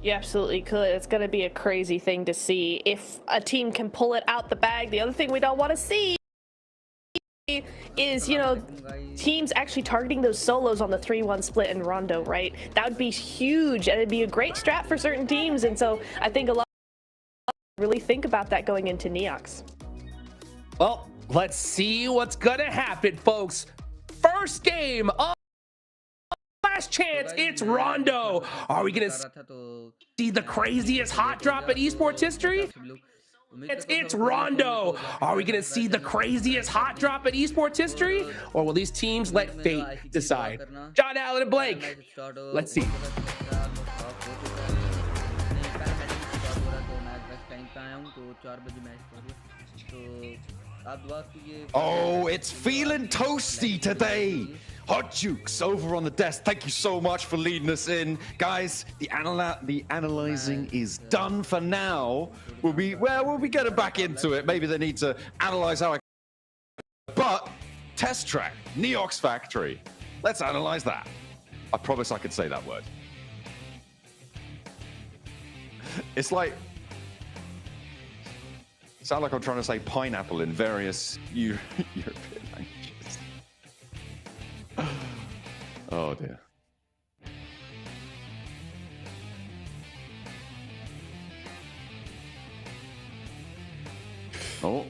You absolutely could. It's going to be a crazy thing to see if a team can pull it out the bag. The other thing we don't want to see is, teams actually targeting those solos on the 3-1 split in Rondo, right? That would be huge, and it'd be a great strat for certain teams. And so I think a lot really think about that going into Neox. Well, let's see what's gonna happen, folks. First game of last chance, it's Rondo. Are we gonna see the craziest hot drop in esports history? It's Rondo. Are we gonna see the craziest hot drop in esports history? Or will these teams let fate decide? John Allen and Blake, let's see. Oh, it's feeling toasty today. Hot Jukes over on the desk. Thank you so much for leading us in. Guys, the analyzing is done for now. We'll be getting back into it. Maybe they need to analyze how but test track, Neox Factory. Let's analyze that. I promise I could say that word. It's like sound like I'm trying to say pineapple in various European languages. Oh dear. Oh,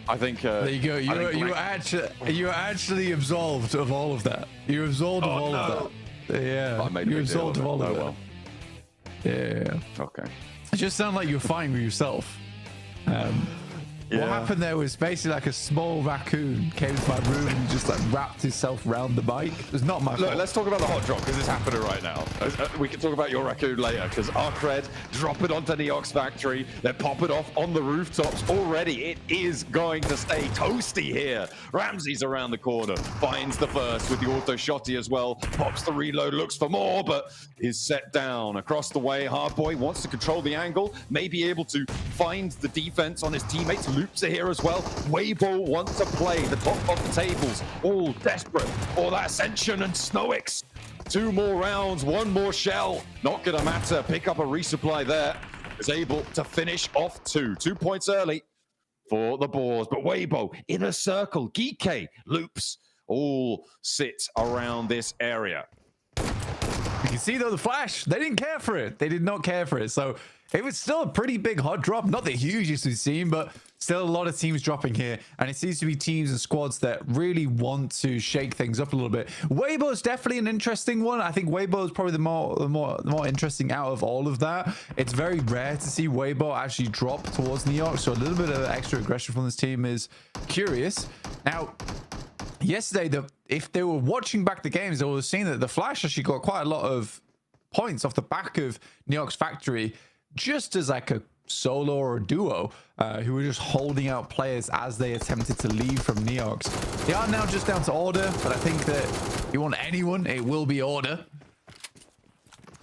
I think there you go. You were actually absolved of all of that. You're absolved of all of that. Yeah, you're absolved of all of that. Yeah. Okay. It just sounded like you're fine with yourself. What happened there was basically like a small raccoon came to my room and just like wrapped himself around the mic. It's not my fault. Let's talk about the hot drop because it's happening right now. We can talk about your raccoon later because Arcred drop it onto Neox Factory. They're popping off on the rooftops already. It is going to stay toasty here. Ramsey's around the corner, finds the first with the auto shotty as well. Pops the reload, looks for more, but is set down across the way. Hardboy wants to control the angle, may be able to find the defense on his teammates. Loops are here as well. Weibo wants to play the top of the tables, all desperate for that Ascension, and Snowix. 2 more rounds, 1 more shell. Not gonna matter. Pick up a resupply there. Is able to finish off 2 points early for the Boars. But Weibo in a circle. Geeke, Loops all sit around this area. You can see though the flash, they didn't care for it. They did not care for it. So it was still a pretty big hot drop. Not the hugest we've seen, but still a lot of teams dropping here. And it seems to be teams and squads that really want to shake things up a little bit. Weibo is definitely an interesting one. I think Weibo is probably the more interesting out of all of that. It's very rare to see Weibo actually drop towards Neox. So a little bit of extra aggression from this team is curious. Now, yesterday, if they were watching back the games, they would have seen that the Flash actually got quite a lot of points off the back of Neox Factory, just as like a solo or a duo who were just holding out players as they attempted to leave from Neox. They are now just down to Order, but I think that if you want anyone, it will be Order.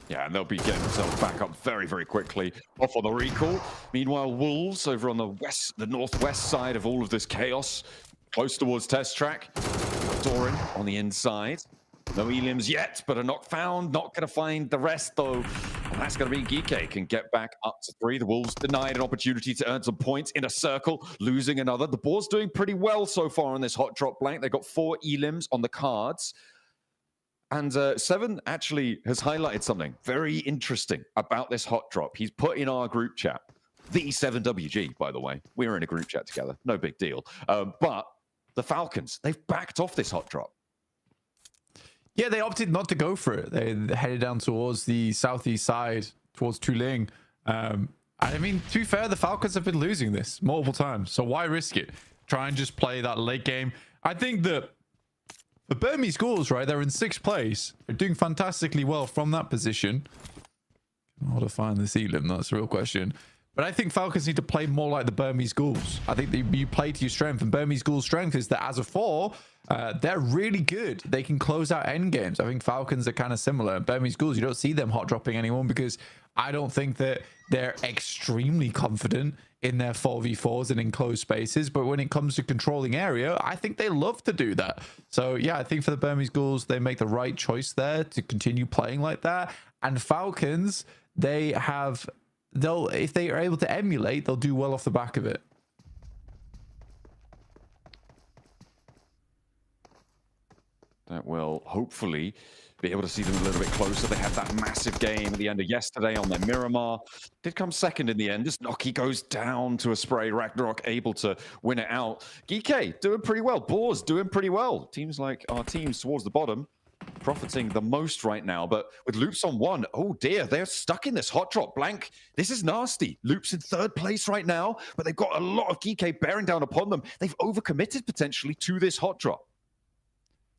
Yeah, and they'll be getting themselves back up very, very quickly off on the recall. Meanwhile, Wolves over on the northwest side of all of this chaos, close towards test track. Doran on the inside. No elims yet, but a knock found. Not going to find the rest, though. And that's going to be Geeke can get back up to 3. The Wolves denied an opportunity to earn some points in a circle, losing another. The Boars doing pretty well so far on this hot drop blank. They've got 4 elims on the cards. And Seven actually has highlighted something very interesting about this hot drop. He's put in our group chat, the 7WG, by the way. We're in a group chat together. No big deal. But the Falcons, they've backed off this hot drop. Yeah, they opted not to go for it. They headed down towards the southeast side, towards Tuling. I mean, to be fair, the Falcons have been losing this multiple times. So why risk it? Try and just play that late game. I think that the Burmese Schools, right, they're in 6th place. They're doing fantastically well from that position. How to find this Elim? That's the real question. But I think Falcons need to play more like the Burmese Ghouls. I think that you play to your strength, and Burmese Ghouls' strength is that as a 4, they're really good. They can close out end games. I think Falcons are kind of similar. Burmese Ghouls, you don't see them hot dropping anyone because I don't think that they're extremely confident in their 4v4s and in closed spaces. But when it comes to controlling area, I think they love to do that. So yeah, I think for the Burmese Ghouls, they make the right choice there to continue playing like that. And Falcons, if they are able to emulate, they'll do well off the back of it. That will hopefully be able to see them a little bit closer. They had that massive game at the end of yesterday on their Miramar. Did come second in the end. This Noki goes down to a spray. Ragnarok able to win it out. Geeky doing pretty well. Boars doing pretty well. Teams like our teams towards the bottom profiting the most right now. But with Loops on 1, oh dear, they're stuck in this hot drop. Blank, this is nasty. Loops in 3rd place right now, but they've got a lot of Geeky bearing down upon them. They've overcommitted potentially to this hot drop.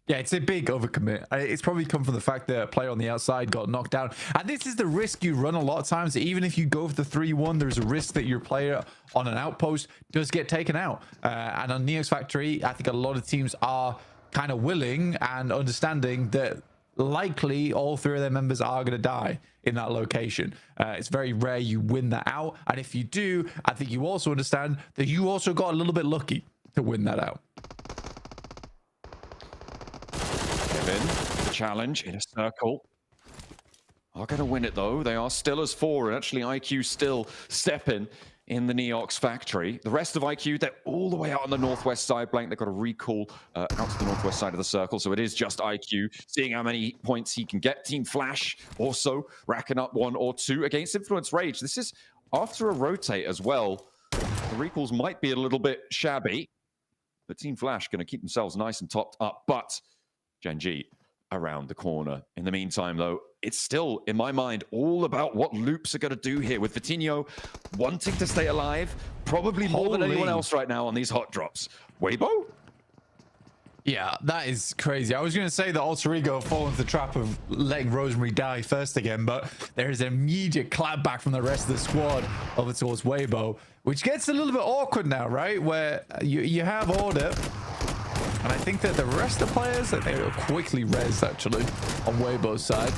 Yeah, it's a big overcommit. It's probably come from the fact that a player on the outside got knocked down. And this is the risk you run a lot of times. Even if you go for the 3-1, there's a risk that your player on an outpost does get taken out. And on Neox Factory, I think a lot of teams are kind of willing and understanding that likely all 3 of their members are going to die in that location. It's very rare you win that out. And if you do, I think you also understand that you also got a little bit lucky to win that out. The challenge in a circle. Are going to win it though. They are still as 4, and actually IQ still stepping in the Neox Factory. The rest of IQ, they're all the way out on the northwest side. Blank, they've got a recall out to the northwest side of the circle, so it is just IQ seeing how many points he can get. Team Flash also racking up 1 or 2 against Influence Rage. This is after a rotate as well. The recalls might be a little bit shabby, but Team Flash going to keep themselves nice and topped up. But Gen G around the corner. In the meantime, though, it's still, in my mind, all about what Loops are going to do here with Vitinho wanting to stay alive, probably more than anyone else right now on these hot drops. Weibo? Yeah, that is crazy. I was going to say that Alter Ego fall into the trap of letting Rosemary die first again, but there is an immediate clapback from the rest of the squad over towards Weibo, which gets a little bit awkward now, right? Where you have order. And I think that the rest of the players, that they were quickly rezzed actually on Weibo's side.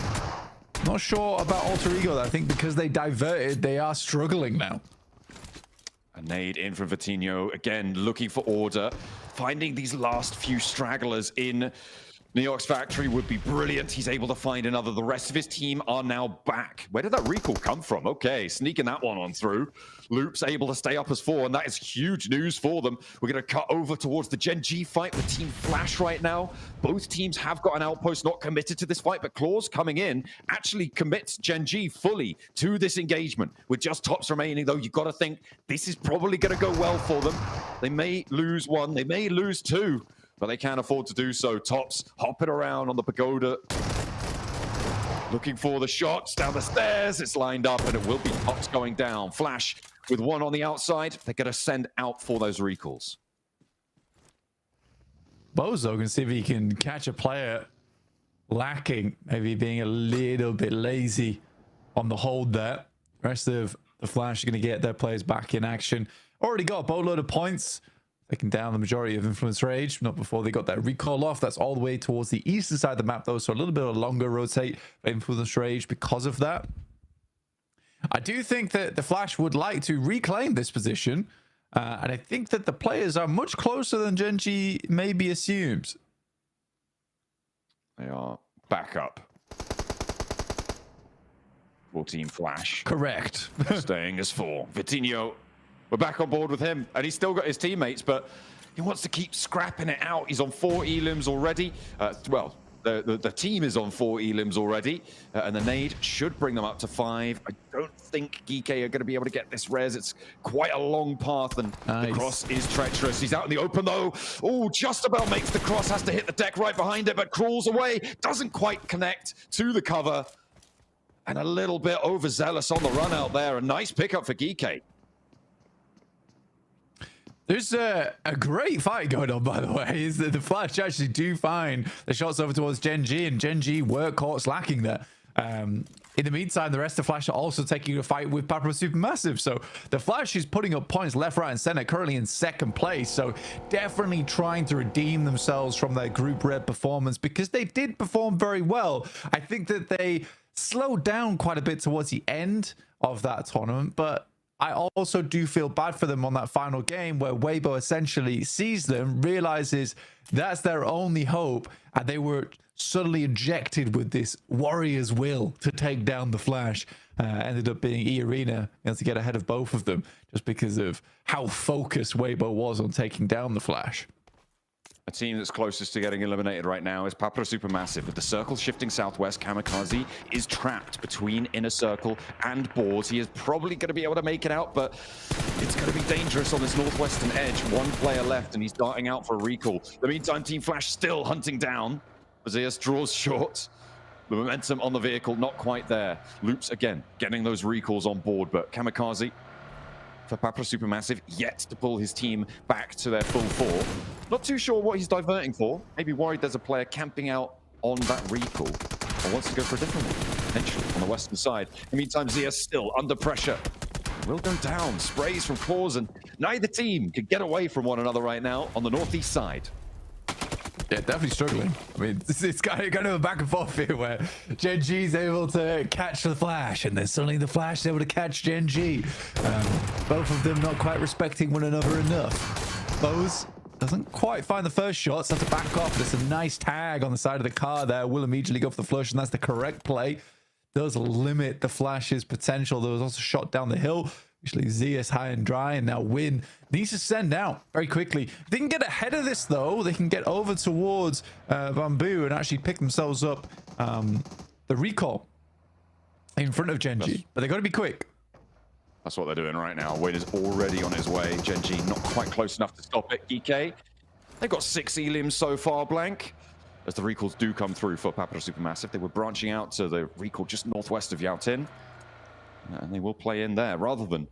Not sure about Alter Ego though. I think because they diverted, they are struggling now. A nade in from Vitinho, again looking for order. Finding these last few stragglers in Neox Factory would be brilliant. He's able to find another. The rest of his team are now back. Where did that recall come from? Okay, sneaking that one on through. Loops able to stay up as 4, and that is huge news for them. We're going to cut over towards the Gen G fight with Team Flash right now. Both teams have got an outpost not committed to this fight, but Claws coming in actually commits Gen G fully to this engagement. With just tops remaining, though, you've got to think this is probably going to go well for them. They may lose 1, they may lose 2. But they can't afford to do so. Tops hopping around on the pagoda. Looking for the shots down the stairs. It's lined up and it will be Tops going down. Flash with 1 on the outside. They're going to send out for those recalls. Bozo can see if he can catch a player lacking. Maybe being a little bit lazy on the hold there. Rest of the Flash are going to get their players back in action. Already got a boatload of points. Taking down the majority of Influence Rage, not before they got that recall off. That's all the way towards the eastern side of the map, though, so a little bit of a longer rotate for Influence Rage because of that. I do think that the Flash would like to reclaim this position, and I think that the players are much closer than Gen G maybe assumes. They are back up for Team Flash. Correct. Staying as 4. Vitinho, we're back on board with him, and he's still got his teammates, but he wants to keep scrapping it out. He's on 4 elims already. Well, the team is on 4 elims already, and the nade should bring them up to 5. I don't think Geeky are going to be able to get this res. It's quite a long path, and the cross is treacherous. He's out in the open, though. Oh, just about makes the cross. Has to hit the deck right behind it, but crawls away. Doesn't quite connect to the cover. And a little bit overzealous on the run out there. A nice pickup for Geeky. There's a great fight going on, by the way. Is that the Flash actually do find the shots over towards Gen G, and Gen G were caught slacking there. In the meantime, the rest of Flash are also taking a fight with Papra Supermassive. So the Flash is putting up points left, right, and center, currently in 2nd place. So definitely trying to redeem themselves from their Group Red performance, because they did perform very well. I think that they slowed down quite a bit towards the end of that tournament, but I also do feel bad for them on that final game where Weibo essentially sees them, realizes that's their only hope, and they were suddenly injected with this warrior's will to take down the Flash. Ended up being E-Arena able to get ahead of both of them just because of how focused Weibo was on taking down the Flash. A team that's closest to getting eliminated right now is Papra Supermassive. With the circle shifting southwest, Kamikaze is trapped between Inner Circle and Boards. He is probably going to be able to make it out, but it's going to be dangerous on this northwestern edge. One player left, and he's darting out for a recall. In the meantime, Team Flash still hunting down. Zeus draws short. The momentum on the vehicle, not quite there. Loops again, getting those recalls on board, but Kamikaze for Papra Supermassive yet to pull his team back to their full four. Not too sure what he's diverting for. Maybe worried there's a player camping out on that recall, or wants to go for a different one, potentially on the western side. In the meantime, Zia still under pressure. Will go down. Sprays from Claws, and neither team can get away from one another right now on the northeast side. Yeah, definitely struggling. I mean, it's kind of a back and forth here where Gen G's able to catch the Flash, and then suddenly the Flash is able to catch Gen G. Both of them not quite respecting one another enough. Bose doesn't quite find the first shot, so has to back off. There's a nice tag on the side of the car there. Will immediately go for the flush, and that's the correct play. Does limit the Flash's potential. There was also a shot down the hill. Usually Zeus high and dry, and now Win needs to send out very quickly. If they can get ahead of this, though, they can get over towards Bamboo and actually pick themselves up the recall in front of Gen G. But they got to be quick. That's what they're doing right now. Win is already on his way. Gen G not quite close enough to stop it. GK, they've got 6 elims so far, Blank. As the recalls do come through for Papra Supermassive. They were branching out to the recall just northwest of Yao Tin. And they will play in there rather than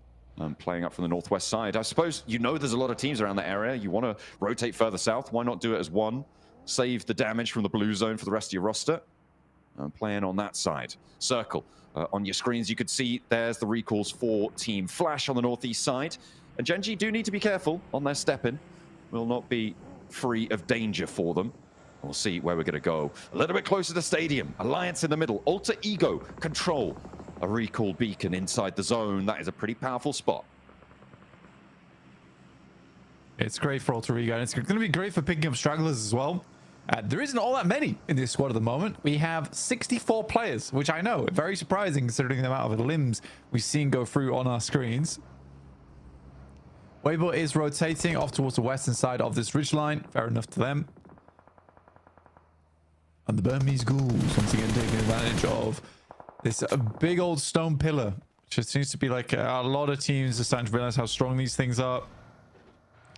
playing up from the northwest side. I suppose you know there's a lot of teams around the area. You want to rotate further south. Why not do it as one? Save the damage from the blue zone for the rest of your roster. Playing on that side. Circle. On your screens, you could see there's the recalls for Team Flash on the northeast side. And Gen G do need to be careful on their step-in. Will not be free of danger for them. We'll see where we're going to go. A little bit closer to Stadium. Alliance in the middle. Alter Ego. Control. A recall beacon inside the zone. That is a pretty powerful spot. It's great for Alter Ego, and it's going to be great for picking up stragglers as well. There isn't all that many in this squad at the moment. We have 64 players, which I know, very surprising considering the amount of limbs we've seen go through on our screens. Weibo is rotating off towards the western side of this ridgeline. Fair enough to them. And the Burmese ghouls once again taking advantage of this big old stone pillar, which just seems to be like a lot of teams are starting to realize how strong these things are.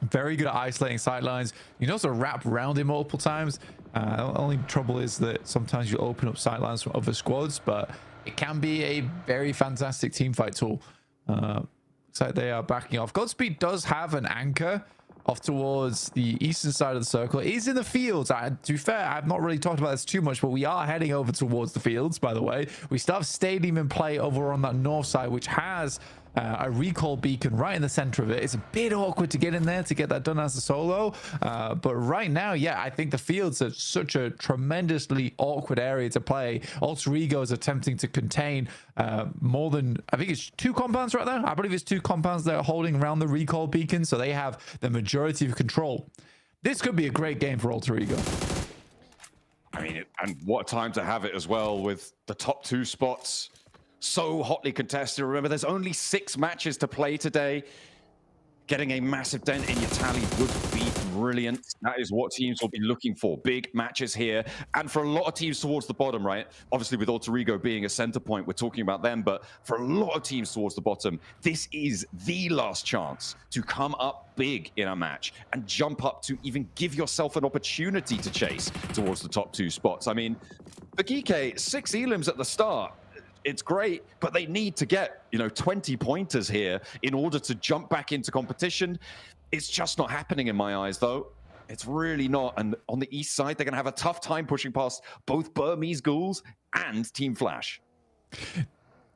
Very good at isolating sightlines. You can also wrap around it multiple times. Only trouble is that sometimes you open up sightlines from other squads, but it can be a very fantastic team fight tool. Looks like they are backing off. Godspeed does have an anchor off towards the eastern side of the circle. It is in the fields. To be fair, I've not really talked about this too much, but we are heading over towards the fields, by the way. We still have Stadium in play over on that north side, which has a recall beacon right in the center of it. It's a bit awkward to get in there to get that done as a solo. But right now, yeah, I think the fields are such a tremendously awkward area to play. Alter Ego is attempting to contain more than, I think it's 2 compounds right there. I believe it's 2 compounds that are holding around the recall beacon. So they have the majority of control. This could be a great game for Alter Ego. I mean, and what a time to have it as well, with the top 2 spots so hotly contested. Remember, there's only 6 matches to play today. Getting a massive dent in your tally would be brilliant. That is what teams will be looking for. Big matches here. And for a lot of teams towards the bottom, right? Obviously, with Alter Ego being a center point, we're talking about them. But for a lot of teams towards the bottom, this is the last chance to come up big in a match and jump up to even give yourself an opportunity to chase towards the top 2 spots. I mean, for Geeky, 6 elims at the start. It's great, but they need to get, 20 pointers here in order to jump back into competition. It's just not happening in my eyes, though. It's really not. And on the east side, they're going to have a tough time pushing past both Burmese ghouls and Team Flash.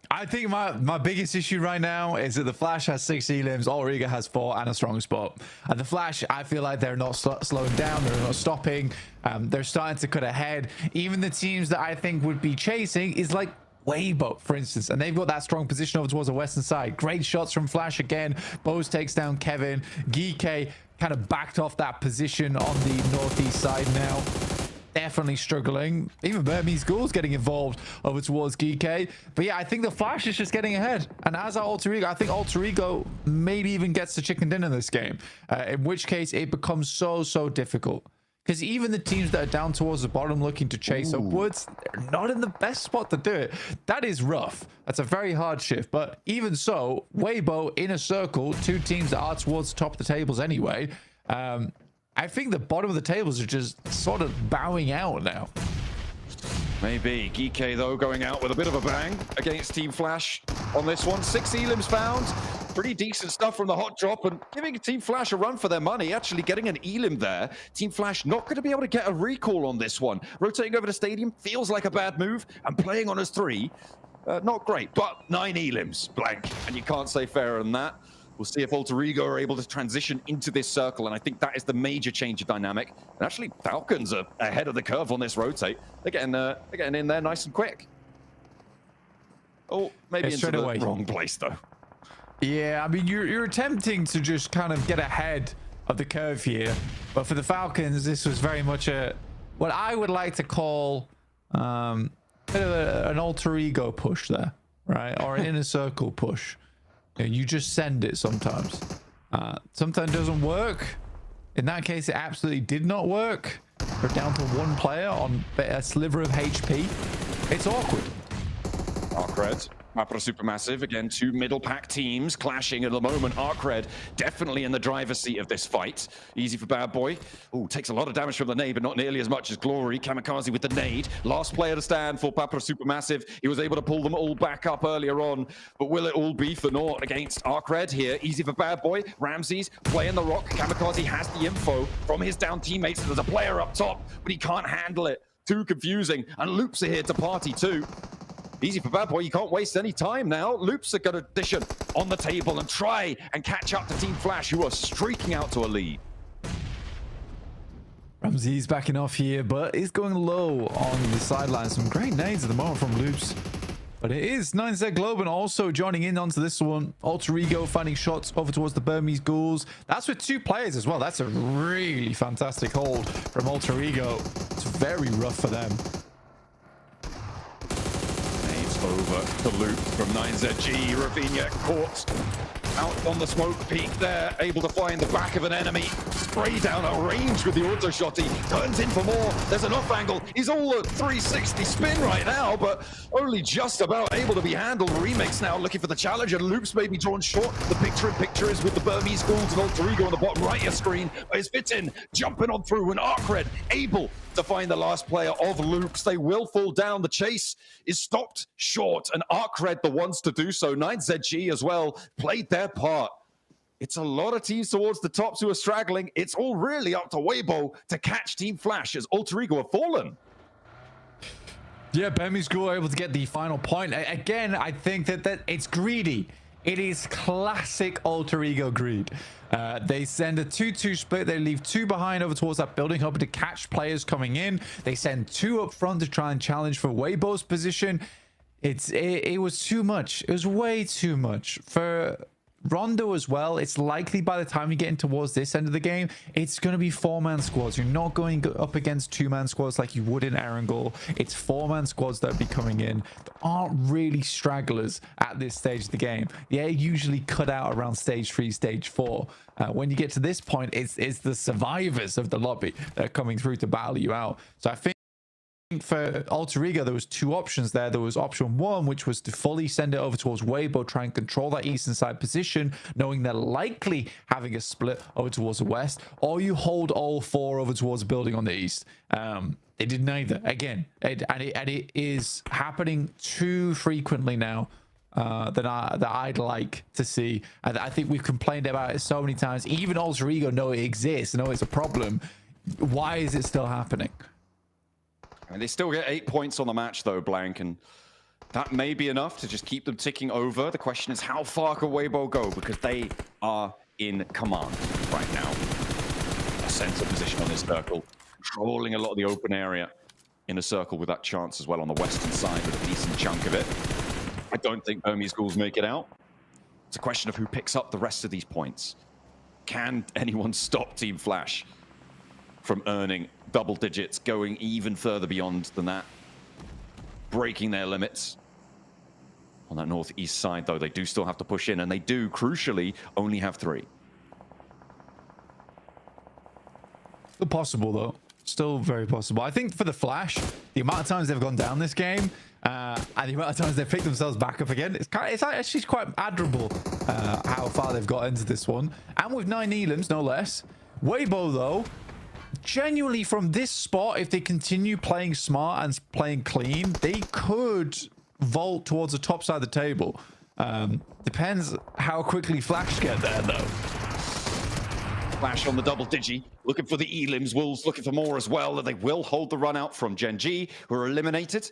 I think my biggest issue right now is that the Flash has 6 elims, Alter Ego has 4, and a strong spot. And the Flash, I feel like they're not slowing down, they're not stopping. They're starting to cut ahead. Even the teams that I think would be chasing is like Weibo, for instance, and they've got that strong position over towards the western side. Great shots from Flash again. Bose takes down Kevin. Geeky kind of backed off that position on the northeast side now. definitely struggling. Even Burmese Ghouls getting involved over towards GK. But yeah, I think the Flash is just getting ahead. And as our Alter Ego, I think Alter Ego maybe even gets the chicken dinner this game. In which case, it becomes so difficult. Because even the teams that are down towards the bottom looking to chase upwards, they're not in the best spot to do it. That is rough. That's a very hard shift. But even so, Weibo in a circle, two teams that are towards the top of the tables anyway. I think the bottom of the tables are just sort of bowing out now. Maybe. GK, though, going out with a bit of a bang against Team Flash on this one. 6 elims found. Pretty decent stuff from the hot drop and giving Team Flash a run for their money. Actually getting an elim there. Team Flash not going to be able to get a recall on this one. Rotating over to Stadium feels like a bad move. And playing on as 3, not great. But 9 elims, blank. And you can't say fairer than that. We'll see if Alter Ego are able to transition into this circle, and I think that is the major change of dynamic. And actually, Falcons are ahead of the curve on this rotate. They're getting in there nice and quick. Oh, maybe into the wrong place, though. Yeah, I mean, you're attempting to just kind of get ahead of the curve here. But for the Falcons, this was very much what I would like to call bit of an Alter Ego push there, right? Or an inner circle push. You just send it sometimes. Sometimes it doesn't work. In that case, it absolutely did not work. We're down to 1 player on a sliver of HP. It's awkward. Arcred, Mappa Supermassive, again, 2 middle pack teams clashing at the moment. Arcred definitely in the driver's seat of this fight. Easy for Bad Boy. Ooh, takes a lot of damage from the nade, but not nearly as much as Glory. Kamikaze with the nade. Last player to stand for Mappa Supermassive. He was able to pull them all back up earlier on, but will it all be for naught against Arcred here? Easy for Bad Boy. Ramses playing the rock. Kamikaze has the info from his down teammates. There's a player up top, but he can't handle it. Too confusing. And Loops are here to party too. Easy for Bad Boy, you can't waste any time now. Loops are going to dish it on the table and try and catch up to Team Flash, who are streaking out to a lead. Ramsey's backing off here, but is going low on the sidelines. Some great nades at the moment from Loops. But it is 9Z Globan also joining in onto this one. Alter Ego finding shots over towards the Burmese Ghouls. That's with 2 players as well. That's a really fantastic hold from Alter Ego. It's very rough for them. Over the loop from 9ZG. Ravinia caught out on the smoke peak there, able to find the back of an enemy. Spray down a range with the auto shot. He turns in for more. There's an off angle. He's all a 360 spin right now, but only just about able to be handled. Remix now looking for the challenge, and Loops may be drawn short. The picture is with the Burmese Ghouls and Alter Ego on the bottom right of your screen. Is Vitin jumping on through, and Arcred able to find the last player of Loops. They will fall down. The chase is stopped short, and Arcred the ones to do so. 9ZG as well played their part. It's a lot of teams towards the tops who are straggling. It's all really up to Weibo to catch Team Flash as Alter Ego have fallen. Yeah, Burmese Ghoul able to get the final point. Again, I think that it's greedy. It is classic Alter Ego greed. They send a 2-2 split. They leave 2 behind over towards that building, hoping to catch players coming in. They send 2 up front to try and challenge for Weibo's position. It was too much. It was way too much for Rondo as well. It's likely by the time you get in towards this end of the game, it's going to be 4-man squads. You're not going up against 2-man squads like you would in Erangel. It's 4-man squads that will be coming in. There aren't really stragglers at this stage of the game. They're usually cut out around stage 3, stage 4. When you get to this point, it's the survivors of the lobby that are coming through to battle you out. So I think for Alter Ego, there was 2 options there. There was option 1, which was to fully send it over towards Weibo, try and control that eastern side position, knowing they're likely having a split over towards the west, or you hold all 4 over towards the building on the east. They did neither. Again, it is happening too frequently now that I'd like to see. I think we've complained about it so many times. Even Alter Ego know it exists, know it's a problem. Why is it still happening? And they still get 8 points on the match, though, Blank, and that may be enough to just keep them ticking over. The question is, how far can Weibo go? Because they are in command right now. A center position on this circle, controlling a lot of the open area in a circle with that chance as well on the western side with a decent chunk of it. I don't think Burmese Ghouls make it out. It's a question of who picks up the rest of these points. Can anyone stop Team Flash from earning double digits, going even further beyond than that, breaking their limits. On that northeast side, though, they do still have to push in, and they do, crucially, only have 3. Still possible, though. Still very possible. I think for the Flash, the amount of times they've gone down this game and the amount of times they've picked themselves back up again, it's actually quite admirable how far they've got into this one. And with 9 elims, no less. Weibo, though, genuinely from this spot, if they continue playing smart and playing clean, they could vault towards the top side of the table. Depends how quickly Flash get there, though. Flash on the double digi, looking for the elims. Wolves looking for more as well. They will hold the run out from Gen G, who are eliminated.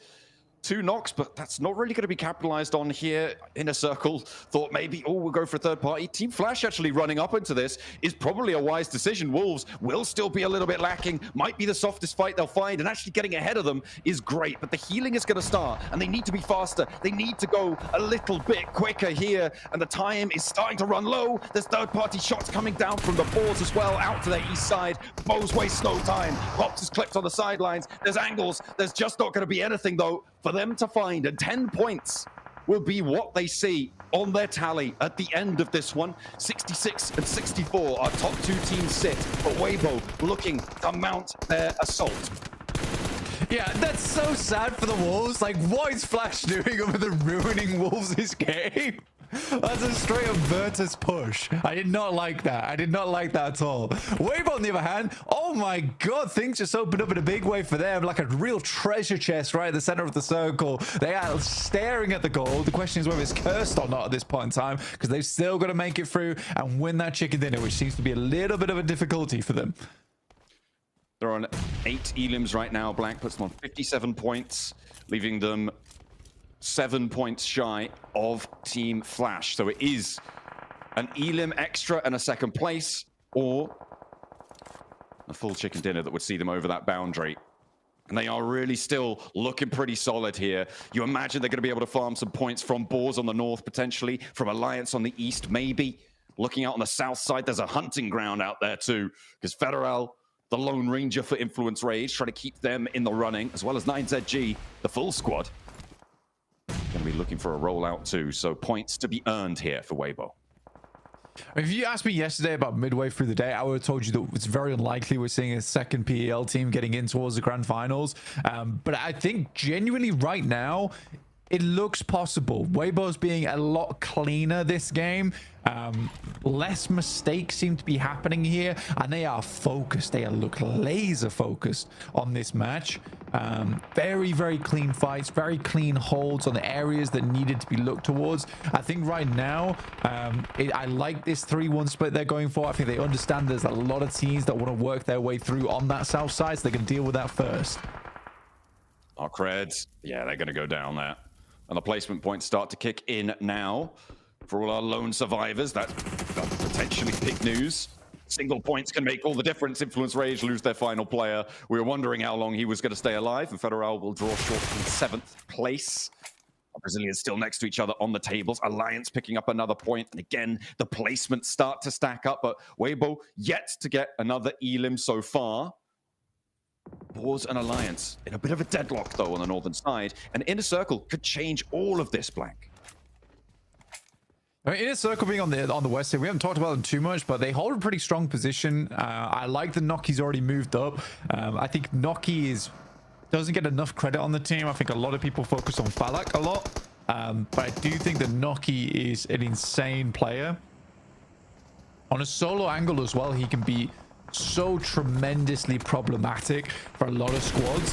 2 knocks, but that's not really going to be capitalized on here. Inner Circle thought maybe, oh, we'll go for a third party. Team Flash actually running up into this is probably a wise decision. Wolves will still be a little bit lacking, might be the softest fight they'll find, and actually getting ahead of them is great, but the healing is going to start, and they need to be faster. They need to go a little bit quicker here, and the time is starting to run low. There's third party shots coming down from the boards as well, out to their east side. Bows waste no time. Pops is clipped on the sidelines. There's angles. There's just not going to be anything, though, for them to find, and 10 points will be what they see on their tally at the end of this one. 66 and 64, our top 2 teams sit, but Weibo looking to mount their assault. Yeah, that's so sad for the Wolves. Like, what is Flash doing over the ruining Wolves this game? That's a straight up Virtus push. I did not like that. I did not like that at all. Weibo, on the other hand, oh my god, things just opened up in a big way for them. Like a real treasure chest right at the center of the circle. They are staring at the goal. The question is whether it's cursed or not at this point in time, because they've still got to make it through and win that chicken dinner, which seems to be a little bit of a difficulty for them. They're on 8 elims right now. Blank puts them on 57 points, leaving them 7 points shy of Team Flash. So it is an elim extra and a second place, or a full chicken dinner that would see them over that boundary. And they are really still looking pretty solid here. You imagine they're going to be able to farm some points from Boars on the north, potentially, from Alliance on the east, maybe. Looking out on the south side, there's a hunting ground out there too, because Federal, the Lone Ranger for Influence Rage, trying to keep them in the running, as well as 9ZG, the full squad. Going to be looking for a rollout too, so points to be earned here for Weibo. If you asked me yesterday about midway through the day, I would have told you that it's very unlikely we're seeing a second PEL team getting in towards the grand finals. But I think genuinely right now, it looks possible. Weibo's being a lot cleaner this game. Less mistakes seem to be happening here, and they are focused. They look laser focused on this match. Very, very clean fights, very clean holds on the areas that needed to be looked towards. I think right now, I like this 3-1 split they're going for. I think they understand there's a lot of teams that want to work their way through on that south side, so they can deal with that first. Our creds, yeah, they're going to go down there. And the placement points start to kick in now. For all our lone survivors, that's potentially big news. Single points can make all the difference. Influence Rage lose their final player. We were wondering how long he was going to stay alive, and Federal will draw short in 7th place. Our Brazilians still next to each other on the tables. Alliance picking up another point. And again, the placements start to stack up, but Weibo yet to get another elim so far. Boars and Alliance in a bit of a deadlock, though, on the northern side. And Inner Circle could change all of this, Blank. I mean, Inner Circle being on the west side, we haven't talked about them too much, but they hold a pretty strong position. I like that Noki's already moved up. I think Noki doesn't get enough credit on the team. I think a lot of people focus on Falak a lot, but I do think that Noki is an insane player. On a solo angle as well, he can be so tremendously problematic for a lot of squads,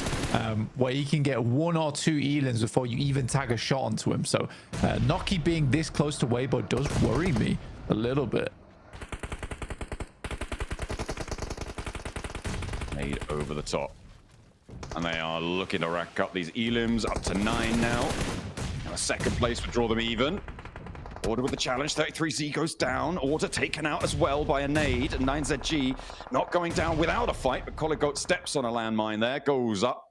where you can get 1 or 2 elims before you even tag a shot onto him. So Noki being this close to Weibo does worry me a little bit. Made over the top, and they are looking to rack up these elims up to 9 now. And a second place would draw them even. Order with the challenge. 33Z goes down. Order taken out as well by a nade. And 9ZG not going down without a fight, but Coligoat steps on a landmine there, goes up.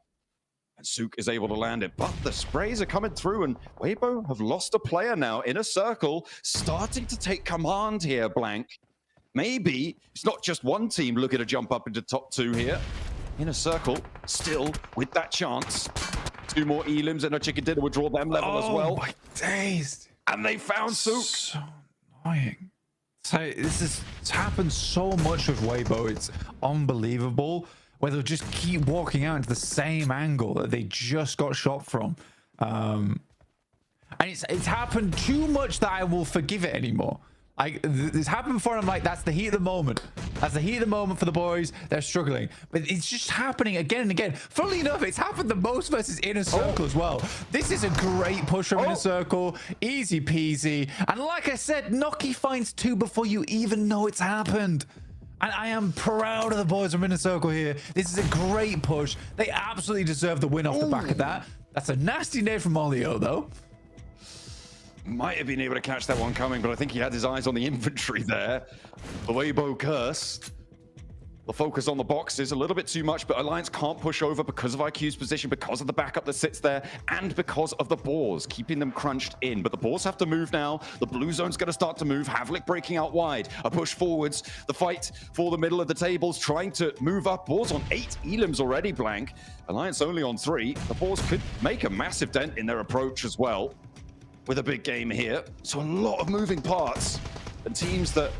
And Sook is able to land it. But the sprays are coming through, and Weibo have lost a player now. Inner Circle starting to take command here, Blank. Maybe it's not just one team looking to jump up into top 2 here. Inner Circle still with that chance. 2 more elims and a chicken dinner would draw them level as well. Oh my days. And they found Sook. So annoying. So it's happened so much with Weibo. It's unbelievable. Where they'll just keep walking out into the same angle that they just got shot from. And it's happened too much that I will forgive it anymore. This happened before, and I'm like, that's the heat of the moment. That's the heat of the moment for the boys. They're struggling. But it's just happening again and again. Funnily enough, it's happened the most versus Inner Circle as well. This is a great push from Inner Circle. Easy peasy. And like I said, Noki finds 2 before you even know it's happened. And I am proud of the boys from Inner Circle here. This is a great push. They absolutely deserve the win off the back of that. That's a nasty nade from Olio, though. Might have been able to catch that one coming, but I think he had his eyes on the inventory there. The Weibo curse. The focus on the boxes a little bit too much, but Alliance can't push over because of IQ's position, because of the backup that sits there, and because of the Boars, keeping them crunched in. But the Boars have to move now. The blue zone's going to start to move. Havlik breaking out wide. A push forwards. The fight for the middle of the tables, trying to move up. Boars on 8 elims already, Blank. Alliance only on 3. The Boars could make a massive dent in their approach as well, with a big game here. So a lot of moving parts. And teams that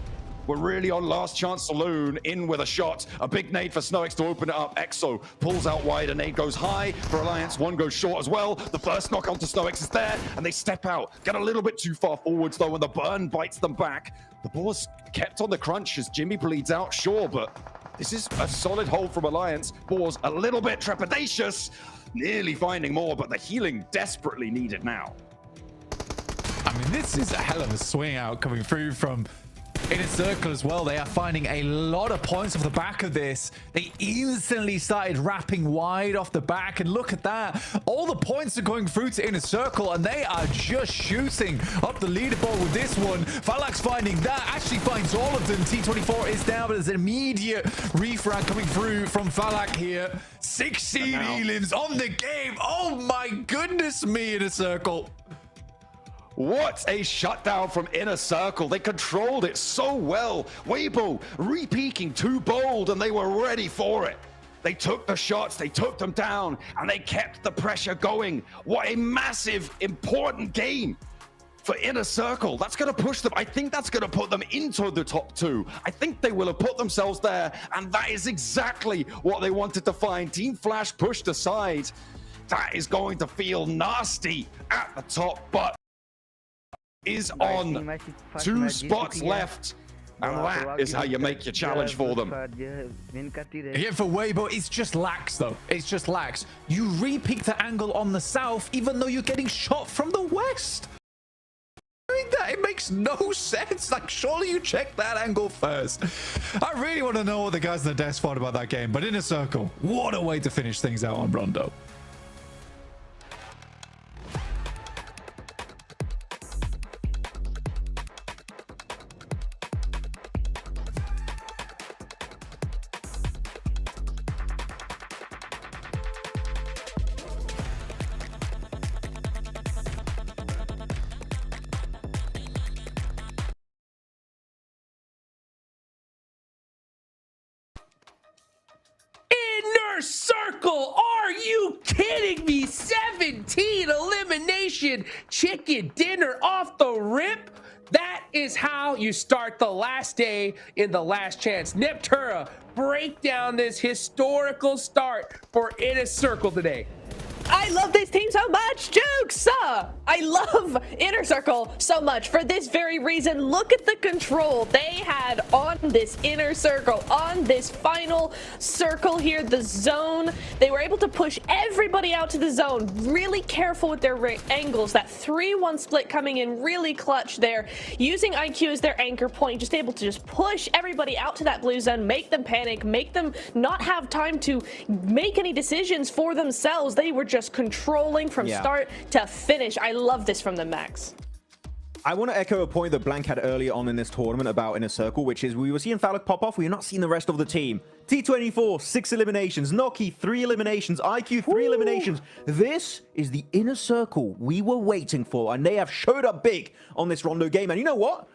were really on last chance saloon in with a shot. A big nade for Snowix to open it up. Exo pulls out wide. A nade goes high for Alliance. One goes short as well. The first knock onto Snowix is there, and they step out. Get a little bit too far forwards though, and the burn bites them back. The Boars kept on the crunch as Jimmy bleeds out, sure, but this is a solid hold from Alliance. Boars a little bit trepidatious, nearly finding more, but the healing desperately needed now. I mean, this is a hell of a swing out coming through from Inner Circle as well. They are finding a lot of points off the back of this. They instantly started wrapping wide off the back, and look at that. All the points are going through to Inner Circle, and they are just shooting up the leaderboard with this one. Falak's finding that, actually finds all of them. T24 is down, but there's an immediate refrag coming through from Falak here. 16 elims on the game. Oh my goodness me, Inner Circle. What a shutdown from Inner Circle. They controlled it so well. Weibo re-peaking too bold, and they were ready for it. They took the shots, they took them down, and they kept the pressure going. What a massive, important game for Inner Circle. That's going to push them. I think that's going to put them into the top 2. I think they will have put themselves there, and that is exactly what they wanted to find. Team Flash pushed aside. That is going to feel nasty at the top, but is on 2 spots left, and that is how you make your challenge for them. Yeah, for Weibo, it's just lax though. It's just lax. You re-peak the angle on the south, even though you're getting shot from the west. That it makes no sense. Like, surely you check that angle first. I really want to know what the guys in the desk thought about that game, but Inner Circle, what a way to finish things out on Rondo. Inner Circle, are you kidding me? 17 elimination chicken dinner off the rip. That is how you start the last day in the last chance. Neptura, break down this historical start for Inner Circle today. I love this team so much, Jukes! I love Inner Circle so much for this very reason. Look at the control they had on this Inner Circle, on this final circle here, the zone. They were able to push everybody out to the zone, really careful with their angles. That 3-1 split coming in really clutch there, using IQ as their anchor point, just able to just push everybody out to that blue zone, make them panic, make them not have time to make any decisions for themselves. They were just controlling from start to finish. I love this from the Max. I want to echo a point that Blank had earlier on in this tournament about Inner Circle, which is we were seeing Falak pop off. We were not seeing the rest of the team. T24, 6 eliminations. Noki, 3 eliminations. IQ, 3 eliminations. This is the Inner Circle we were waiting for, and they have showed up big on this Rondo game. And you know what?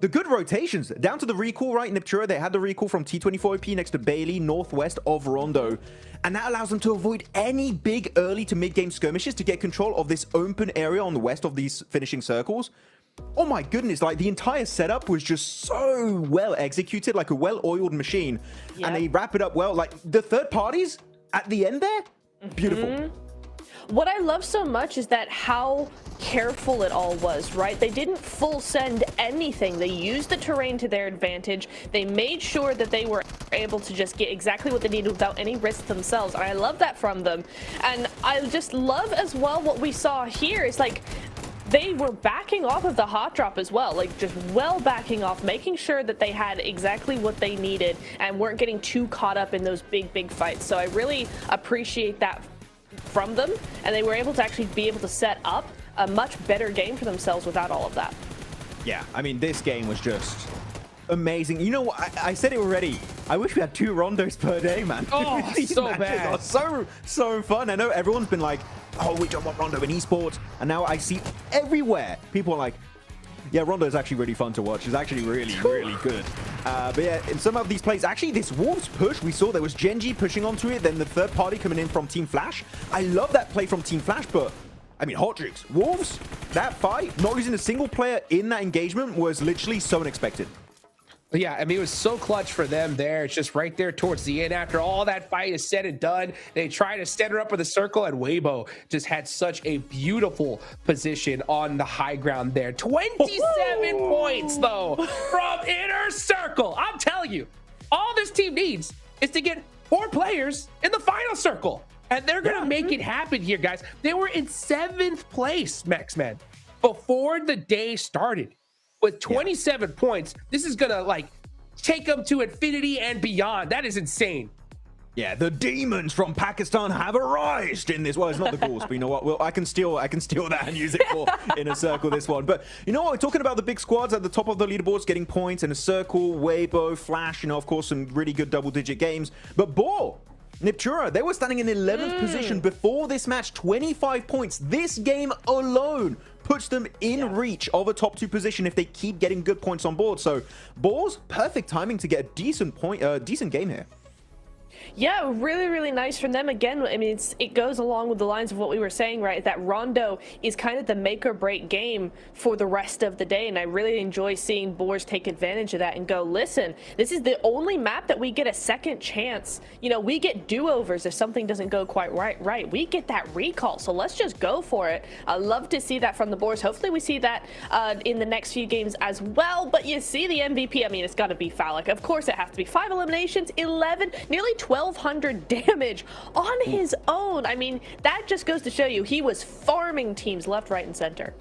the good rotations down to the recall, right? Niptura, they had the recall from T24OP next to Bailey, northwest of Rondo. And that allows them to avoid any big early to mid-game skirmishes to get control of this open area on the west of these finishing circles. Oh my goodness, like the entire setup was just so well executed, like a well-oiled machine. Yep. And they wrap it up well. Like the third parties at the end there, beautiful. What I love so much is that how careful it all was, right? They didn't full send anything. They used the terrain to their advantage. They made sure that they were able to just get exactly what they needed without any risk themselves. And I love that from them. And I just love as well what we saw here is like they were backing off of the hot drop as well, like just well backing off, making sure that they had exactly what they needed and weren't getting too caught up in those big fights. So I really appreciate that from them, and they were able to actually be able to set up a much better game for themselves without all of that. Yeah, I mean, this game was just amazing. You know what? I said it already. I wish we had 2 rondos per day, man. Oh, These so matches bad. are so fun. I know everyone's been like, oh, we don't want rondo in esports. And now I see everywhere people are like, yeah, Rondo is actually really fun to watch. It's actually really good. But yeah, in some of these plays, actually this Wolves push, we saw there was Genji pushing onto it, then the third party coming in from Team Flash. I love that play from Team Flash, but I mean, Hot Jukes, Wolves, that fight, not losing a single player in that engagement was literally so unexpected. Yeah, I mean, it was so clutch for them there. It's just right there towards the end. After all that fight is said and done, they try to stand her up with a circle, and Weibo just had such a beautiful position on the high ground there. 27 points, though, from Inner Circle. I'm telling you, all this team needs is to get 4 players in the final circle, and they're going to make it happen here, guys. They were in 7th place, Maxman, before the day started. With 27 points, this is gonna like take them to infinity and beyond. That is insane. Yeah, the demons from Pakistan have arisen in this. Well, it's not the Gauls, but you know what? Well, I can steal that and use it for Inner Circle this one. But you know what? We're talking about the big squads at the top of the leaderboards getting points. Inner Circle, Weibo, Flash. You know, of course, some really good double-digit games. But Boar, Niptura, they were standing in 11th position before this match. 25 points. This game alone puts them in reach of a top 2 position if they keep getting good points on board. So Boars, perfect timing to get a decent game here. Yeah, really nice from them. Again, I mean, it goes along with the lines of what we were saying, right? That Rondo is kind of the make or break game for the rest of the day. And I really enjoy seeing Boars take advantage of that and go, listen, this is the only map that we get a second chance. You know, we get do-overs if something doesn't go quite right. We get that recall. So let's just go for it. I love to see that from the Boars. Hopefully we see that in the next few games as well. But you see the MVP, I mean, it's got to be Phallic. Of course it has to be. 5 eliminations, 11, nearly 1,200 damage on his own. I mean, that just goes to show you he was farming teams left, right, and center.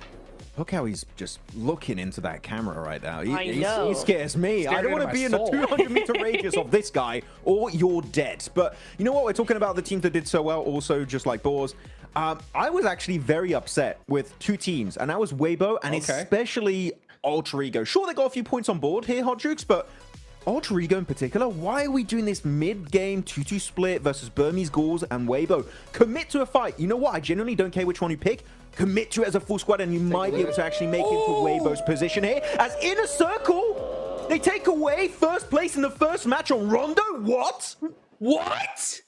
Look how he's just looking into that camera right now. I know. He scares me. I don't want to be in the 200-meter radius of this guy, or you're dead. But you know what? We're talking about the teams that did so well, also just like Boars. I was actually very upset with 2 teams, and that was Weibo and especially Alter Ego. Sure, they got a few points on board here, Hot Jukes, but Alter Ego in particular, why are we doing this mid-game 2-2 split versus Burmese Gauls and Weibo? Commit to a fight. You know what? I genuinely don't care which one you pick. Commit to it as a full squad, and you might be able to actually make it to Weibo's position here. As Inner Circle, they take away first place in the first match on Rondo. What? What?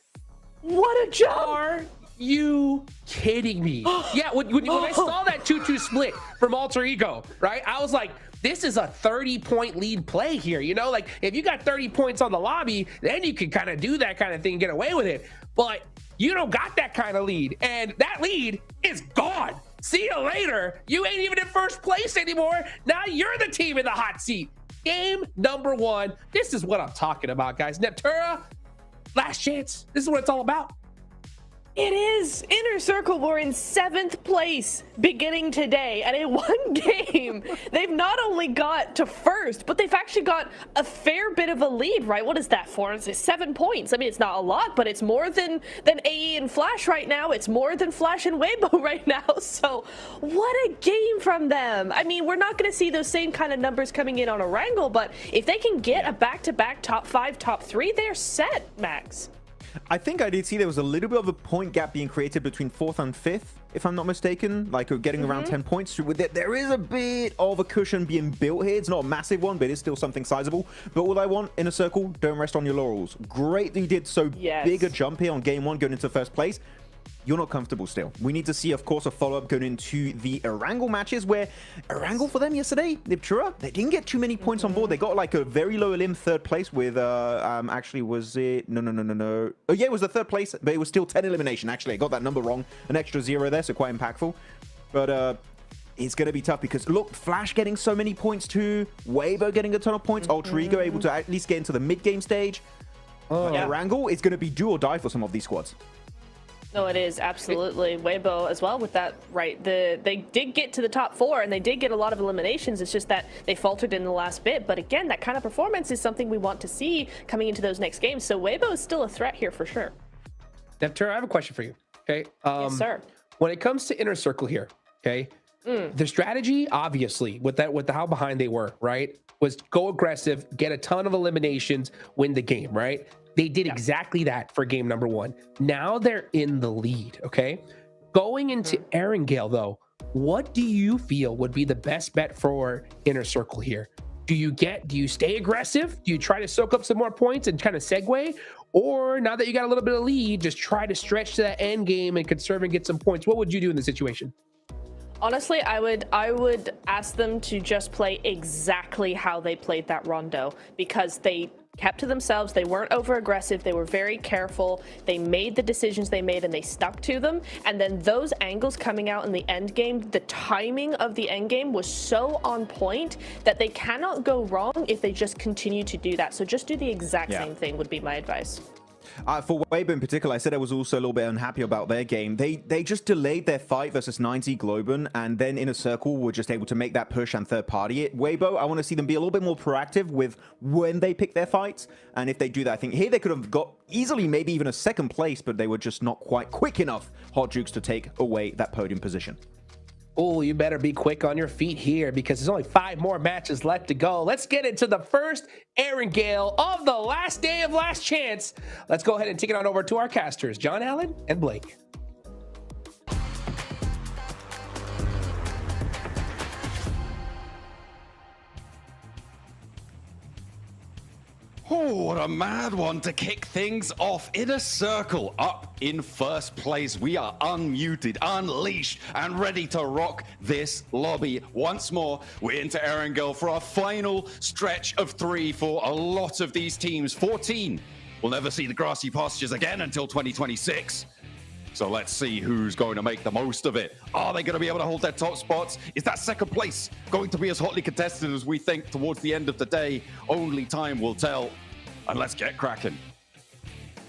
What a job! Are you kidding me? Yeah, when I saw that 2-2 split from Alter Ego, right? I was like, this is a 30-point lead play here. You know, like if you got 30 points on the lobby, then you can kind of do that kind of thing and get away with it. But you don't got that kind of lead, and that lead is gone. See you later. You ain't even in first place anymore. Now you're the team in the hot seat. Game number 1. This is what I'm talking about, guys. Niptura, last chance. This is what it's all about. It is. Inner Circle were in 7th place beginning today, and in 1 game, they've not only got to first, but they've actually got a fair bit of a lead, right? What is that for? It's 7 points. I mean, it's not a lot, but it's more than AE and Flash right now. It's more than Flash and Weibo right now. So what a game from them. I mean, we're not going to see those same kind of numbers coming in on a Wrangle, but if they can get a back-to-back top 5, top 3, they're set, Max. I think I did see there was a little bit of a point gap being created between 4th and 5th, if I'm not mistaken, like getting around 10 points. There is a bit of a cushion being built here. It's not a massive one, but it's still something sizable. But all I want in a circle, don't rest on your laurels. Great that you did so big a jump here on game 1 going into first place. You're not comfortable still. We need to see, of course, a follow-up going into the Erangel matches, where Erangel for them yesterday, Niptura, they didn't get too many points on board. They got like a very low elim 3rd place with, actually, was it? No. Oh, yeah, it was the 3rd place, but it was still 10 elimination. Actually, I got that number wrong. An extra 0 there, so quite impactful. But it's going to be tough because, look, Flash getting so many points too. Weibo getting a ton of points. Alter Ego able to at least get into the mid-game stage. Erangel is going to be do or die for some of these squads. No, it is absolutely. Weibo as well with that, right? They did get to the top 4 and they did get a lot of eliminations. It's just that they faltered in the last bit. But again, that kind of performance is something we want to see coming into those next games. So Weibo is still a threat here for sure. Neptune, I have a question for you. Okay. Yes, sir. When it comes to Inner Circle here, okay, the strategy, obviously, with how behind they were, right, was go aggressive, get a ton of eliminations, win the game, right? They did exactly that for game number 1. Now they're in the lead, okay? Going into Erangel, though, what do you feel would be the best bet for Inner Circle here? Do you stay aggressive? Do you try to soak up some more points and kind of segue? Or now that you got a little bit of lead, just try to stretch to that end game and conserve and get some points? What would you do in the situation? Honestly, I would ask them to just play exactly how they played that Rondo, because they kept to themselves. They weren't over aggressive. They were very careful. They made the decisions they made and they stuck to them. And then those angles coming out in the end game, the timing of the end game was so on point that they cannot go wrong if they just continue to do that. So just do the exact same thing would be my advice. For Weibo in particular, I said I was also a little bit unhappy about their game. They just delayed their fight versus 90 Globen, and then Inner Circle were just able to make that push and third party it. Weibo, I want to see them be a little bit more proactive with when they pick their fights, and if they do that, I think here they could have got easily maybe even a 2nd place, but they were just not quite quick enough, Hot Jukes, to take away that podium position. Oh, you better be quick on your feet here because there's only 5 more matches left to go. Let's get into the first Erangel of the last day of Last Chance. Let's go ahead and take it on over to our casters, John Allen and Blake. Oh, what a mad one to kick things off. Inner Circle up in first place. We are unmuted, unleashed, and ready to rock this lobby once more. We're into Erangel for our final stretch of 3 for a lot of these teams. 14 will never see the grassy pastures again until 2026. So let's see who's going to make the most of it. Are they going to be able to hold their top spots? Is that 2nd place going to be as hotly contested as we think towards the end of the day? Only time will tell. And let's get cracking.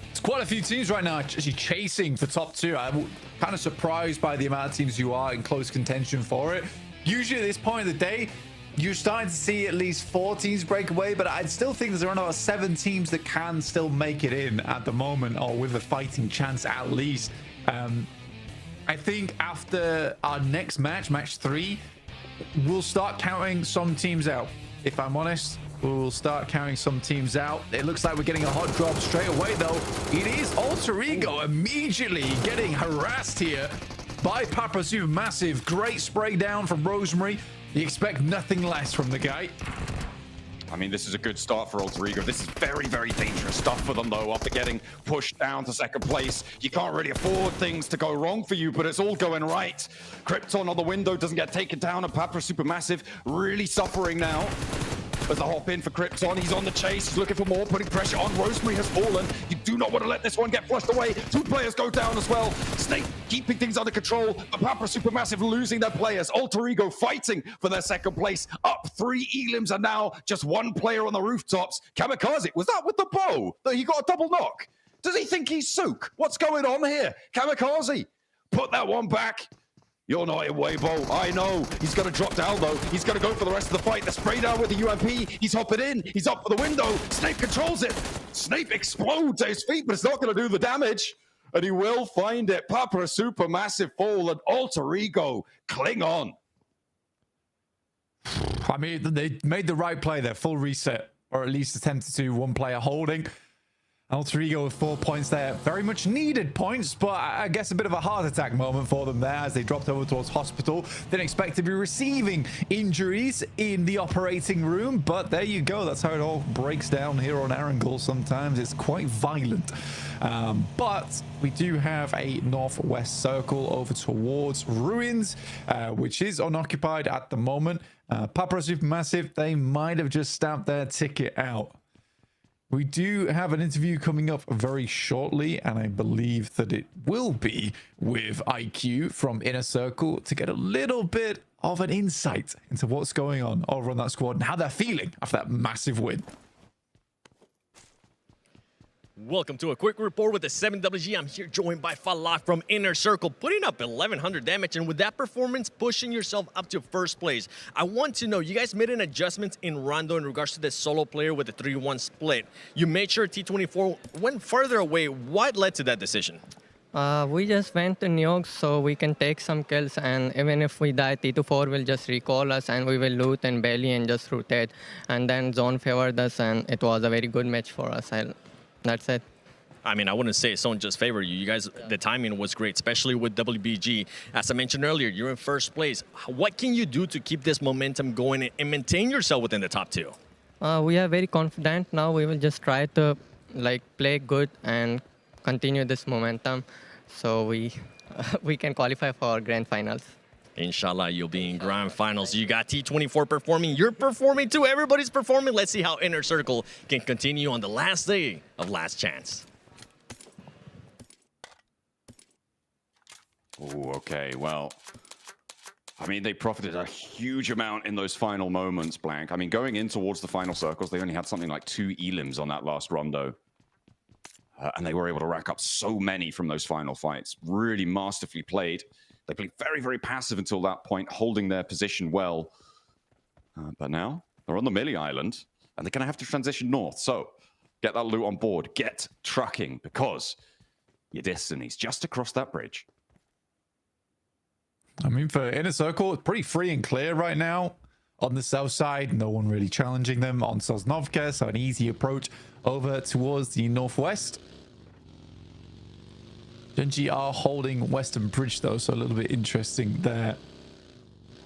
It's quite a few teams right now actually chasing for top 2. I'm kind of surprised by the amount of teams who are in close contention for it. Usually at this point of the day, you're starting to see at least 4 teams break away, but I still think there's around about 7 teams that can still make it in at the moment, or with a fighting chance at least. I think after our next match, match 3, we'll start counting some teams out. If I'm honest, we'll start counting some teams out. It looks like we're getting a hot drop straight away, though. It is Alter Ego immediately getting harassed here by Papa Supermassive. Great spray down from Rosemary. You expect nothing less from the guy. I mean, this is a good start for Alter Ego. This is very, very dangerous stuff for them, though, after getting pushed down to 2nd place. You can't really afford things to go wrong for you, but it's all going right. Krypton on the window doesn't get taken down, and Papa Supermassive really suffering now. As the hop in for Krypton, he's on the chase, he's looking for more, putting pressure on. Rosemary has fallen. You do not want to let this one get flushed away. 2 players go down as well. Snake keeping things under control, but Papa Supermassive losing their players. Alter Ego fighting for their 2nd place. Up 3 elims, and now just 1 player on the rooftops. Kamikaze, was that with the bow that he got a double knock? Does he think he's Sook? What's going on here? Kamikaze, put that one back. You're not in Weibo. I know. He's going to drop down, though. He's going to go for the rest of the fight. The spray down with the UMP. He's hopping in. He's up for the window. Snape controls it. Snape explodes at his feet, but it's not going to do the damage. And he will find it. Papa Supermassive fall, and Alter Ego cling on. I mean, they made the right play there. Full reset, or at least attempted to 1 player holding. Alter Ego with 4 points there. Very much needed points, but I guess a bit of a heart attack moment for them there as they dropped over towards hospital. Didn't expect to be receiving injuries in the operating room, but there you go. That's how it all breaks down here on Erangel sometimes. It's quite violent. But we do have a northwest circle over towards Ruins, which is unoccupied at the moment. Papra Supermassive, they might have just stamped their ticket out. We do have an interview coming up very shortly, and I believe that it will be with IQ from Inner Circle to get a little bit of an insight into what's going on over on that squad and how they're feeling after that massive win. Welcome to a quick report with the 7WG. I'm here joined by Falak from Inner Circle, putting up 1100 damage, and with that performance, pushing yourself up to first place. I want to know, you guys made an adjustment in Rondo in regards to the solo player with the 3-1 split. You made sure T24 went further away. What led to that decision? We just went to Neox so we can take some kills, and even if we die, T24 will just recall us and we will loot and belly and just rotate. And then zone favored us, and it was a very good match for us. That's it. I mean, I wouldn't say Zone just favored you. You guys, the timing was great, especially with WBG. As I mentioned earlier, you're in first place. What can you do to keep this momentum going and maintain yourself within the top two? We are very confident now. We will just try to play good and continue this momentum so we can qualify for grand finals. Inshallah, you'll be in grand finals. You got T24 performing. You're performing too. Everybody's performing. Let's see how Inner Circle can continue on the last day of Last Chance. Oh, okay. Well, I mean, they profited a huge amount in those final moments, Blank. I mean, going in towards the final circles, they only had something like 2 elims on that last rondo. And they were able to rack up so many from those final fights. Really masterfully played. They played very, very passive until that point, holding their position well. But now they're on the Millie Island, and they're going to have to transition north. So get that loot on board. Get trucking, because your destiny's just across that bridge. I mean, for Inner Circle, it's pretty free and clear right now. On the south side, no one really challenging them on Sosnovka, so an easy approach over towards the northwest. Gen.G are holding Western Bridge, though, so a little bit interesting there.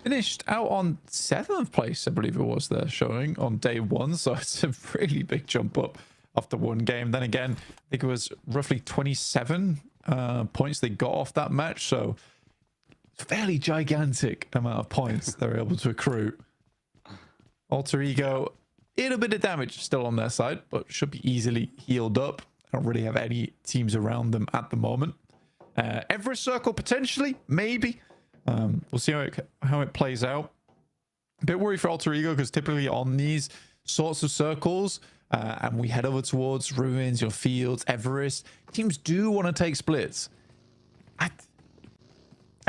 Finished out on 7th place, I believe it was, there showing on day 1, so it's a really big jump up after one game. Then again, I think it was roughly 27 points they got off that match, so fairly gigantic amount of points they were able to accrue. Alter Ego, a little bit of damage still on their side, but should be easily healed up. I don't really have any teams around them at the moment. Everest Circle, potentially, maybe. We'll see how it plays out. A bit worried for Alter Ego, because typically on these sorts of circles, and we head over towards Ruins, your Fields, Everest, teams do want to take splits.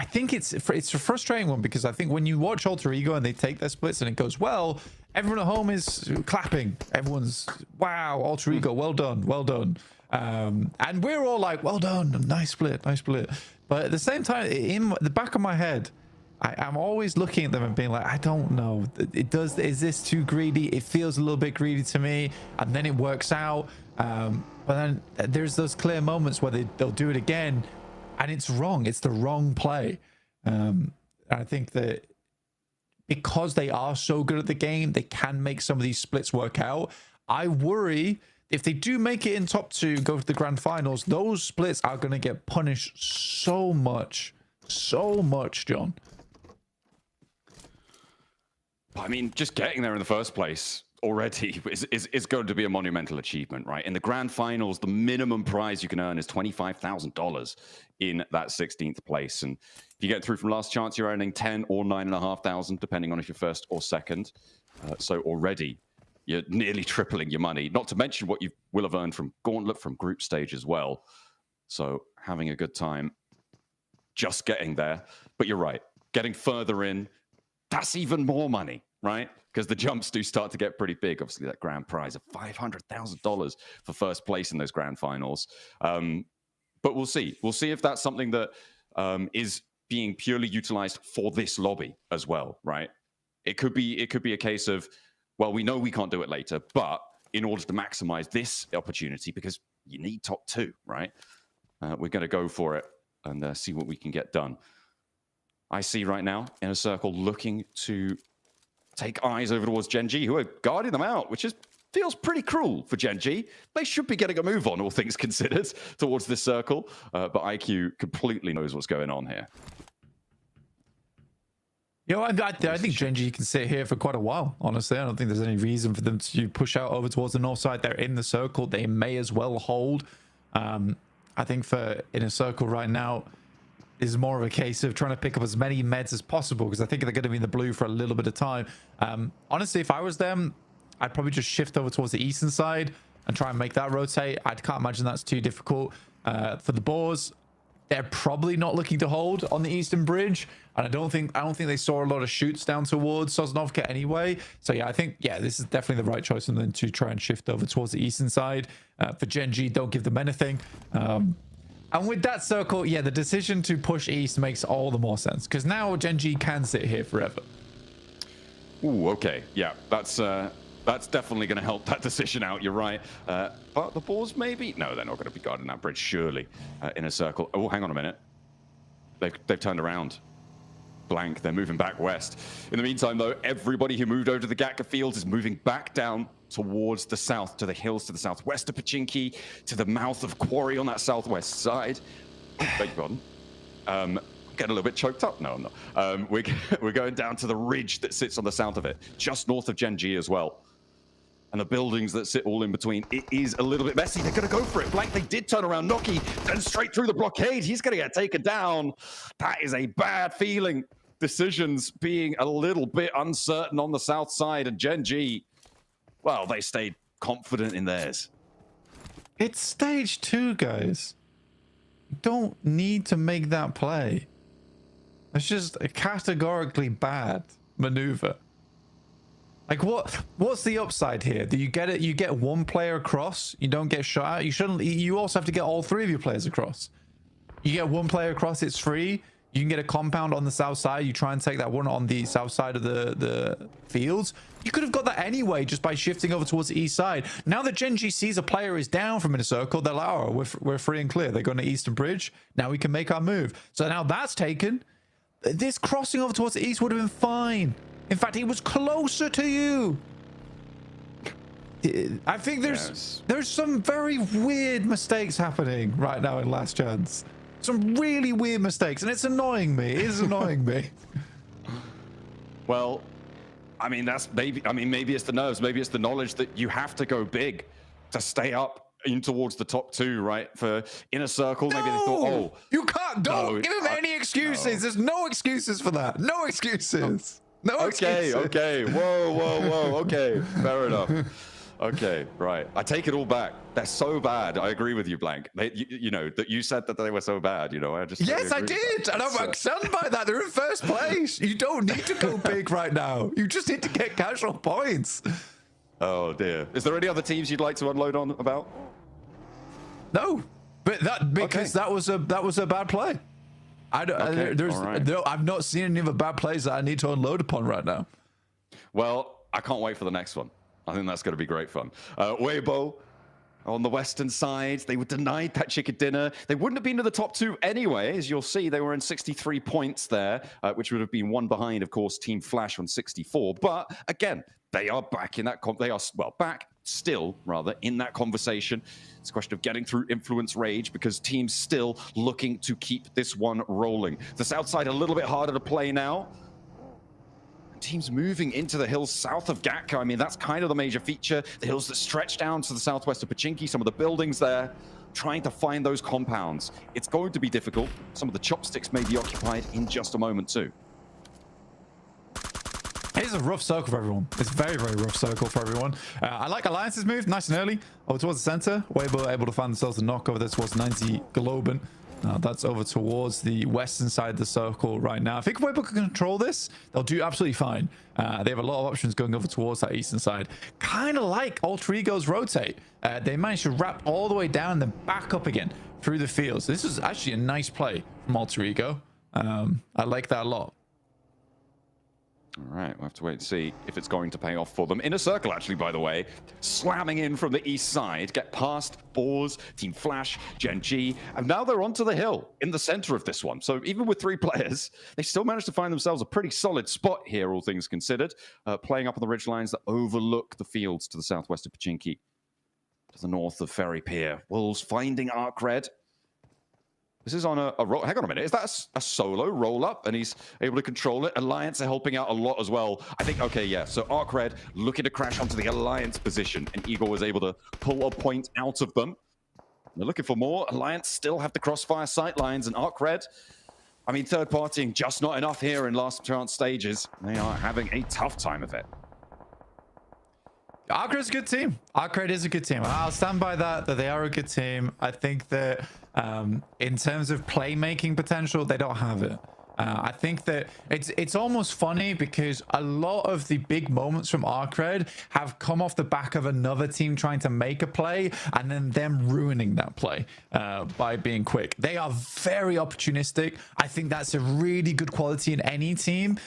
I think it's a frustrating one, because I think when you watch Alter Ego and they take their splits and it goes well, everyone at home is clapping. Everyone's, wow, Alter Ego, well done, well done. And we're all like, well done, nice split, nice split. But at the same time, in the back of my head, I'm always looking at them and being like, I don't know. Is this too greedy? It feels a little bit greedy to me. And then it works out. But then there's those clear moments where they'll do it again. And it's wrong. It's the wrong play. I think that because they are so good at the game, they can make some of these splits work out. I worry if they do make it in top 2, go to the grand finals, those splits are going to get punished so much, John. I mean, just getting there in the first place already is going to be a monumental achievement, right? In the grand finals, the minimum prize you can earn is $25,000 in that 16th place. And if you get through from last chance, you're earning 10 or 9,500, depending on if you're first or second. So already you're nearly tripling your money, not to mention what you will have earned from Gauntlet, from group stage as well. So having a good time just getting there. But you're right, getting further in, that's even more money, right? Because the jumps do start to get pretty big. Obviously, that grand prize of $500,000 for first place in those grand finals. But we'll see. We'll see if that's something that is being purely utilized for this lobby as well, right? It could be a case of, well, we know we can't do it later, but in order to maximize this opportunity, because you need top 2, right? We're going to go for it and see what we can get done. I see right now Inner Circle looking to take eyes over towards Gen G, who are guarding them out, which feels pretty cruel for Gen G. They should be getting a move on, all things considered, towards this circle. But IQ completely knows what's going on here. You know, I think Gen G can sit here for quite a while, honestly. I don't think there's any reason for them to push out over towards the north side. They're in the circle. They may as well hold. I think for Inner Circle right now is more of a case of trying to pick up as many meds as possible, because I think they're going to be in the blue for a little bit of time. Honestly, if I was them, I'd probably just shift over towards the eastern side and try and make that rotate. I can't imagine that's too difficult. For the Boars, they're probably not looking to hold on the eastern bridge, and I don't think they saw a lot of shoots down towards Sosnovka anyway. So yeah, I think this is definitely the right choice for them to try and shift over towards the eastern side. For Gen G, don't give them anything. And with that circle, yeah, the decision to push east makes all the more sense, because now Gen G can sit here forever. Ooh, okay, yeah, that's definitely going to help that decision out. You're right. But the Boars maybe? No, they're not going to be guarding that bridge, surely. Inner Circle. Oh, hang on a minute. They've turned around. Blank. They're moving back west. In the meantime, though, everybody who moved over to the Gatka fields is moving back down towards the south, to the hills to the southwest of Pochinki, to the mouth of Quarry on that southwest side. Beg your pardon. Getting a little bit choked up. No, I'm not. We're going down to the ridge that sits on the south of it, just north of Gen G as well. And the buildings that sit all in between. It is a little bit messy. They're going to go for it. Blank, they did turn around. Noki, then straight through the blockade. He's going to get taken down. That is a bad feeling. Decisions being a little bit uncertain on the south side. And Gen G, well, they stayed confident in theirs. It's stage 2, guys. You don't need to make that play. It's just a categorically bad maneuver. Like, what's the upside here? Do you get it? You get one player across. You don't get shot. You also have to get all 3 of your players across. You get one player across, it's free. You can get a compound on the south side. You try and take that one on the south side of the fields. You could have got that anyway just by shifting over towards the east side. Now that Gen G sees a player is down from Inner Circle, they're like, oh, we're free and clear. They're going to Eastern Bridge. Now we can make our move. So now that's taken. This crossing over towards the east would have been fine. In fact, he was closer to you. I think there's some very weird mistakes happening right now in Last Chance. Some really weird mistakes, and it's annoying me. It is annoying me. Well, I mean, maybe it's the nerves. Maybe it's the knowledge that you have to go big to stay up in towards the top 2, right? For Inner Circle, maybe they thought, oh, you can't. Don't give him any excuses. No. There's no excuses for that. No excuses. No excuses. Okay. Whoa. Okay, fair enough. Okay, right. I take it all back. They're so bad. I agree with you, Blank. You know that you said that they were so bad. You know, I just yes, I did, and I'm stunned by that. They're in first place. You don't need to go big right now. You just need to get casual points. Oh dear. Is there any other teams you'd like to unload on about? No, but because that was a bad play. I've not seen any of the bad plays that I need to unload upon right now. Well, I can't wait for the next one. I think that's going to be great fun. Weibo on the western side, they were denied that chicken dinner. They wouldn't have been to the top 2 anyway. As you'll see, they were in 63 points there, which would have been one behind, of course, Team Flash on 64. But again, they are back in that. Rather, in that conversation. It's a question of getting through Influence Rage because teams still looking to keep this one rolling. The south side a little bit harder to play now. Teams moving into the hills south of Gatka. I mean, that's kind of the major feature. The hills that stretch down to the southwest of Pochinki, some of the buildings there, trying to find those compounds. It's going to be difficult. Some of the chopsticks may be occupied in just a moment too. It is a rough circle for everyone. It's a very, very rough circle for everyone. I like Alliance's move, nice and early, over towards the center. Weibo able to find themselves a knock over there towards 90 Globen. That's over towards the western side of the circle right now. I think Weibo can control this. They'll do absolutely fine. They have a lot of options going over towards that eastern side. Kind of like Alter Ego's rotate. They managed to wrap all the way down and then back up again through the field. So this is actually a nice play from Alter Ego. I like that a lot. All right, we'll have to wait and see if it's going to pay off for them. Inner Circle, actually, by the way, slamming in from the east side, get past Boars, Team Flash, Gen G, and now they're onto the hill in the center of this one. So even with 3 players, they still managed to find themselves a pretty solid spot here, all things considered, playing up on the ridgelines that overlook the fields to the southwest of Pachinki, to the north of Ferry Pier. Wolves finding Arc Red. This is on a roll. Hang on a minute. Is that a solo roll up? And he's able to control it. Alliance are helping out a lot as well. I think, okay, yeah. So Arc Red looking to crash onto the Alliance position. And Igor was able to pull a point out of them. They're looking for more. Alliance still have the crossfire sight lines. And Arc Red, I mean, third partying just not enough here in last chance stages. They are having a tough time of it. Arc Red's a good team. Arc Red is a good team. I'll stand by that they are a good team. I think that in terms of playmaking potential, they don't have it. I think that it's almost funny because a lot of the big moments from Arc Red have come off the back of another team trying to make a play and then them ruining that play by being quick. They are very opportunistic. I think that's a really good quality in any team,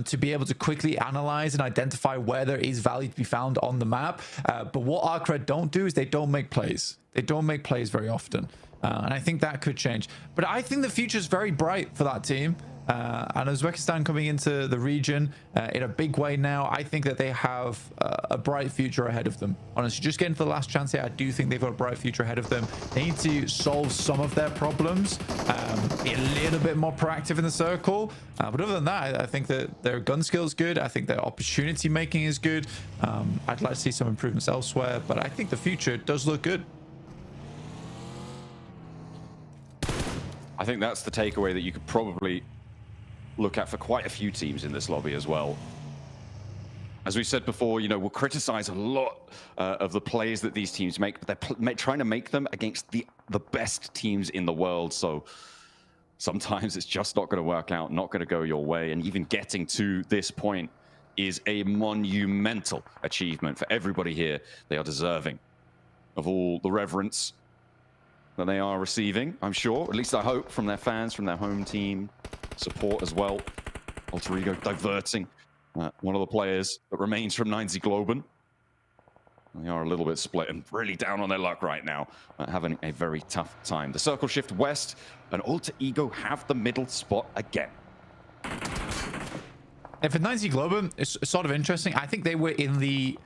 to be able to quickly analyze and identify where there is value to be found on the map. But what Arc Red don't do is they don't make plays. They don't make plays very often. And I think that could change. But I think the future is very bright for that team. And Uzbekistan coming into the region in a big way now, I think that they have a bright future ahead of them. Honestly, just getting to the last chance here, I do think they've got a bright future ahead of them. They need to solve some of their problems, be a little bit more proactive in the circle. But other than that, I think that their gun skill is good. I think their opportunity making is good. I'd like to see some improvements elsewhere, but I think the future does look good. I think that's the takeaway that you could probably look at for quite a few teams in this lobby as well. As we said before, you know, we'll criticize a lot of the plays that these teams make, but they're trying to make them against the best teams in the world. So sometimes it's just not going to work out, not going to go your way. And even getting to this point is a monumental achievement for everybody here. They are deserving of all the reverence that they are receiving, I'm sure. At least I hope, from their fans, from their home team, support as well. Alter Ego diverting one of the players that remains from 90 Globen. They are a little bit split and really down on their luck right now, having a very tough time. The circle shift west, and Alter Ego have the middle spot again. And for 90 Globen, it's sort of interesting. I think they were in the...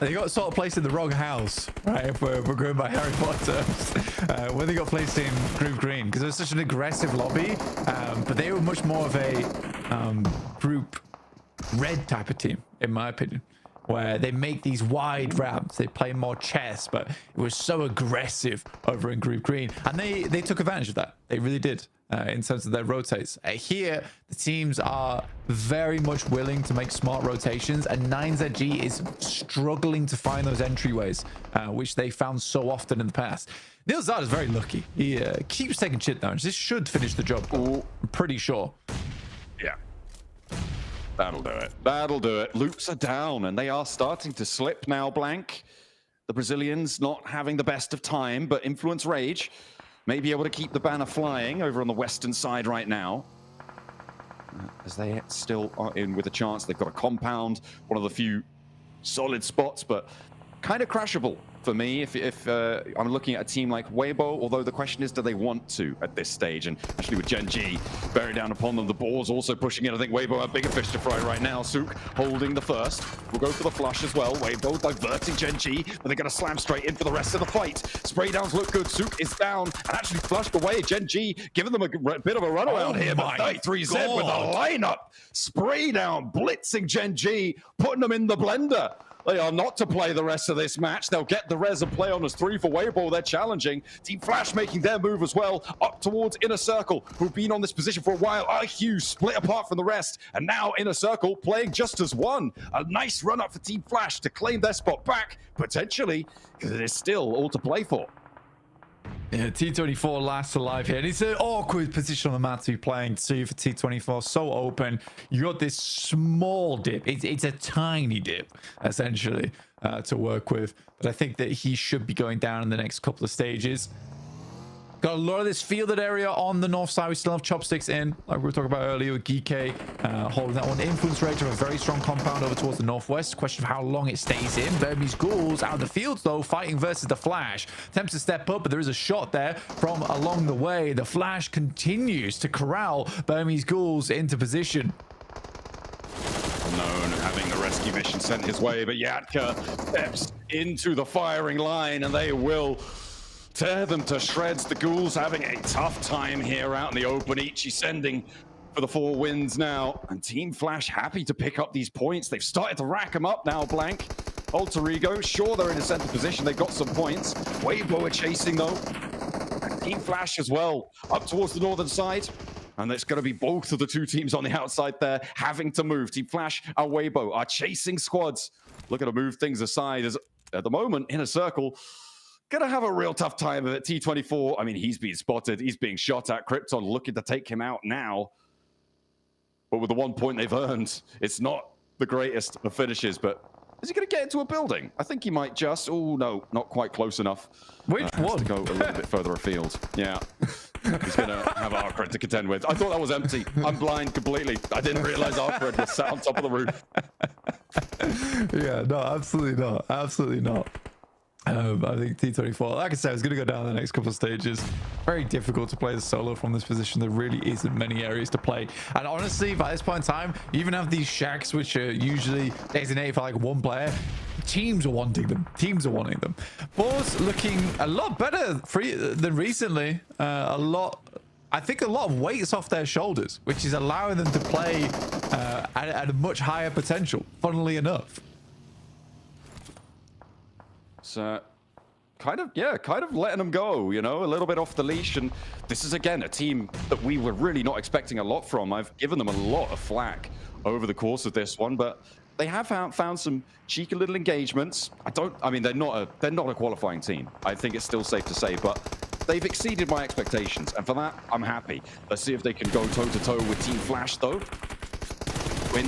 they got sort of placed in the wrong house, right? If we're going by Harry Potter, when they got placed in Group Green, because it was such an aggressive lobby, but they were much more of a Group Red type of team, in my opinion, where they make these wide ramps, they play more chess, but it was so aggressive over in Group Green, and they took advantage of that. They really did. In terms of their rotates. Here, the teams are very much willing to make smart rotations, and 9ZG is struggling to find those entryways, which they found so often in the past. Nilzad is very lucky. He keeps taking shit down. This should finish the job, I'm pretty sure. Yeah. That'll do it. That'll do it. Loops are down, and they are starting to slip now, Blank. The Brazilians not having the best of time, but Influence Rage may be able to keep the banner flying over on the western side right now. As they still are in with a chance. They've got a compound, one of the few solid spots, but kind of crashable for me if I'm looking at a team like Weibo, although the question is, do they want to at this stage? And actually with Gen G bearing down upon them, the Boars also pushing in. I think Weibo have bigger fish to fry right now. Sook holding the first. We'll go for the flush as well. Weibo diverting Gen G, but they're going to slam straight in for the rest of the fight. Spray downs look good. Sook is down and actually flushed away. Gen G giving them a bit of a runaround here, but 33Z with the lineup. Spray down, blitzing Gen G, putting them in the blender. They are not to play the rest of this match. They'll get the res and play on as 3 for Weibo. They're challenging. Team Flash making their move as well, up towards Inner Circle, who've been on this position for a while. IQ split apart from the rest, and now Inner Circle playing just as one. A nice run up for Team Flash to claim their spot back, potentially, because it is still all to play for. Yeah, T24 last alive here. And it's an awkward position on the map to be playing too for T24. So open. You got this small dip. It's a tiny dip, essentially, to work with. But I think that he should be going down in the next couple of stages. Got a lot of this fielded area on the north side. We still have Chopsticks in, like we were talking about earlier with Geeky, holding that one. Influence Rage of a very strong compound over towards the northwest. Question of how long it stays in. Burmese Ghouls out of the field, though, fighting versus the Flash. Attempts to step up, but there is a shot there from along the way. The Flash continues to corral Burmese Ghouls into position. Known having the rescue mission sent his way, but Yatka steps into the firing line and they will tear them to shreds. The Ghouls having a tough time here out in the open. Ichi sending for the 4 wins now. And Team Flash happy to pick up these points. They've started to rack them up now, Blank. Alter Ego, sure they're in a center position. They've got some points. Weibo are chasing though. And Team Flash as well, up towards the northern side. And it's going to be both of the 2 teams on the outside there having to move. Team Flash and Weibo are chasing squads. Looking to move things aside as at the moment, Inner Circle going to have a real tough time of it. T24, I mean, he's being spotted. He's being shot at. Krypton looking to take him out now. But with the 1 point they've earned, it's not the greatest of finishes. But is he going to get into a building? I think he might just. Oh, no, not quite close enough. Which one? To go a little bit further afield. Yeah. He's going to have Arcred to contend with. I thought that was empty. I'm blind completely. I didn't realize Arcred was sat on top of the roof. Yeah, no, absolutely not. Absolutely not. I think T24, like I said, is going to go down the next couple of stages. Very difficult to play the solo from this position. There really isn't many areas to play. And honestly, by this point in time, you even have these shacks, which are usually designated for like 1 player. Teams are wanting them. Teams are wanting them. Boars looking a lot better than recently. I think a lot of weight's off their shoulders, which is allowing them to play at a much higher potential, funnily enough. So kind of letting them go, you know, a little bit off the leash. And this is, again, a team that we were really not expecting a lot from. I've given them a lot of flack over the course of this one, but they have found some cheeky little engagements. I mean, they're not a qualifying team. I think it's still safe to say, but they've exceeded my expectations. And for that, I'm happy. Let's see if they can go toe-to-toe with Team Flash, though. Win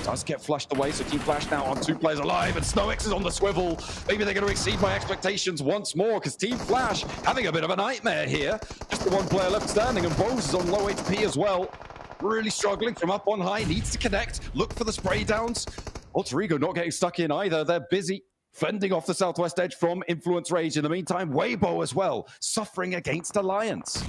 does get flushed away, so Team Flash now on 2 players alive, and SnowX is on the swivel. Maybe they're going to exceed my expectations once more, because Team Flash having a bit of a nightmare here. Just the 1 player left standing, and Bose is on low HP as well. Really struggling from up on high, needs to connect, look for the spray downs. Alter Ego not getting stuck in either. They're busy fending off the southwest edge from Influence Rage. In the meantime, Weibo as well, suffering against Alliance.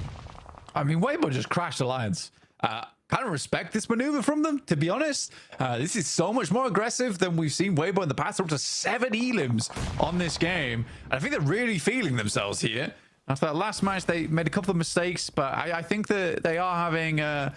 I mean, Weibo just crashed Alliance. Kind of respect this maneuver from them, to be honest. This is so much more aggressive than we've seen Weibo in the past. They're up to 7 elims on this game. And I think they're really feeling themselves here. After that last match, they made a couple of mistakes, but I think that they are having a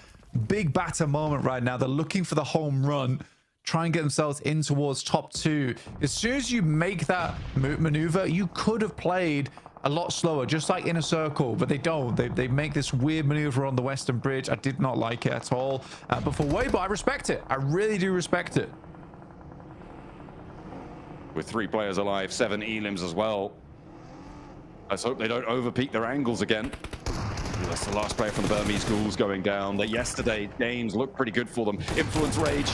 big batter moment right now. They're looking for the home run, try and get themselves in towards top 2. As soon as you make that maneuver, you could have played a lot slower, just like Inner Circle, but they don't. They make this weird maneuver on the Western Bridge. I did not like it at all. But for Weibo, I respect it. I really do respect it. With 3 players alive, 7 elims as well. Let's hope they don't overpeak their angles again. That's the last player from Burmese Ghouls going down. That yesterday games looked pretty good for them. Influence Rage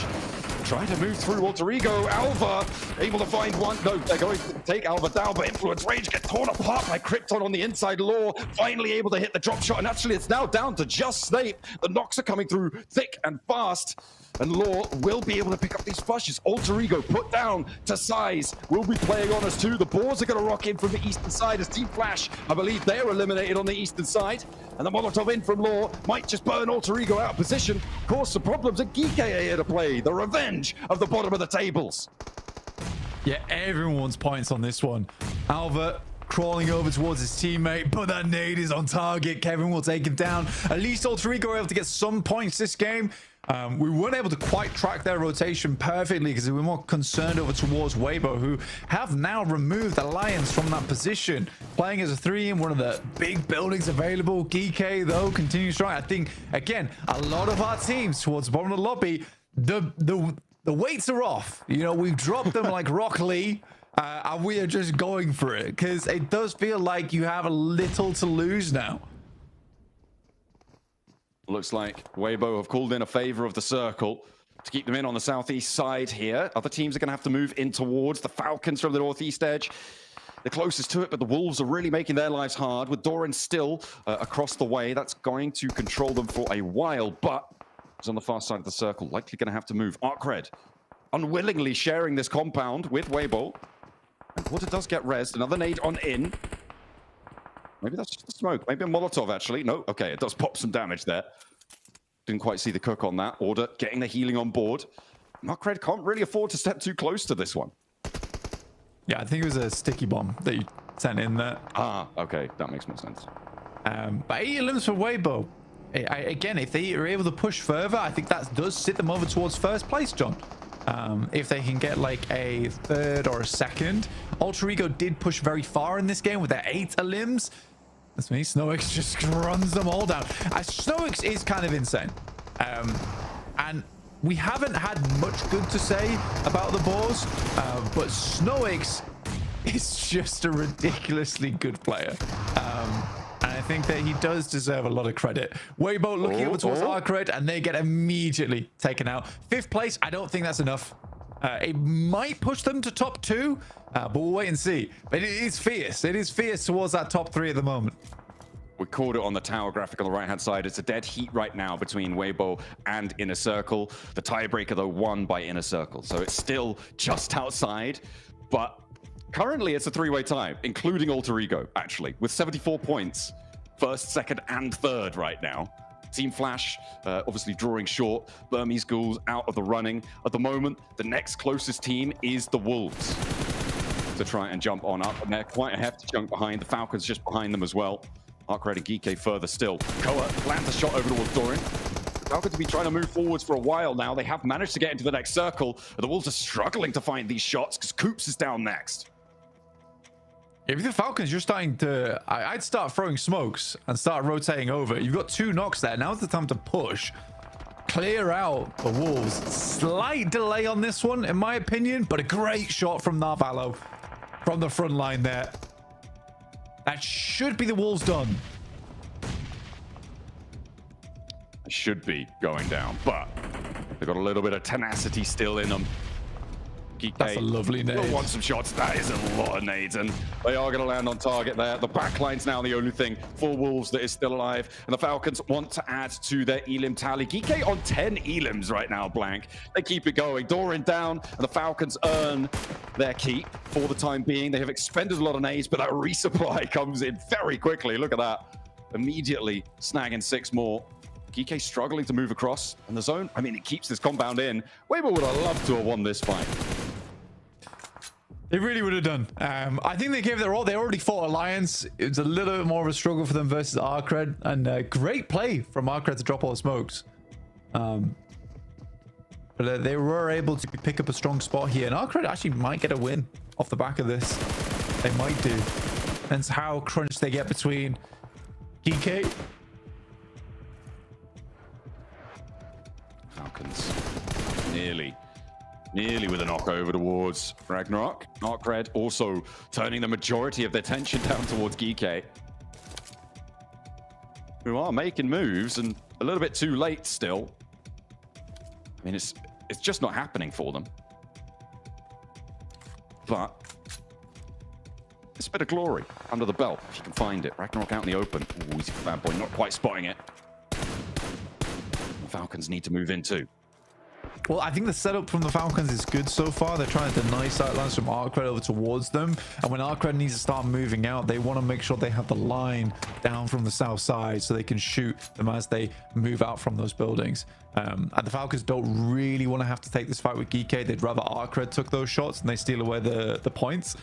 trying to move through Alter Ego. Alva able to find one. No, they're going to take Alva down, but Influence Rage get torn apart by Krypton on the inside. Law finally able to hit the drop shot, and actually it's now down to just Snape. The knocks are coming through thick and fast, and Law will be able to pick up these flushes. Alter Ego put down to Size. Will be playing on us too. The Boars are going to rock in from the eastern side as Team Flash, I believe they are eliminated on the eastern side. And the Molotov in from Law might just burn Alter Ego out of position, cause some problems, and Geek are here to play the revenge of the bottom of the tables. Yeah, everyone wants points on this one. Alva crawling over towards his teammate, but that nade is on target. Kevin will take him down. At least Alter Ego were able to get some points this game. We weren't able to quite track their rotation perfectly because we were more concerned over towards Weibo, who have now removed Alliance from that position, playing as a 3 in one of the big buildings available. Geek, though, continues strong. I think, again, a lot of our teams towards the bottom of the lobby, the weights are off. You know, we've dropped them like Rock Lee, and we are just going for it because it does feel like you have a little to lose now. Looks like Weibo have called in a favor of the circle to keep them in on the southeast side here. Other teams are going to have to move in towards the Falcons from the northeast edge. the closest to it, but the Wolves are really making their lives hard. With Doran still across the way, that's going to control them for a while, but he's on the far side of the circle, likely going to have to move. Arcred unwillingly sharing this compound with Weibo. And Water does get rezzed. Another nade on in. Maybe that's just the smoke. Maybe a Molotov, actually. No, okay, it does pop some damage there. Didn't quite see the cook on that. Order getting the healing on board. Arcred can't really afford to step too close to this one. Yeah, I think it was a sticky bomb that you sent in there. Ah, okay, that makes more sense. But 80 limbs for Weibo. Again, if they are able to push further, I think that does sit them over towards first place, John. If they can get like a third or a second. Alter Ego did push very far in this game with their 8 limbs. That's me. Snowix just runs them all down. Snowix is kind of insane. And we haven't had much good to say about the Boars, but Snowix is just a ridiculously good player. And I think that he does deserve a lot of credit. Weibo looking over towards Arcred, and they get immediately taken out. 5th place, I don't think that's enough. It might push them to top 2, but we'll wait and see. But it is fierce. It is fierce towards that top 3 at the moment. We called it on the tower graphic on the right-hand side. It's a dead heat right now between Weibo and Inner Circle. The tiebreaker, though, won by Inner Circle. So it's still just outside, but currently it's a 3-way tie, including Alter Ego, actually, with 74 points. 1st, 2nd, and 3rd right now. Team Flash, obviously drawing short. Burmese Ghouls out of the running. At the moment, the next closest team is the Wolves to try and jump on up. And they're quite a hefty chunk behind. The Falcons just behind them as well. Arcred and Geeky further still. Koa lands a shot over towards Doran. The Falcons have been trying to move forwards for a while now. They have managed to get into the next circle. The Wolves are struggling to find these shots because Coops is down next. If the Falcons, you're starting to... I'd start throwing smokes and start rotating over. You've got 2 knocks there. Now's the time to push. Clear out the Wolves. Slight delay on this one, in my opinion, but a great shot from Narvalo from the front line there. That should be the Wolves done. It should be going down, but they've got a little bit of tenacity still in them. That's a lovely nade. Will want some shots. That is a lot of nades, and they are going to land on target there. The backline's now the only thing for Wolves that is still alive, and the Falcons want to add to their Elim tally. Geeky on 10 Elims right now, blank. They keep it going. Doran down, and the Falcons earn their keep for the time being. They have expended a lot of nades, but that resupply comes in very quickly. Look at that. Immediately snagging 6 more. Geeky struggling to move across, and the zone, I mean, it keeps this compound in. Weibo would have loved to have won this fight. They really would have done. I think they gave their all. They already fought Alliance. It was a little bit more of a struggle for them versus Arcred. And great play from Arcred to drop all the smokes. But they were able to pick up a strong spot here. And Arcred actually might get a win off the back of this. They might do. Depends how crunched they get between Geeky. Falcons nearly with a knock over towards Ragnarok. Arcred also turning the majority of their tension down towards Geeky, who are making moves and a little bit too late still. I mean, it's just not happening for them. But it's a bit of glory under the belt if you can find it. Ragnarok out in the open. Ooh, easy for Bad Boy, not quite spotting it. The Falcons need to move in too. Well, I think the setup from the Falcons is good so far. They're trying to deny sightlines from Arcred over towards them. And when Arcred needs to start moving out, they want to make sure they have the line down from the south side so they can shoot them as they move out from those buildings. And the Falcons don't really want to have to take this fight with Geeky. They'd rather Arcred took those shots and they steal away the points.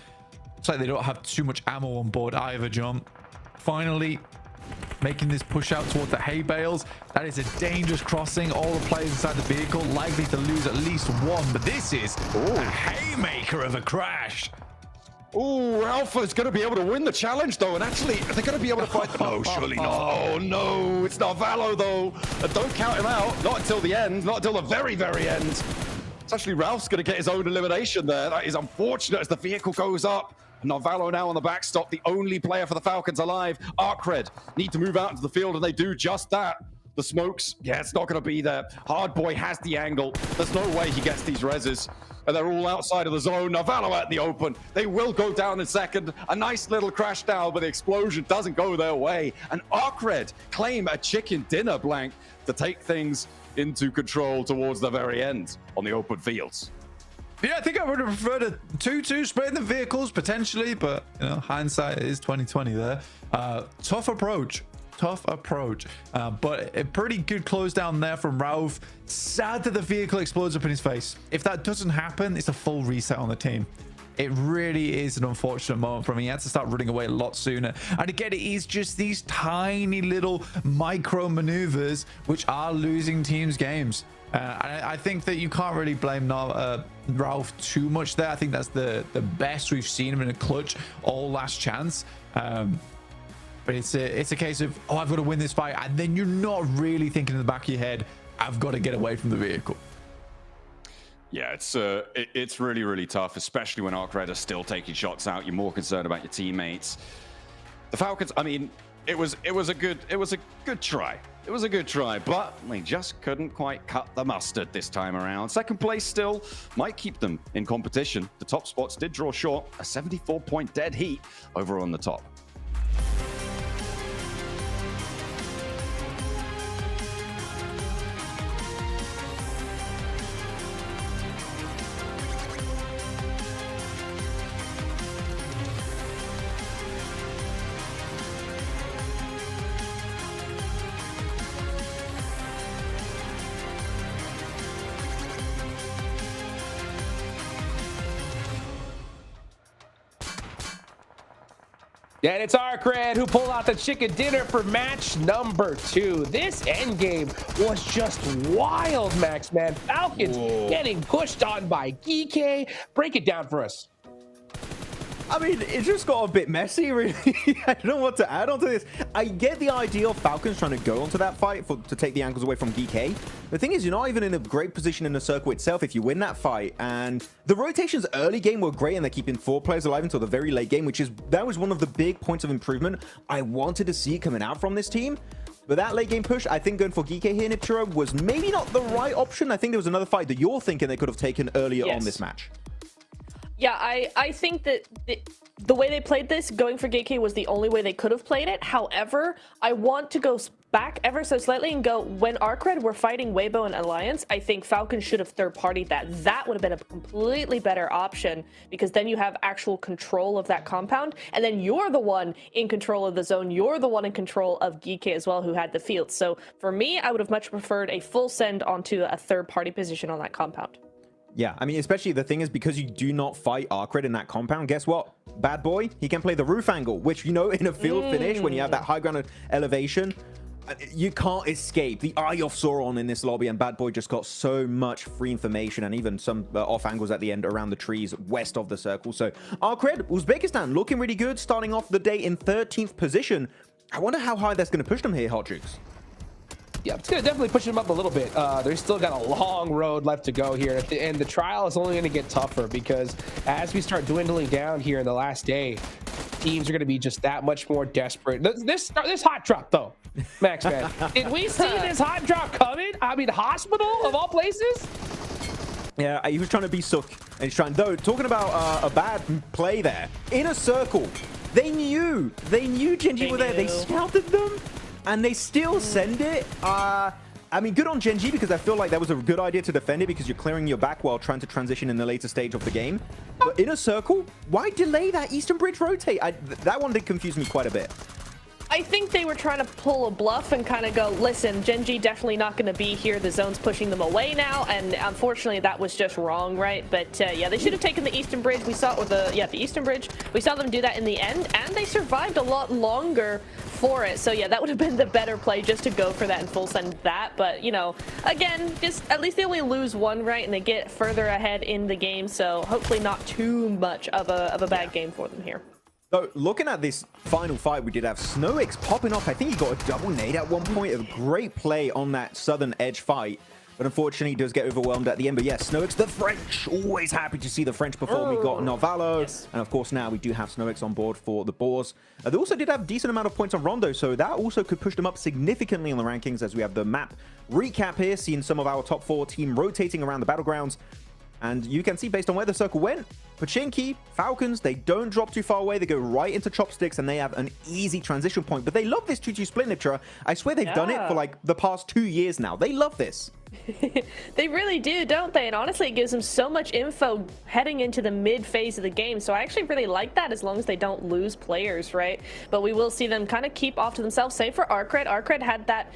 It's like they don't have too much ammo on board either, John. Finally, making this push out towards the hay bales. That is a dangerous crossing. All the players inside the vehicle likely to lose at least one, but this is a haymaker of a crash. Oh, Alpha's going to be able to win the challenge, though, and actually, they're going to be able to fight. No, surely not. Oh, no, it's Narvalo, though. Don't count him out. Not until the end. Not until the very, very end. It's actually Ralph's going to get his own elimination there. That is unfortunate as the vehicle goes up. Narvalo now on the backstop, the only player for the Falcons alive. Arcred need to move out into the field, and they do just that. The smokes, yeah, it's not going to be there. Hardboy has the angle. There's no way he gets these reses. and they're all outside of the zone. Navallo out in the open. They will go down in second. A nice little crash down, but the explosion doesn't go their way. And Arcred claim a chicken dinner, Blank, to take things into control towards the very end on the open fields. Yeah, I think I would have preferred a 2-2 split in the vehicles potentially, but you know, hindsight is 2020 there. Tough approach. But a pretty good close down there from Ralph. Sad that the vehicle explodes up in his face. If that doesn't happen, it's a full reset on the team. It really is an unfortunate moment for him. He had to start running away a lot sooner. And again, it is just these tiny little micro maneuvers which are losing teams games. I think that you can't really blame Ralph too much there. I think that's the best we've seen him in a clutch all last chance. But it's a case of, oh, I've got to win this fight. And then you're not really thinking in the back of your head, I've got to get away from the vehicle. Yeah, it's really, really tough, especially when Arcred are still taking shots out. You're more concerned about your teammates. The Falcons, I mean, it was a good try. It was a good try, but they just couldn't quite cut the mustard this time around. Second place still might keep them in competition. The top spots did draw short. A 74-point dead heat over on the top. And it's Arcred who pulled out the chicken dinner for match number 2. This endgame was just wild, Max, man. Falcons getting pushed on by GK. Break it down for us. I mean, it just got a bit messy, really. I don't know what to add onto this. I get the idea of Falcons trying to go onto that fight to take the angles away from GK. The thing is, you're not even in a great position in the circle itself if you win that fight. And the rotations early game were great, and they're keeping 4 players alive until the very late game, that was one of the big points of improvement I wanted to see coming out from this team. But that late game push, I think going for GK here, Nipchiro, was maybe not the right option. I think there was another fight that you're thinking they could have taken earlier on this match. Yeah, I think that the way they played this, going for GK was the only way they could have played it. However, I want to go back ever so slightly and go, when Arcred were fighting Weibo and Alliance, I think Falcons should have third-partied that. That would have been a completely better option, because then you have actual control of that compound, and then you're the one in control of the zone. You're the one in control of GK as well, who had the field. So for me, I would have much preferred a full send onto a third-party position on that compound. Yeah, I mean, especially the thing is, because you do not fight Arcred in that compound, guess what? Bad boy, he can play the roof angle, which, you know, in a field finish, when you have that high ground elevation, you can't escape the Eye of Sauron in this lobby, and Bad Boy just got so much free information and even some off angles at the end around the trees west of the circle. So Arcred, Uzbekistan looking really good, starting off the day in 13th position. I wonder how high that's going to push them here, Hot Jukes. Yeah, it's going to definitely push them up a little bit. They've still got a long road left to go here. And the trial is only going to get tougher, because as we start dwindling down here in the last day, teams are going to be just that much more desperate. This hot drop, though, Max, man. Did we see this hot drop coming? I mean, hospital of all places? Yeah, he was trying to be Sook. And he's trying, though, talking about a bad play there. In a circle. They knew Gen.G were there. They scouted them. And they still send it. I mean, good on Gen.G, because I feel like that was a good idea to defend it, because you're clearing your back while trying to transition in the later stage of the game. But in a circle, why delay that Eastern Bridge rotate? That one did confuse me quite a bit. I think they were trying to pull a bluff and kind of go, listen, Gen.G definitely not going to be here. The zone's pushing them away now, and unfortunately that was just wrong, right? But yeah, they should have taken the Eastern Bridge. We saw, the Eastern Bridge. We saw them do that in the end, and they survived a lot longer for it. So yeah, that would have been the better play, just to go for that and full send that. But you know, again, just at least they only lose one, right? And they get further ahead in the game. So hopefully not too much of a bad game for them here. So looking at this final fight, we did have Snowix popping off. I think he got a double nade at one point. A great play on that southern edge fight. But unfortunately, he does get overwhelmed at the end. But yes, Snowix, the French. Always happy to see the French before. We got Navallo. Yes. And of course, now we do have Snowix on board for the Boars. They also did have a decent amount of points on Rondo. So that also could push them up significantly in the rankings, as we have the map recap here, seeing some of our top 4 team rotating around the battlegrounds. And you can see based on where the circle went, Pochinki, Falcons, they don't drop too far away. They go right into Chopsticks and they have an easy transition point. But they love this 2-2 split, Niptura. I swear they've done it for like the past 2 years now. They love this. They really do, don't they? And honestly, it gives them so much info heading into the mid phase of the game. So I actually really like that as long as they don't lose players, right? But we will see them kind of keep off to themselves. Same for Arcred. Arcred had that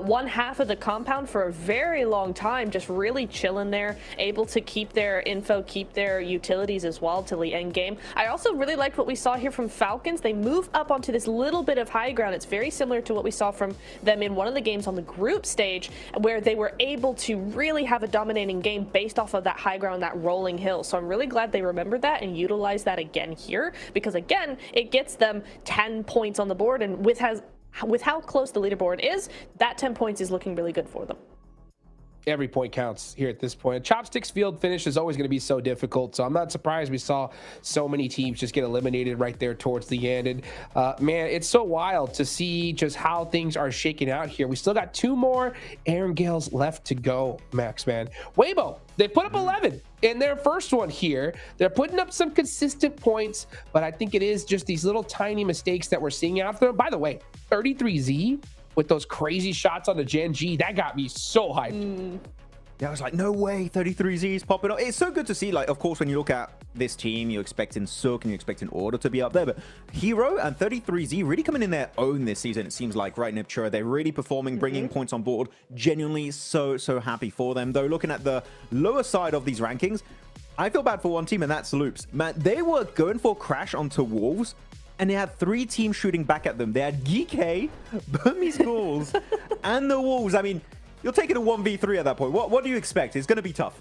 one half of the compound for a very long time, just really chilling there, able to keep their info, keep their utilities as well till the end game. I also really liked what we saw here from Falcons. They move up onto this little bit of high ground. It's very similar to what we saw from them in one of the games on the group stage, where they were able to really have a dominating game based off of that high ground, that rolling hill. So I'm really glad they remembered that and utilized that again here, because again, it gets them 10 points on the board, and with how close the leaderboard is, that 10 points is looking really good for them. Every point counts here at this point. Chopsticks field finish is always going to be so difficult, so I'm not surprised we saw so many teams just get eliminated right there towards the end. And man, it's so wild to see just how things are shaking out here. We still got 2 more Erangels left to go, Max, man. Weibo, they put up 11 in their first one here. They're putting up some consistent points, but I think it is just these little tiny mistakes that we're seeing out there. By the way, 33Z with those crazy shots on the Gen G, that got me so hyped. Yeah, I was like, no way, 33Z's popping up. It's so good to see, like, of course, when you look at this team, you're expecting Sook and you're expecting Order to be up there, but Hero and 33Z really coming in their own this season, it seems like, right, Niptura? They're really performing, bringing points on board. Genuinely so happy for them. Though, looking at the lower side of these rankings, I feel bad for one team, and that's Loops. Man, they were going for Crash onto Wolves, and they had 3 teams shooting back at them. They had Geek, Burmese Ghouls, and the Wolves. I mean, you're taking a 1v3 at that point. What do you expect? It's going to be tough.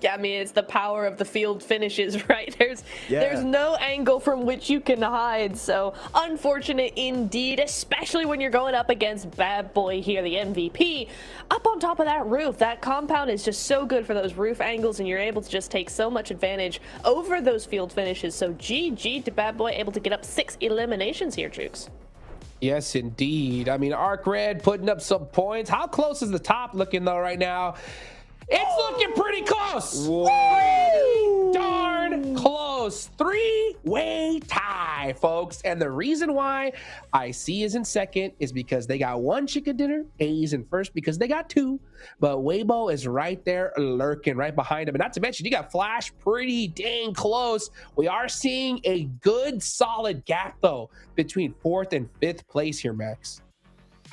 Yeah, I mean, it's the power of the field finishes, right? There's no angle from which you can hide. So unfortunate indeed, especially when you're going up against Bad Boy here, the MVP. Up on top of that roof, that compound is just so good for those roof angles, and you're able to just take so much advantage over those field finishes. So GG to Bad Boy, able to get up 6 eliminations here, Jukes. Yes, indeed. I mean, Arcred putting up some points. How close is the top looking, though, right now? It's looking pretty close. Pretty darn close. 3-way tie, folks. And the reason why IC is in second is because they got 1 chicken dinner. A is in first because they got 2. But Weibo is right there lurking right behind him. And not to mention, you got Flash pretty dang close. We are seeing a good, solid gap, though, between 4th and 5th place here, Max.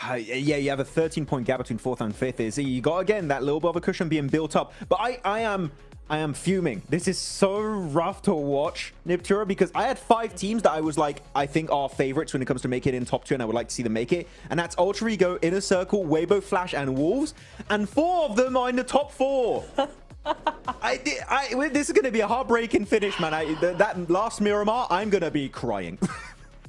Yeah, you have a 13-point gap between 4th and 5th. Is you got, again, that little bit of a cushion being built up. But I am fuming. This is so rough to watch, Niptura, because I had 5 teams that I was like, I think are favorites when it comes to make it in top 2, and I would like to see them make it. And that's Ultra Ego, Inner Circle, Weibo, Flash, and Wolves. And 4 of them are in the top 4. This is going to be a heartbreaking finish, man. That last Miramar, I'm going to be crying.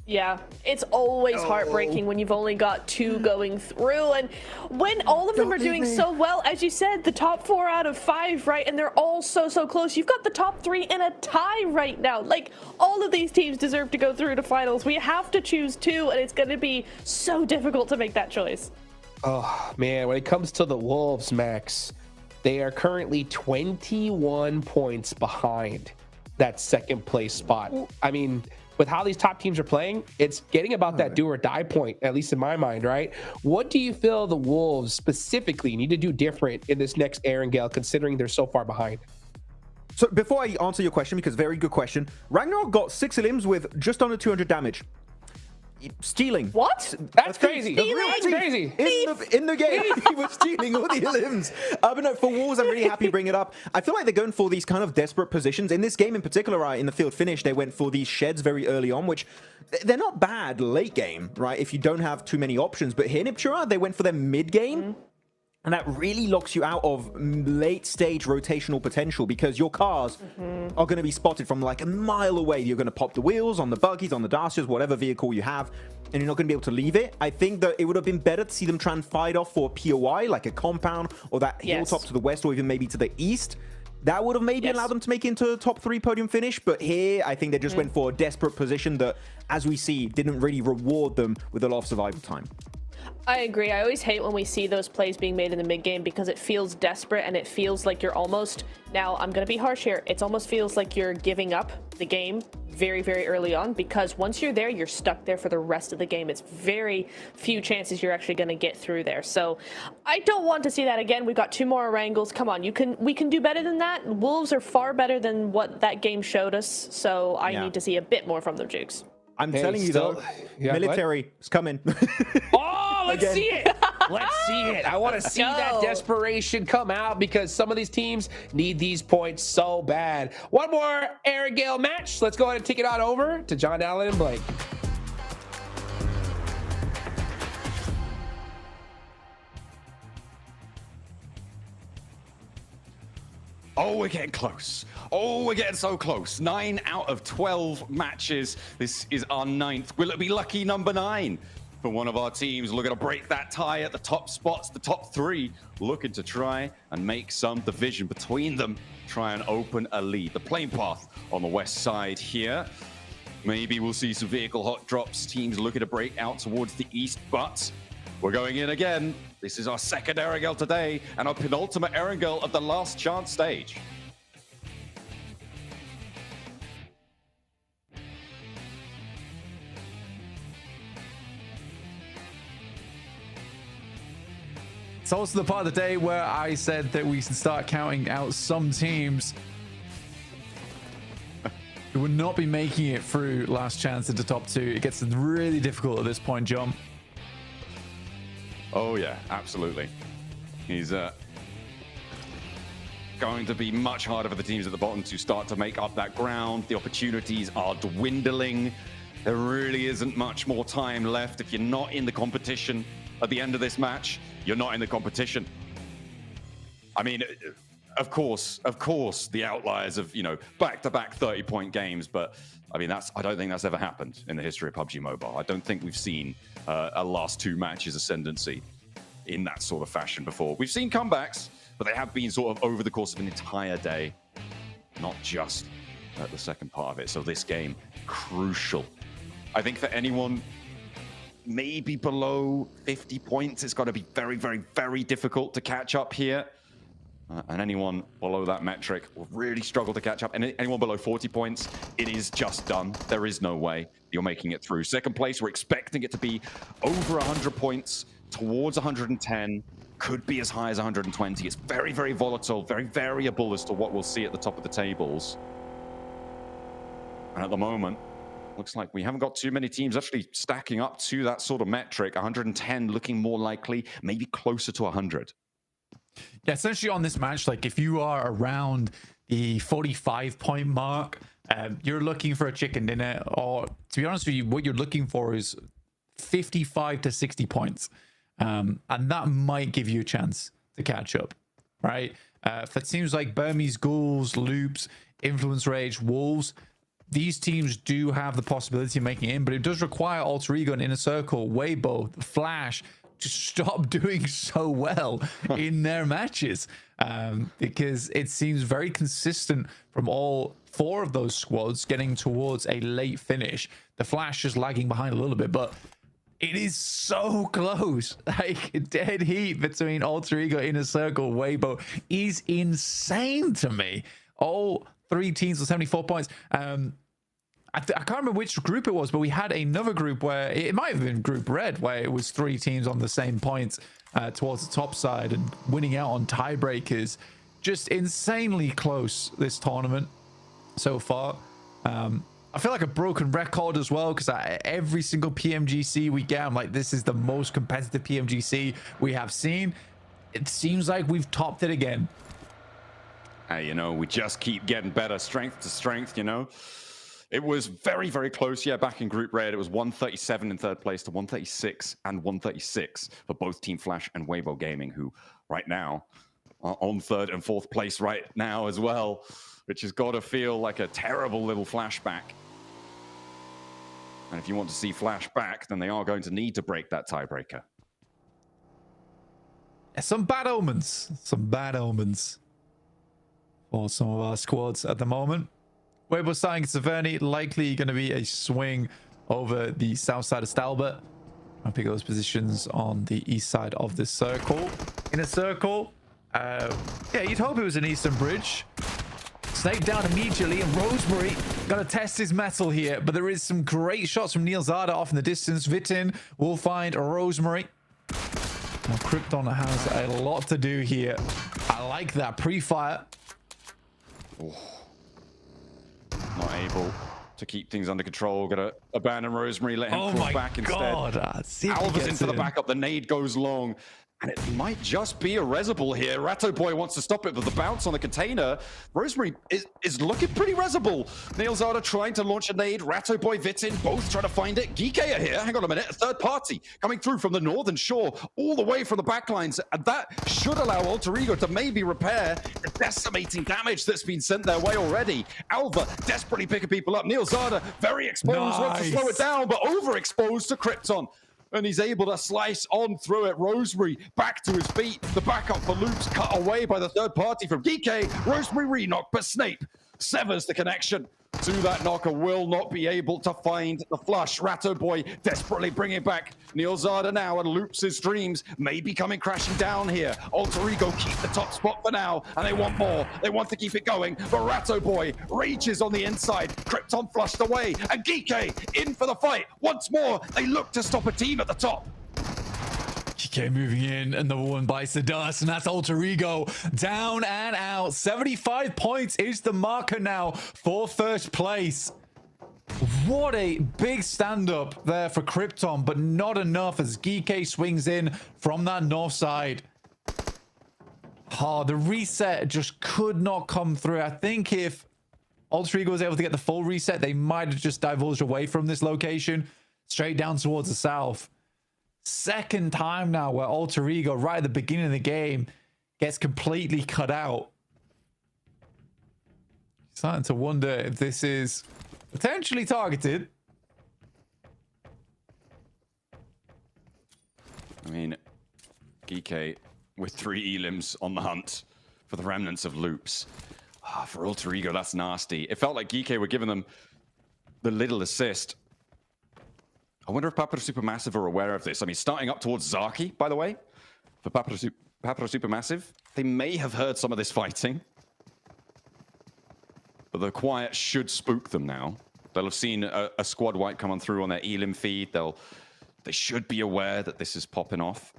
Yeah, it's always heartbreaking when you've only got 2 going through, and when all of them are doing so well, as you said, the top 4 out of 5, right? And they're all so close. You've got the top 3 in a tie right now. Like, all of these teams deserve to go through to finals. We have to choose 2, and it's going to be so difficult to make that choice. Oh, man, when it comes to the Wolves, Max, they are currently 21 points behind that 2nd place spot. I mean, with how these top teams are playing, it's getting about that do or die point, at least in my mind, right? What do you feel the Wolves specifically need to do different in this next Erangel, considering they're so far behind? So before I answer your question, because very good question, Ragnarok got 6 elims with just under 200 damage. Stealing. What? That's crazy. That's crazy. In the game, he was stealing all the elims. But no, for Wolves, I'm really happy to bring it up. I feel like they're going for these kind of desperate positions. In this game in particular, right, in the field finish, they went for these sheds very early on, which they're not bad late game, right, if you don't have too many options. But here, Niptura, they went for their mid game. And that really locks you out of late stage rotational potential, because your cars are going to be spotted from like a mile away. You're going to pop the wheels on the buggies, on the Darcias, whatever vehicle you have, and you're not going to be able to leave it. I think that it would have been better to see them try and fight off for a POI, like a compound or that hilltop to the west, or even maybe to the east. That would have maybe allowed them to make it into a top 3 podium finish. But here, I think they just went for a desperate position that, as we see, didn't really reward them with a lot of survival time. I agree. I always hate when we see those plays being made in the mid game because it feels desperate and it feels like you're almost, now I'm going to be harsh here, it almost feels like you're giving up the game very, very early on, because once you're there, you're stuck there for the rest of the game. It's very few chances you're actually going to get through there. So I don't want to see that again. We've got 2 more Wrangles. Come on, we can do better than that. Wolves are far better than what that game showed us. So I need to see a bit more from them, Jukes. I'm telling you though, military is coming. Oh, let's see it. Let's see it. I want to see that desperation come out because some of these teams need these points so bad. One more Arangale match. Let's go ahead and take it on over to John Allen and Blake. Oh, we're getting close. Oh, we're getting so close. 9 out of 12 matches. This is our 9th. Will it be lucky number 9 for one of our teams? Looking to break that tie at the top spots. The top 3 looking to try and make some division between them. Try and open a lead. The plane path on the west side here. Maybe we'll see some vehicle hot drops. Teams looking to break out towards the east, but we're going in again. This is our 2nd Erangel today and our penultimate Erangel of the last chance stage. It's also the part of the day where I said that we can start counting out some teams who would not be making it through last chance into top 2. It gets really difficult at this point, John. Oh yeah, absolutely. He's going to be much harder for the teams at the bottom to start to make up that ground. The opportunities are dwindling. There really isn't much more time left. If you're not in the competition at the end of this match, you're not in the competition. I mean, of course, the outliers of, back-to-back 30-point games, but I mean, I don't think that's ever happened in the history of PUBG Mobile. I don't think we've seen a last 2 matches ascendancy in that sort of fashion before. We've seen comebacks, but they have been sort of over the course of an entire day, not just at the second part of it. So this game, crucial. I think for anyone maybe below 50 points, it's got to be very, very, very difficult to catch up here. And anyone below that metric will really struggle to catch up. And anyone below 40 points, it is just done. There is no way you're making it through. Second place, we're expecting it to be over 100 points, towards 110, could be as high as 120. It's very, very volatile, very variable as to what we'll see at the top of the tables. And at the moment, looks like we haven't got too many teams actually stacking up to that sort of metric. 110 looking more likely, maybe closer to 100. Yeah, essentially on this match, like if you are around the 45-point mark, you're looking for a chicken dinner, or to be honest with you, what you're looking for is 55 to 60 points. And that might give you a chance to catch up, right? For teams like Burmese Ghouls, Loops, Influence Rage, Wolves, these teams do have the possibility of making it in, but it does require Alter Ego and Inner Circle, Weibo, Flash, to stop doing so well in their matches, because it seems very consistent from all 4 of those squads getting towards a late finish. The Flash is lagging behind a little bit, but it is so close. Like, dead heat between Alter Ego, Inner Circle, Weibo is insane to me. All 3 teams with 74 points. I can't remember which group it was, but we had another group where it might have been Group Red, where it was 3 teams on the same points towards the top side and winning out on tiebreakers. Just insanely close this tournament so far. I feel like a broken record as well, because every single PMGC we get, I'm like, this is the most competitive PMGC we have seen. It seems like we've topped it again. Hey, we just keep getting better, strength to strength, It was very, very close. Yeah, back in Group Red, it was 137 in 3rd place to 136 and 136 for both Team Flash and Weibo Gaming, who right now are on 3rd and 4th place right now as well, which has got to feel like a terrible little flashback. And if you want to see Flash back, then they are going to need to break that tiebreaker. Some bad omens. Some bad omens for some of our squads at the moment. Weibo starting Severny, likely going to be a swing over the south side of Stalbert. I'll pick those positions on the east side of the circle. In a circle, yeah, you'd hope it was an eastern bridge. Snake down immediately, and Rosemary gonna test his metal here, but there is some great shots from Neilzada off in the distance. Vitin will find Rosemary. Now, Krypton has a lot to do here. I like that pre-fire. Not able to keep things under control. Gonna abandon Rosemary, let him crawl back instead. Alva's in for the backup. The nade goes long. And it might just be a Resable here. Ratto Boy wants to stop it, but the bounce on the container. Rosemary is looking pretty Resable. Neilzada trying to launch a nade. Ratto Boy, Vitin, both trying to find it. Geeky are here. Hang on a minute. A third party coming through from the northern shore, all the way from the backlines. And that should allow Alter Ego to maybe repair the decimating damage that's been sent their way already. Alva desperately picking people up. Neilzada very exposed, wants to slow it down, but overexposed to Krypton. And he's able to slice on through it. Rosemary back to his feet. The backup for Loops cut away by the third party from DK. Rosemary re-knock, but Snape severs the connection to that knocker. Will not be able to find the flush. Ratto Boy desperately bringing back Neilzada now, and Loops' dreams may be coming crashing down here. Alter Ego keep the top spot for now, and they want more. They want to keep it going, but Ratto Boy rages on the inside. Krypton flushed away, and Geeky in for the fight. Once more, they look to stop a team at the top. GK moving in, and the one bites the dust, and that's Alter Ego down and out. 75 points is the marker now for first place. What a big stand-up there for Krypton, but not enough as GK swings in from that north side. Oh, the reset just could not come through. I think if Alter Ego was able to get the full reset, they might have just divulged away from this location, straight down towards the south. Second time now where Alter Ego, right at the beginning of the game, gets completely cut out. Starting to wonder if this is potentially targeted. I mean, Geeky with 3 elims on the hunt for the remnants of Loops. For Alter Ego, that's nasty. It felt like Geeky were giving them the little assist. I wonder if Papara Supermassive are aware of this. I mean, starting up towards Zaki, by the way, for Papara Supermassive, they may have heard some of this fighting. But the quiet should spook them now. They'll have seen a squad wipe come on through on their elim feed. They should be aware that this is popping off.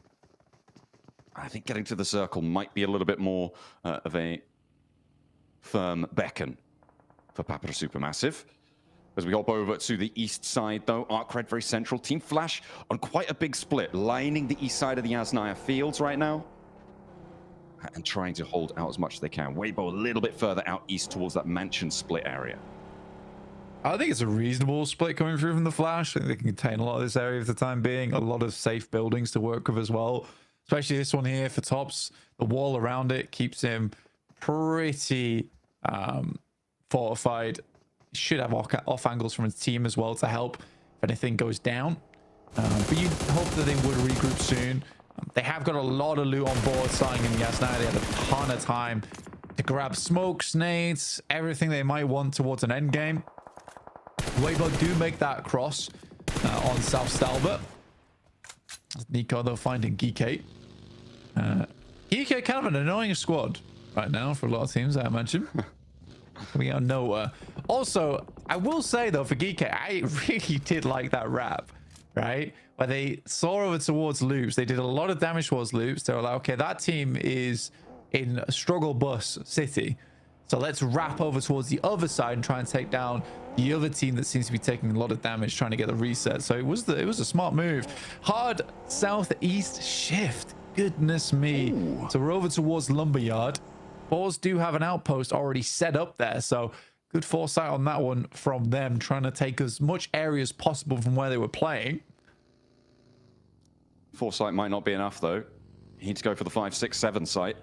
I think getting to the circle might be a little bit more of a firm beckon for Papara Supermassive. As we hop over to the east side, though, Arcred very central. Team Flash on quite a big split, lining the east side of the Yasnaya fields right now. And trying to hold out as much as they can. Weibo a little bit further out east towards that mansion split area. I think it's a reasonable split coming through from the Flash. I think they can contain a lot of this area for the time being. A lot of safe buildings to work with as well. Especially this one here for Tops. The wall around it keeps him pretty fortified. He should have off angles from his team as well to help if anything goes down. But you hope that they would regroup soon. They have got a lot of loot on board starting in Yasnaya. They had a ton of time to grab smokes, nades, everything they might want towards an end game. Weibo do make that cross on South Stalbert. Nico, though, finding Geeky. Geeky, kind of an annoying squad right now for a lot of teams, I imagine. Coming out of nowhere. Also, I will say, though, for Geeky, I really did like that rap, right? Where they saw over towards Loops. They did a lot of damage towards Loops. They were like, okay, that team is in a struggle bus city. So let's wrap over towards the other side and try and take down the other team that seems to be taking a lot of damage trying to get the reset. So it was a smart move. Hard southeast shift. Goodness me. Ooh. So we're over towards Lumberyard. Boars do have an outpost already set up there. So good foresight on that one from them, trying to take as much area as possible from where they were playing. Foresight might not be enough, though. You need to go for the 5, 6, 7 site.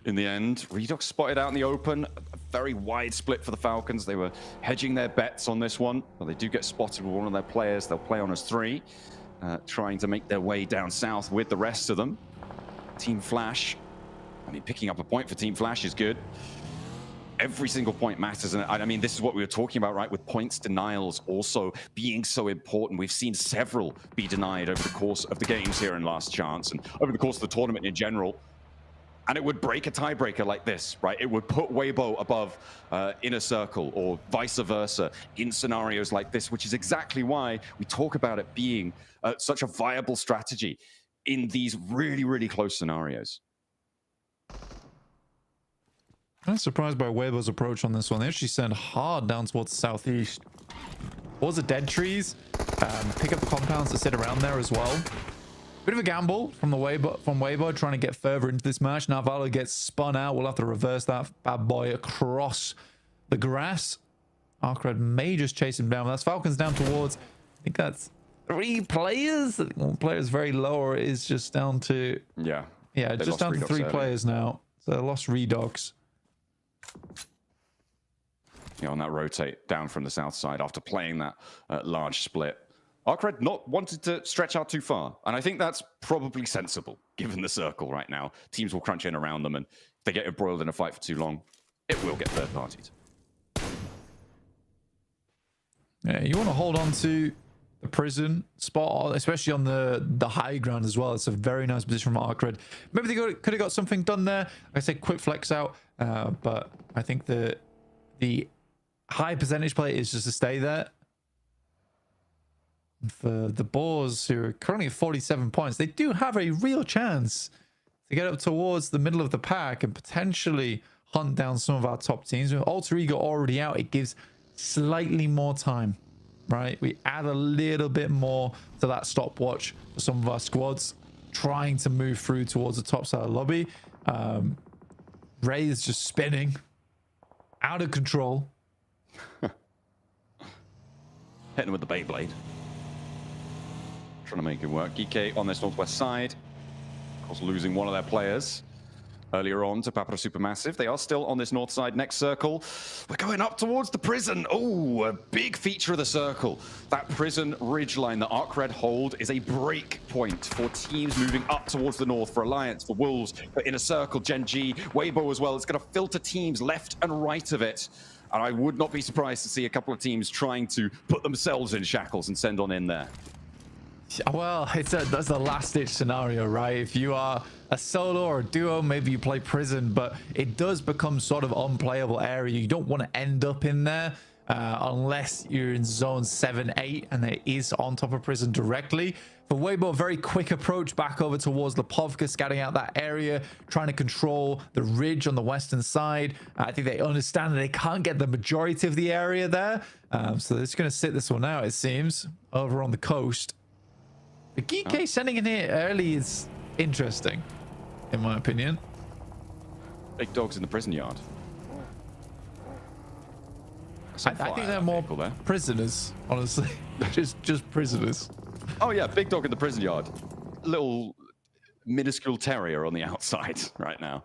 In the end, Redox spotted out in the open. A very wide split for the Falcons. They were hedging their bets on this one, but they do get spotted with one of their players. They'll play on as 3, trying to make their way down south with the rest of them. Team Flash, I mean, picking up a point for Team Flash is good. every single point matters. And I mean, this is what we were talking about, right? With points denials also being so important. We've seen several be denied over the course of the games here in Last Chance and over the course of the tournament in general. And it would break a tiebreaker like this, right? It would put Weibo above Inner Circle or vice versa in scenarios like this, which is exactly why we talk about it being such a viable strategy in these really, really close scenarios. I'm surprised by Weibo's approach on this one. They actually send hard down towards the southeast. Towards the dead trees. Pick up the compounds that sit around there as well. Bit of a gamble from Weibo trying to get further into this match. Now Valo gets spun out. We'll have to reverse that bad boy across the grass. Arcred may just chase him down. That's Falcons down towards, I think that's 3 players. I think one player is very low, or it is just down to... Yeah, just down to 3 players now. So they lost Redox. Yeah, on that rotate down from the south side after playing that large split. Arcred not wanted to stretch out too far, and I think that's probably sensible given the circle right now. Teams will crunch in around them, and if they get embroiled in a fight for too long, it will get third parties. Yeah, you want to hold on to the prison spot, especially on the high ground as well. It's a very nice position from Arcred. Maybe they could have got something done there. Like I said, quick flex out, but I think the high percentage play is just to stay there. For the Boars, who are currently at 47 points, they do have a real chance to get up towards the middle of the pack and potentially hunt down some of our top teams. With Alter Ego already out, it gives slightly more time, right? We add a little bit more to that stopwatch for some of our squads trying to move through towards the top side of the lobby. Ray is just spinning out of control. Hitting with the Beyblade. Trying to make it work. Geeky on this northwest side. Of course, losing one of their players earlier on to Papara Supermassive. They are still on this north side. Next circle. We're going up towards the prison. Oh, a big feature of the circle. That prison ridgeline that Arcred hold is a break point for teams moving up towards the north. For Alliance, for Wolves, for Inner Circle, Gen G, Weibo as well. It's going to filter teams left and right of it. And I would not be surprised to see a couple of teams trying to put themselves in shackles and send on in there. Well, that's a last-ditch scenario, right? If you are a solo or a duo, maybe you play prison, but it does become sort of unplayable area. You don't want to end up in there unless you're in zone 7, 8, and it is on top of prison directly. For Weibo, very quick approach back over towards Lipovka, scouting out that area, trying to control the ridge on the western side. I think they understand that they can't get the majority of the area there. So they're just going to sit this one out, it seems, over on the coast. The Geeky sending in here early is interesting, in my opinion. Big dogs in the prison yard. I think they're more prisoners, honestly. just prisoners. Oh yeah, big dog in the prison yard. Little minuscule terrier on the outside right now.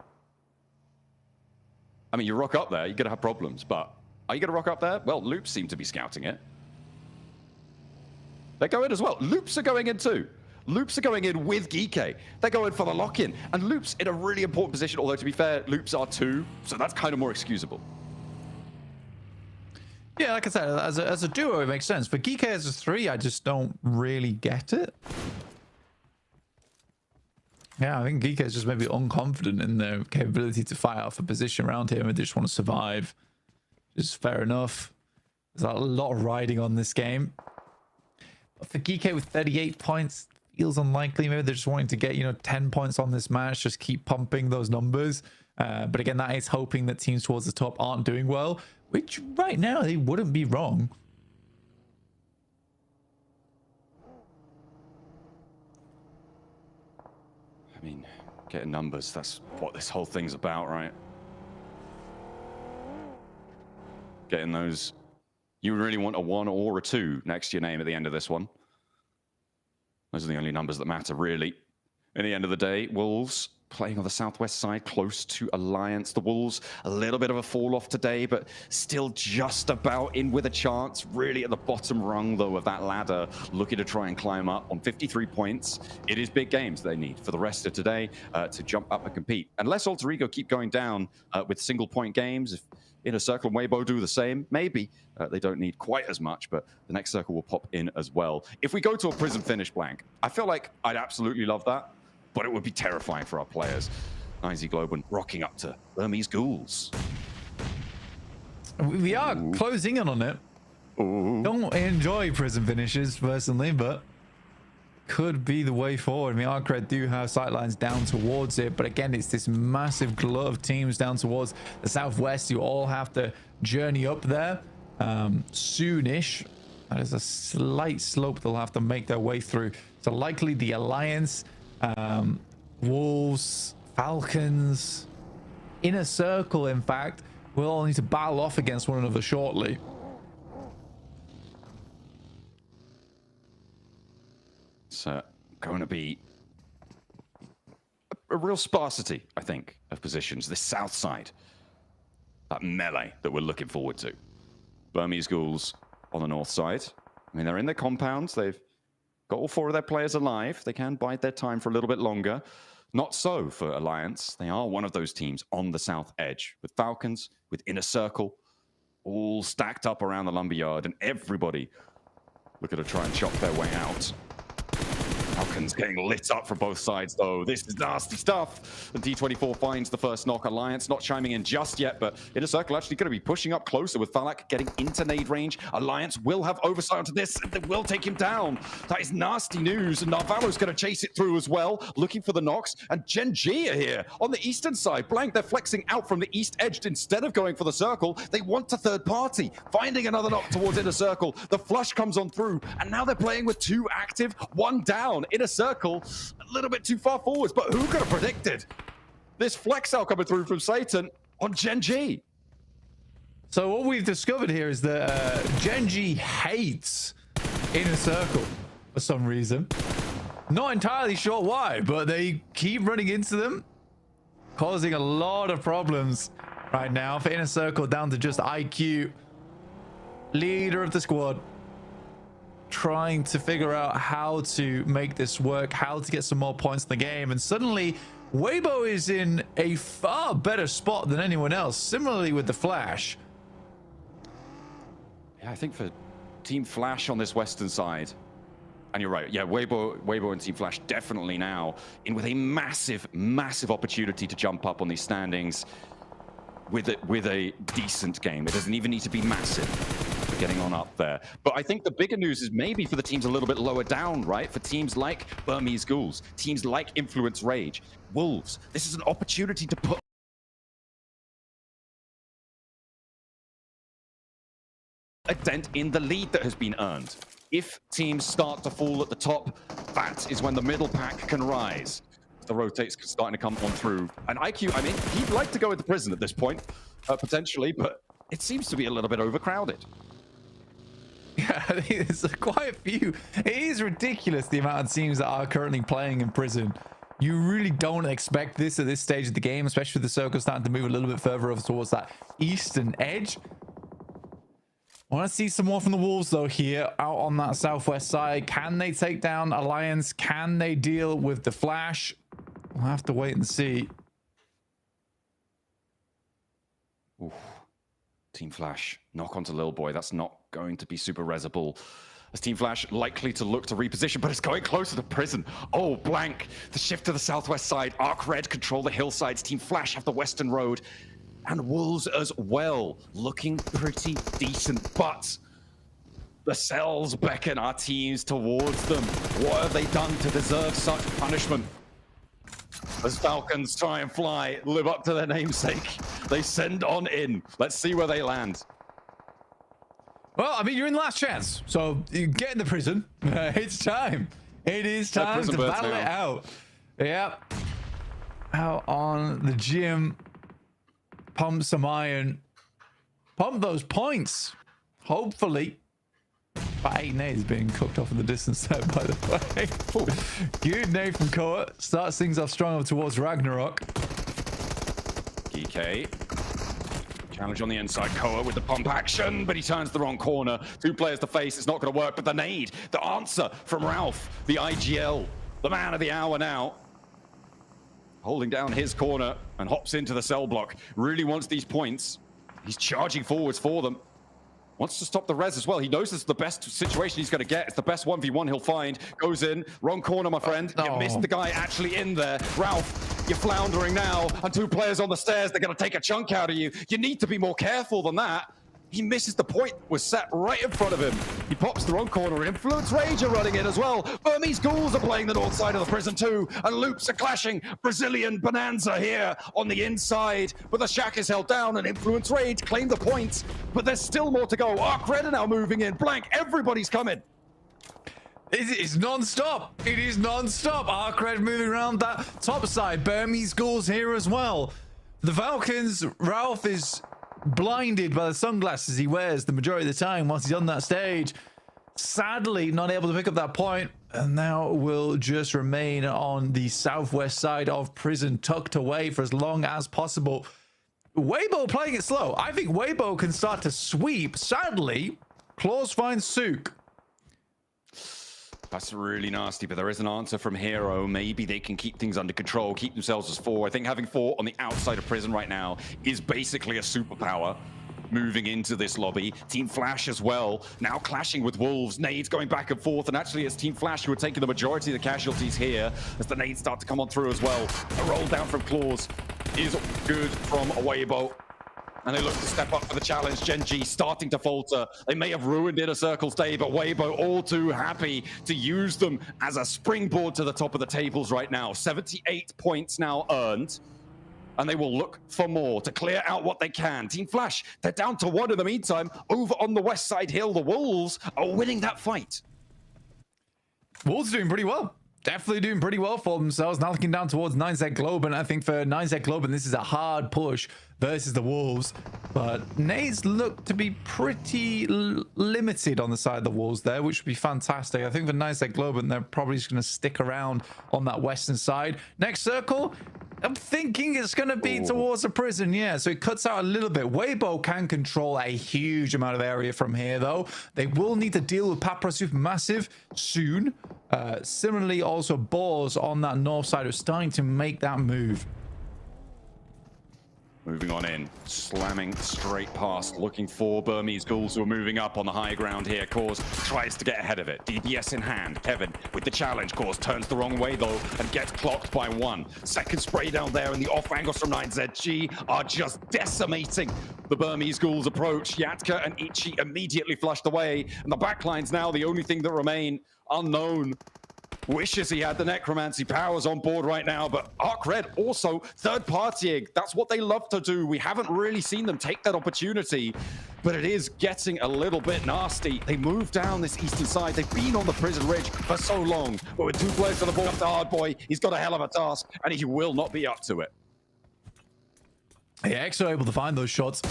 I mean, you rock up there, you're gonna have problems, but are you gonna rock up there? Well, Loops seem to be scouting it. They go in as well. Loops are going in too. Loops are going in with Geeky. They're going for the lock-in. And Loops in a really important position, although to be fair, Loops are 2, so that's kind of more excusable. Yeah, like I said, as a duo, it makes sense. For Geeky as a 3, I just don't really get it. Yeah, I think Geeky is just maybe unconfident in their capability to fight out for position around here, and they just want to survive. Which is fair enough. There's a lot of riding on this game. But for Geeky with 38 points, feels unlikely. Maybe they're just wanting to get, 10 points on this match, just keep pumping those numbers. But again, that is hoping that teams towards the top aren't doing well, which right now they wouldn't be wrong. I mean, getting numbers, that's what this whole thing's about, right? Getting those. You really want a 1 or a 2 next to your name at the end of this one. Those are the only numbers that matter, really. At the end of the day, Wolves playing on the southwest side, close to Alliance. The Wolves, a little bit of a fall off today, but still just about in with a chance. Really at the bottom rung, though, of that ladder, looking to try and climb up on 53 points. It is big games they need for the rest of today to jump up and compete. Unless Alter Ego keep going down with single-point games, if Inner Circle and Weibo do the same, maybe. They don't need quite as much, but the next circle will pop in as well. If we go to a prison finish blank, I feel like I'd absolutely love that, but it would be terrifying for our players. IZ Globan rocking up to Burmese Ghouls. We are closing in on it. Don't enjoy prison finishes personally, but could be the way forward. I mean, Arcred do have sightlines down towards it, but again, it's this massive glut of teams down towards the southwest. You all have to journey up there soonish. That is a slight slope they'll have to make their way through. So likely the Alliance, Wolves, Falcons, Inner Circle, in fact, will all need to battle off against one another shortly. It's going to be a real sparsity, I think, of positions. The south side, that melee that we're looking forward to. Burmese Ghouls on the north side. I mean, they're in their compounds. They've got all 4 of their players alive. They can bide their time for a little bit longer. Not so for Alliance. They are one of those teams on the south edge with Falcons, with Inner Circle, all stacked up around the lumberyard, and everybody looking to try and chop their way out. Falcons getting lit up from both sides, though. This is nasty stuff. And D24 finds the first knock. Alliance not chiming in just yet, but Inner Circle actually going to be pushing up closer with Falak getting into nade range. Alliance will have oversight onto this, and they will take him down. That is nasty news, and Narvalo's going to chase it through as well, looking for the knocks. And Gen G are here on the eastern side. Blank, they're flexing out from the east edge instead of going for the circle. They want a third party, finding another knock towards Inner Circle. The flush comes on through, and now they're playing with 2 active, 1 down. Inner Circle a little bit too far forwards, but who could have predicted this flex out coming through from Satan on Gen G? So what we've discovered here is that Gen G hates Inner Circle for some reason. Not entirely sure why, but they keep running into them, causing a lot of problems right now for Inner Circle, down to just IQ, leader of the squad, trying to figure out how to make this work, how to get some more points in the game. And suddenly Weibo is in a far better spot than anyone else, similarly with the Flash. Yeah, I think for Team Flash on this western side, and you're right, yeah, Weibo and Team Flash definitely now in with a massive opportunity to jump up on these standings with a decent game. It doesn't even need to be massive for getting on up there. But I think the bigger news is maybe for the teams a little bit lower down, right? For teams like Burmese Ghouls, teams like Influence Rage, Wolves. This is an opportunity to put a dent in the lead that has been earned. If teams start to fall at the top, that is when the middle pack can rise. The rotates starting to come on through. And IQ, I mean, he'd like to go into prison at this point, potentially, but it seems to be a little bit overcrowded. Yeah, there's quite a few. It is ridiculous the amount of teams that are currently playing in prison. You really don't expect this at this stage of the game, especially with the circle starting to move a little bit further over towards that eastern edge. I want to see some more from the Wolves, though, here out on that southwest side. Can they take down Alliance? Can they deal with the Flash? We'll have to wait and see. Oof. Team Flash, knock onto Lil Boy. That's not going to be super resable. As Team Flash likely to look to reposition, but it's going closer to prison. Oh, blank. The shift to the southwest side. Arc Red control the hillsides. Team Flash have the western road. And Wolves as well, looking pretty decent. But the cells beckon our teams towards them. What have they done to deserve such punishment? As Falcons try and fly, live up to their namesake. They send on in. Let's see where they land. Well, I mean, you're in the last chance. So you get in the prison. It's time. It is time to battle it out. Yep. Out on the gym. Pump some iron. Pump those points. Hopefully. About 8 nades being cooked off in the distance there, by the way. Good nade from Koa. Starts things off strong up towards Ragnarok. GK. Challenge on the inside. Koa with the pump action, but he turns the wrong corner. 2 players to face. It's not going to work, but the nade, the answer from Ralph, the IGL, the man of the hour now. Holding down his corner and hops into the cell block. Really wants these points. He's charging forwards for them. Wants to stop the res as well. He knows this is the best situation he's going to get. It's the best 1v1 he'll find. Goes in. Wrong corner, my friend. You missed the guy actually in there. Ralph, you're floundering now. And 2 players on the stairs. They're going to take a chunk out of you. You need to be more careful than that. He misses the point. Was set right in front of him. He pops the wrong corner. Influence Rage are running in as well. Burmese Ghouls are playing the north side of the prison too. And loops are clashing. Brazilian Bonanza here on the inside. But the shack is held down and Influence Rage claim the points. But there's still more to go. Arc Red are now moving in. Blank, everybody's coming. It's non-stop. It is non-stop. Arcred moving around that top side. Burmese Ghouls here as well. The Falcons, Ralph is blinded by the sunglasses he wears the majority of the time once he's on that stage. Sadly, not able to pick up that point, and now will just remain on the southwest side of prison, tucked away for as long as possible. Weibo playing it slow. I think Weibo can start to sweep. Sadly, Claws finds Sook. That's really nasty, but there is an answer from Hero. Maybe they can keep things under control, keep themselves as 4. I think having 4 on the outside of prison right now is basically a superpower moving into this lobby. Team Flash as well, now clashing with Wolves. Nades going back and forth, and actually it's Team Flash who are taking the majority of the casualties here as the nades start to come on through as well. A roll down from Claws is good from Weibo. And they look to step up for the challenge. Gen G starting to falter. They may have ruined Inner Circle's day, but Weibo all too happy to use them as a springboard to the top of the tables right now. 78 points now earned. And they will look for more to clear out what they can. Team Flash, they're down to 1 in the meantime. Over on the west side hill, the Wolves are winning that fight. Wolves doing pretty well. Definitely doing pretty well for themselves. Now looking down towards 9Z Globe, and I think for 9Z Globe, this is a hard push versus the Wolves. But nades look to be pretty limited on the side of the Wolves there, which would be fantastic. I think for 9Z Globe, they're probably just going to stick around on that western side. Next circle, I'm thinking it's going to be towards the prison. Yeah, so it cuts out a little bit. Weibo can control a huge amount of area from here, though. They will need to deal with Papra Supermassive soon. Similarly, also Boars on that north side are starting to make that move. Moving on in, slamming straight past, looking for Burmese Ghouls who are moving up on the high ground here. Cause tries to get ahead of it. DBS in hand. Kevin with the challenge. Cause turns the wrong way though and gets clocked by 1. Second spray down there, and the off angles from 9ZG are just decimating the Burmese Ghouls approach. Yatka and Ichi immediately flushed away, and the backlines now the only thing that remain. Unknown wishes he had the necromancy powers on board right now, but Arc Red also third partying. That's what they love to do. We haven't really seen them take that opportunity, but it is getting a little bit nasty. They move down this eastern side. They've been on the prison ridge for so long, but with 2 players on the board, the hard boy, he's got a hell of a task, and he will not be up to it. Yeah, X are able to find those shots.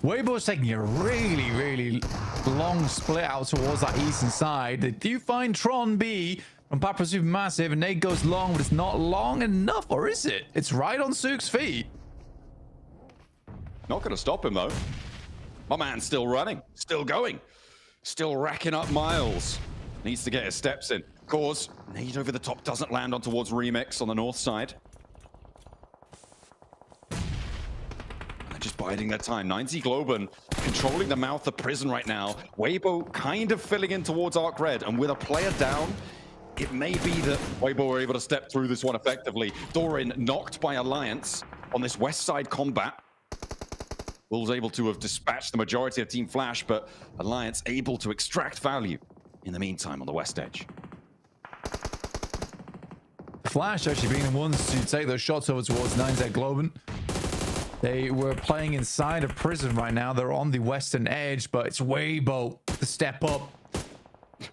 Weibo's taking a really long split out towards that eastern side. They do find Tron B from Papra Supermassive, and Nate goes long, but it's not long enough, or is it? It's right on Sook's feet. Not going to stop him, though. My man's still running, still going, still racking up miles. Needs to get his steps in. Cause nade over the top doesn't land on towards Remix on the north side. Just biding their time. 9Z Globen controlling the mouth of prison right now. Weibo kind of filling in towards Arc Red, and with a player down, it may be that Weibo were able to step through this one effectively. Doran knocked by Alliance on this west side combat. Wolves able to have dispatched the majority of Team Flash, but Alliance able to extract value in the meantime on the west edge. Flash actually being the ones to take those shots over towards 9Z Globen. They were playing inside of prison right now. They're on the western edge, but it's Weibo to step up.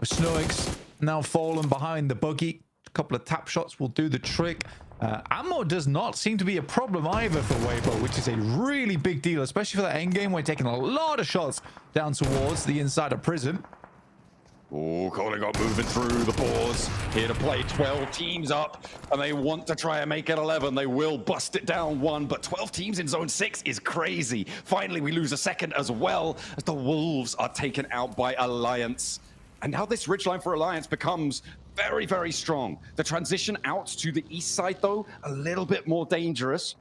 Snoix now fallen behind the buggy. A couple of tap shots will do the trick. Ammo does not seem to be a problem either for Weibo, which is a really big deal, especially for that end game where you're taking a lot of shots down towards the inside of prison. Oh, Koligok moving through the boards. Here to play 12 teams up, and they want to try and make it 11. They will bust it down 1, but 12 teams in zone 6 is crazy. Finally, we lose a second as well as the Wolves are taken out by Alliance. And now this ridgeline for Alliance becomes very, very strong. The transition out to the east side, though, a little bit more dangerous.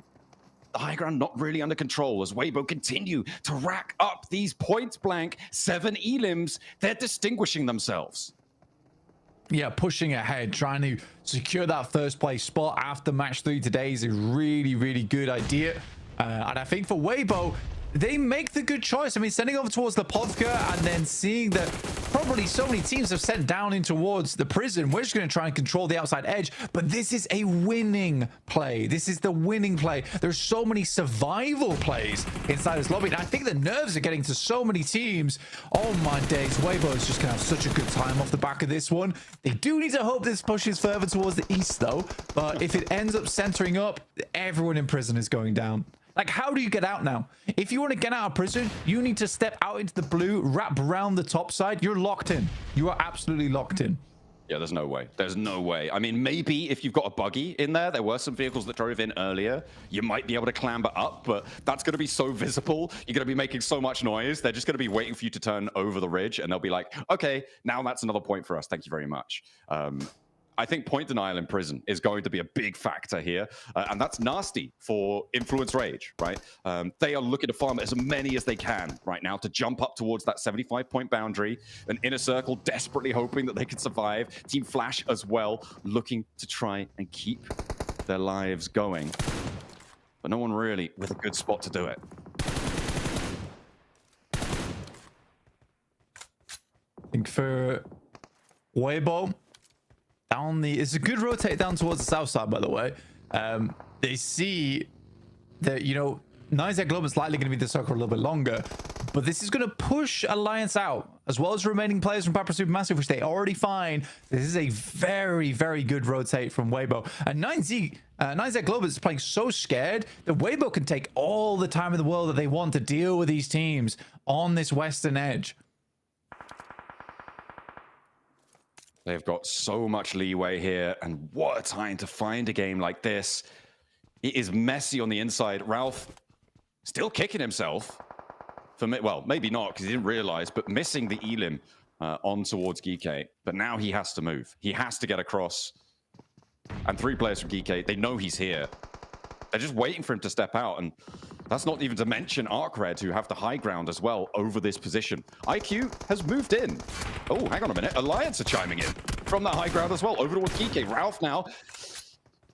The high ground not really under control as Weibo continue to rack up these point blank 7 elims. They're distinguishing themselves. Yeah, pushing ahead, trying to secure that first place spot after match 3 today is a really, really good idea. And I think for Weibo, they make the good choice. I mean, sending over towards the Povka and then seeing that probably so many teams have sent down in towards the prison. We're just going to try and control the outside edge. But this is a winning play. This is the winning play. There's so many survival plays inside this lobby. And I think the nerves are getting to so many teams. Oh my days. Weibo is just going to have such a good time off the back of this one. They do need to hope this pushes further towards the east, though. But if it ends up centering up, everyone in prison is going down. Like, how do you get out now? If you want to get out of prison, you need to step out into the blue, wrap around the top side. You're locked in. You are absolutely locked in. Yeah, there's no way. There's no way. I mean, maybe if you've got a buggy in there, there were some vehicles that drove in earlier, you might be able to clamber up, but that's going to be so visible. You're going to be making so much noise. They're just going to be waiting for you to turn over the ridge, and they'll be like, okay, now that's another point for us. Thank you very much. I think point denial in prison is going to be a big factor here, and that's nasty for Influence Rage, right? They are looking to farm as many as they can right now to jump up towards that 75-point boundary. An Inner Circle desperately hoping that they can survive. Team Flash as well, looking to try and keep their lives going. But no one really with a good spot to do it. I think for Weibo, it's a good rotate down towards the south side, by the way. They see that, you know, Nizek Globe is likely going to be the circle a little bit longer, but this is going to push Alliance out, as well as remaining players from Papa Supermassive, which they already find. This is a very, very good rotate from Weibo. And 9Z Globe is playing so scared that Weibo can take all the time in the world that they want to deal with these teams on this western edge. They've got so much leeway here, and what a time to find a game like this. It is messy on the inside. Ralph still kicking himself. Well, maybe not, because he didn't realize, but missing the Elim on towards Geeky. But now he has to move. He has to get across. And 3 players from Geeky, they know he's here. They're just waiting for him to step out, and that's not even to mention ArcRed, who have the high ground as well over this position. IQ has moved in. Oh, hang on a minute. Alliance are chiming in from that high ground as well, over towards Geeky. Ralph now.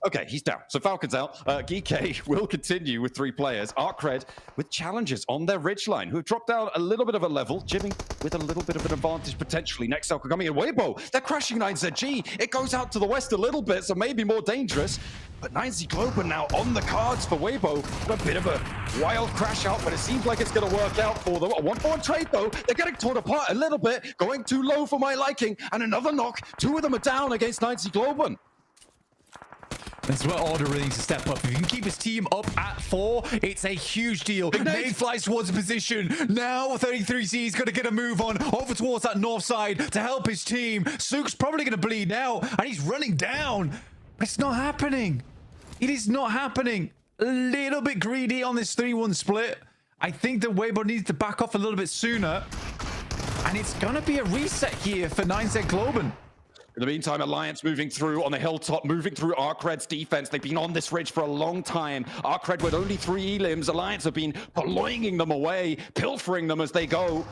Okay, he's down. So Falcon's out. Geeky will continue with 3 players. ArcRed with challenges on their ridgeline, who have dropped down a little bit of a level. Jimmy with a little bit of an advantage potentially. Next Falcon coming in. Weibo, they're crashing 9ZG. It goes out to the west a little bit, so maybe more dangerous. But 9Z Global now on the cards for Weibo. A bit of a wild crash out, but it seems like it's going to work out for them. A 1-4-1 trade, though. They're getting torn apart a little bit, going too low for my liking. And another knock. 2 of them are down against 9Z Global. That's where Order really needs to step up. If he can keep his team up at 4, it's a huge deal. Nade flies towards the position. Now 33C is going to get a move on over towards that north side to help his team. Sook's probably going to bleed now, and he's running down. But it's not happening. It is not happening. A little bit greedy on this 3-1 split. I think that Weibo needs to back off a little bit sooner. And it's going to be a reset here for 9Z Globen. In the meantime, Alliance moving through on the hilltop, moving through ArcRed's defense. They've been on this ridge for a long time. ArcRed with only 3 elims. Alliance have been purloining them away, pilfering them as they go.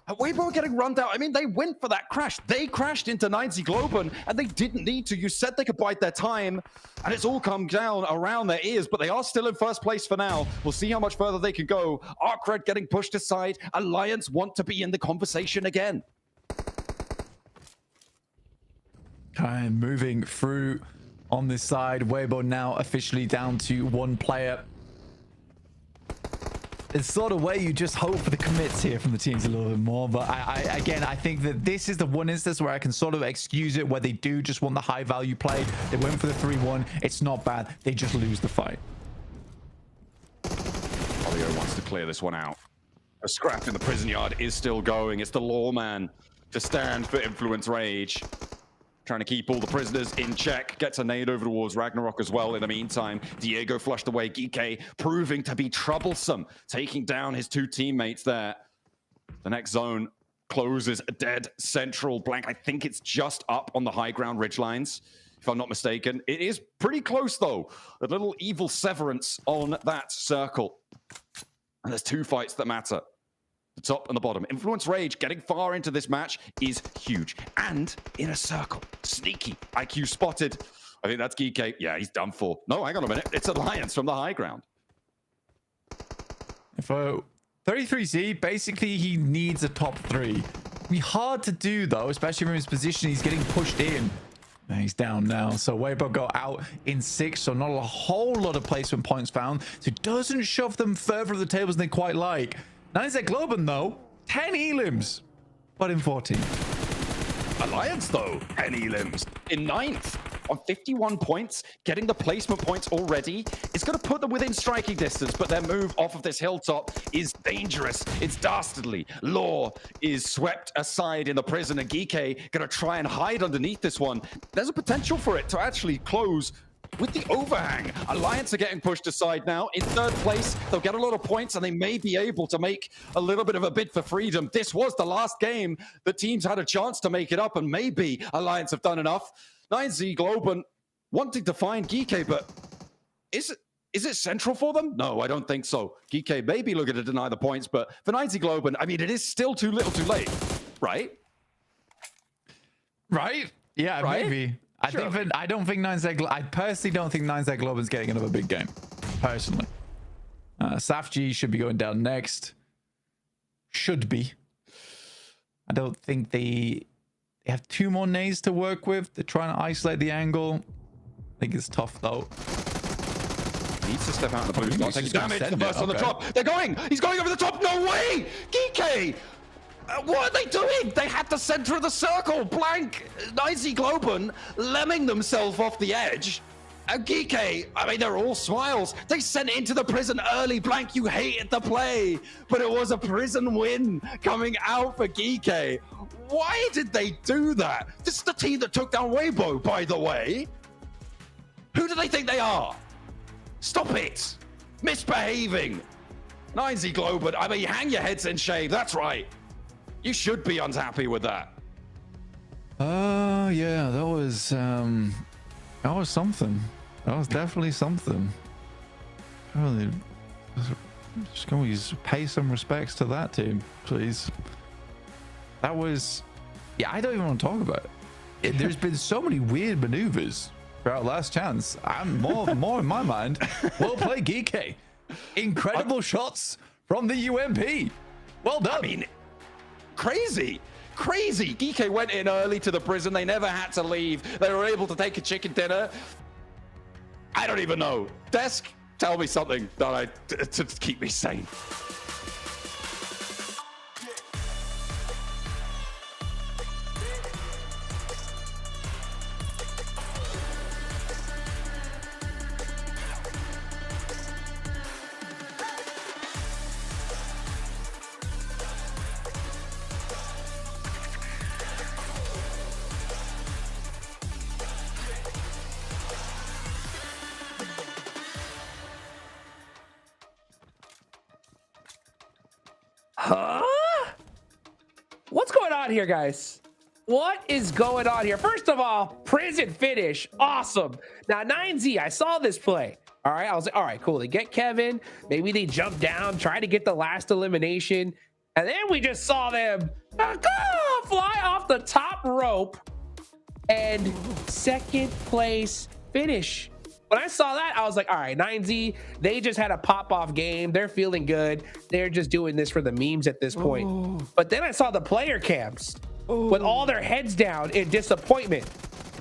Weibo getting run down. I mean, they went for that crash. They crashed into 9Z Globen, and they didn't need to. You said they could bide their time, and it's all come down around their ears, but they are still in first place for now. We'll see how much further they can go. ArcRed getting pushed aside. Alliance want to be in the conversation again. And moving through on this side, Weibo now officially down to 1 player. It's sort of where you just hope for the commits here from the teams a little bit more. But again, I think that this is the one instance where I can sort of excuse it, where they do just want the high value play. They went for the 3-1. It's not bad. They just lose the fight. Olio wants to clear this one out. A scrap in the prison yard is still going. It's the lawman to stand for Influence Rage. Trying to keep all the prisoners in check. Gets a nade over towards Ragnarok as well. In the meantime, Diego flushed away. GK proving to be troublesome, taking down his two teammates there. The next zone closes dead central. Blank, I think it's just up on the high ground ridge lines, if I'm not mistaken. It is pretty close, though. A little evil severance on that circle. And there's two fights that matter. The top and the bottom. Influence Rage getting far into this match is huge. And in a circle. Sneaky. IQ spotted. I think that's GK. Yeah, he's done for. No, hang on a minute. It's Alliance from the high ground. For 33Z, basically he needs a top 3. Be hard to do though, especially from his position. He's getting pushed in. And he's down now. So Weibo got out in 6, so not a whole lot of placement points found. So it doesn't shove them further up the tables than they quite like. Nice Globen though, 10 elims, but in 14. Alliance though, 10 elims in 9th on 51 points, getting the placement points already. It's going to put them within striking distance, but their move off of this hilltop is dangerous. It's dastardly. Law is swept aside in the prison, and Geeke going to try and hide underneath this one. There's a potential for it to actually close with the overhang. Alliance are getting pushed aside now. In 3rd place, they'll get a lot of points and they may be able to make a little bit of a bid for freedom. This was the last game that teams had a chance to make it up, and maybe Alliance have done enough. 9Z Globen wanting to find Geeke, but is it central for them? No, I don't think so. Geeke may be looking to deny the points, but for 9Z Globen, I mean, it is still too little too late, right? Right? Yeah, right? Maybe. I personally don't think 9Z Globen's getting another big game. Personally. SAFG should be going down next. Should be. I don't think they have 2 more nades to work with. They're trying to isolate the angle. I think it's tough though. Needs to step out in the blue spot. Taking damage. The burst on the Okay. top. They're going. He's going over the top. No way. Geeke. What are they doing? They had the center of the circle. Blank. 9Z Globen lemming themselves off the edge. And Geeke, I mean, they're all smiles. They sent it into the prison early. Blank, you hated the play. But it was a prison win coming out for Geeke. Why did they do that? This is the team that took down Weibo, by the way. Who do they think they are? Stop it. Misbehaving. 9Z Globen, I mean, hang your heads in shame. That's right. You should be unhappy with that. Yeah, that was something. That was definitely something. Really, just can we just pay some respects to that team, please? That was, yeah, I don't even want to talk about it. There's been so many weird maneuvers throughout Last Chance. I'm more in my mind. Well played, Geeke. Incredible shots from the UMP. Well done. I mean, crazy. Geeke went in early to the prison. They never had to leave. They were able to take a chicken dinner. I don't even know. Desk, tell me something that to keep me sane. Huh? What's going on here, guys? What is going on here? First of all, prison finish. Awesome. Now, 9Z, I saw this play. All right. I was like, all right, cool. They get Kevin. Maybe they jump down, try to get the last elimination. And then we just saw them fly off the top rope and 2nd place finish. When I saw that, I was like, all right, 9Z, they just had a pop-off game. They're feeling good. They're just doing this for the memes at this point. But then I saw the player cams with all their heads down in disappointment.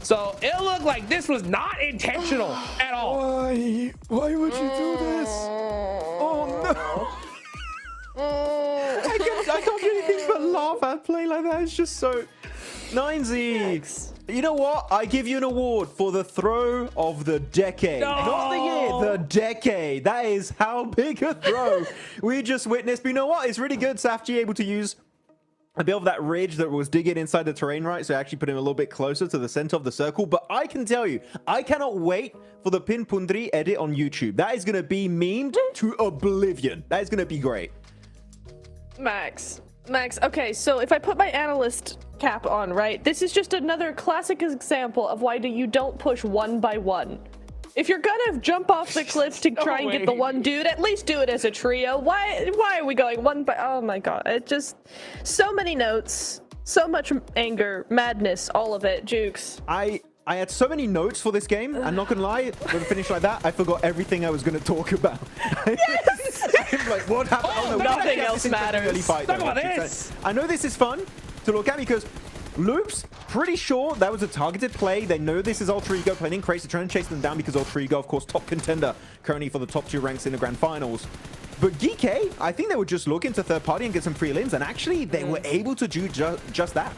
So it looked like this was not intentional at all. Why would you do this? Oh no. I can't do anything but laugh at play like that. It's just so 9Z. You know what? I give you an award for the throw of the decade. No. Not the year, the decade. That is how big a throw we just witnessed. But you know what? It's really good, SAFG able to use a bit of that ridge that was digging inside the terrain, right? So actually put him a little bit closer to the center of the circle. But I can tell you, I cannot wait for the Pin Pundri edit on YouTube. That is going to be memed to oblivion. That is going to be great. Max, okay, so if I put my analyst cap on, right, this is just another classic example of why you don't push one by one. If you're gonna jump off the cliff to try and get the one dude, at least do it as a trio. Why are we going one by... Oh my god, it just... So many notes, so much anger, madness, all of it. Jukes. I had so many notes for this game. I'm not gonna lie, when I finished like that, I forgot everything I was gonna talk about. Yes! I'm like, what happened? Oh, no, nothing else matters. Talk about this. I know this is fun to look at because Loops, pretty sure that was a targeted play. They know this is Ultra Ego playing Crazy, trying to chase them down because Ultra Ego, of course, top contender currently for the top 2 ranks in the grand finals. But GK, I think they would just look into third party and get some free limbs, and actually they were able to do just that.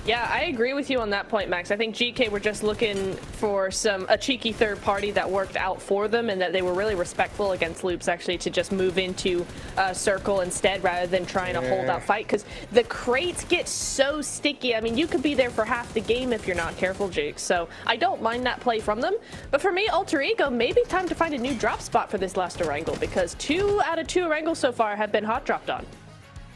Yeah, I agree with you on that point, Max. I think GK were just looking for a cheeky third party that worked out for them, and that they were really respectful against Loops actually to just move into circle instead rather than trying to hold out fight, because the crates get so sticky. I mean, you could be there for half the game if you're not careful, Jake. So I don't mind that play from them. But for me, Alter Ego, maybe time to find a new drop spot for this last Erangel, because 2 out of 2 Erangels so far have been hot dropped on.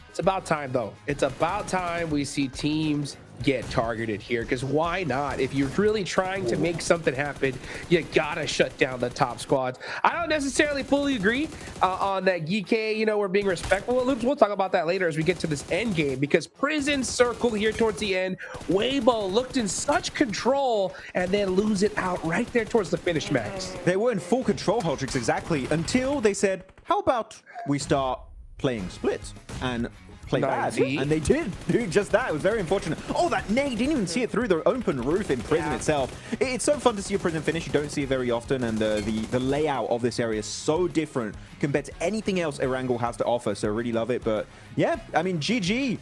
It's about time, though. It's about time we see teams get targeted here, because why not? If you're really trying to make something happen, you gotta shut down the top squads. I don't necessarily fully agree on that GK, you know, we're being respectful of Loops. We'll talk about that later as we get to this end game, because Prison Circle here towards the end, Weibo looked in such control and then lose it out right there towards the finish, Max. They were in full control, Hotrix, exactly, until they said, how about we start playing splits and play bad? And they did do just that. It was very unfortunate. Oh, that nade, didn't even see it through the open roof in Prison itself. It's so fun to see a Prison finish. You don't see it very often, and the layout of this area is so different compared to anything else Erangel has to offer, so I really love it. But yeah, I mean, GG.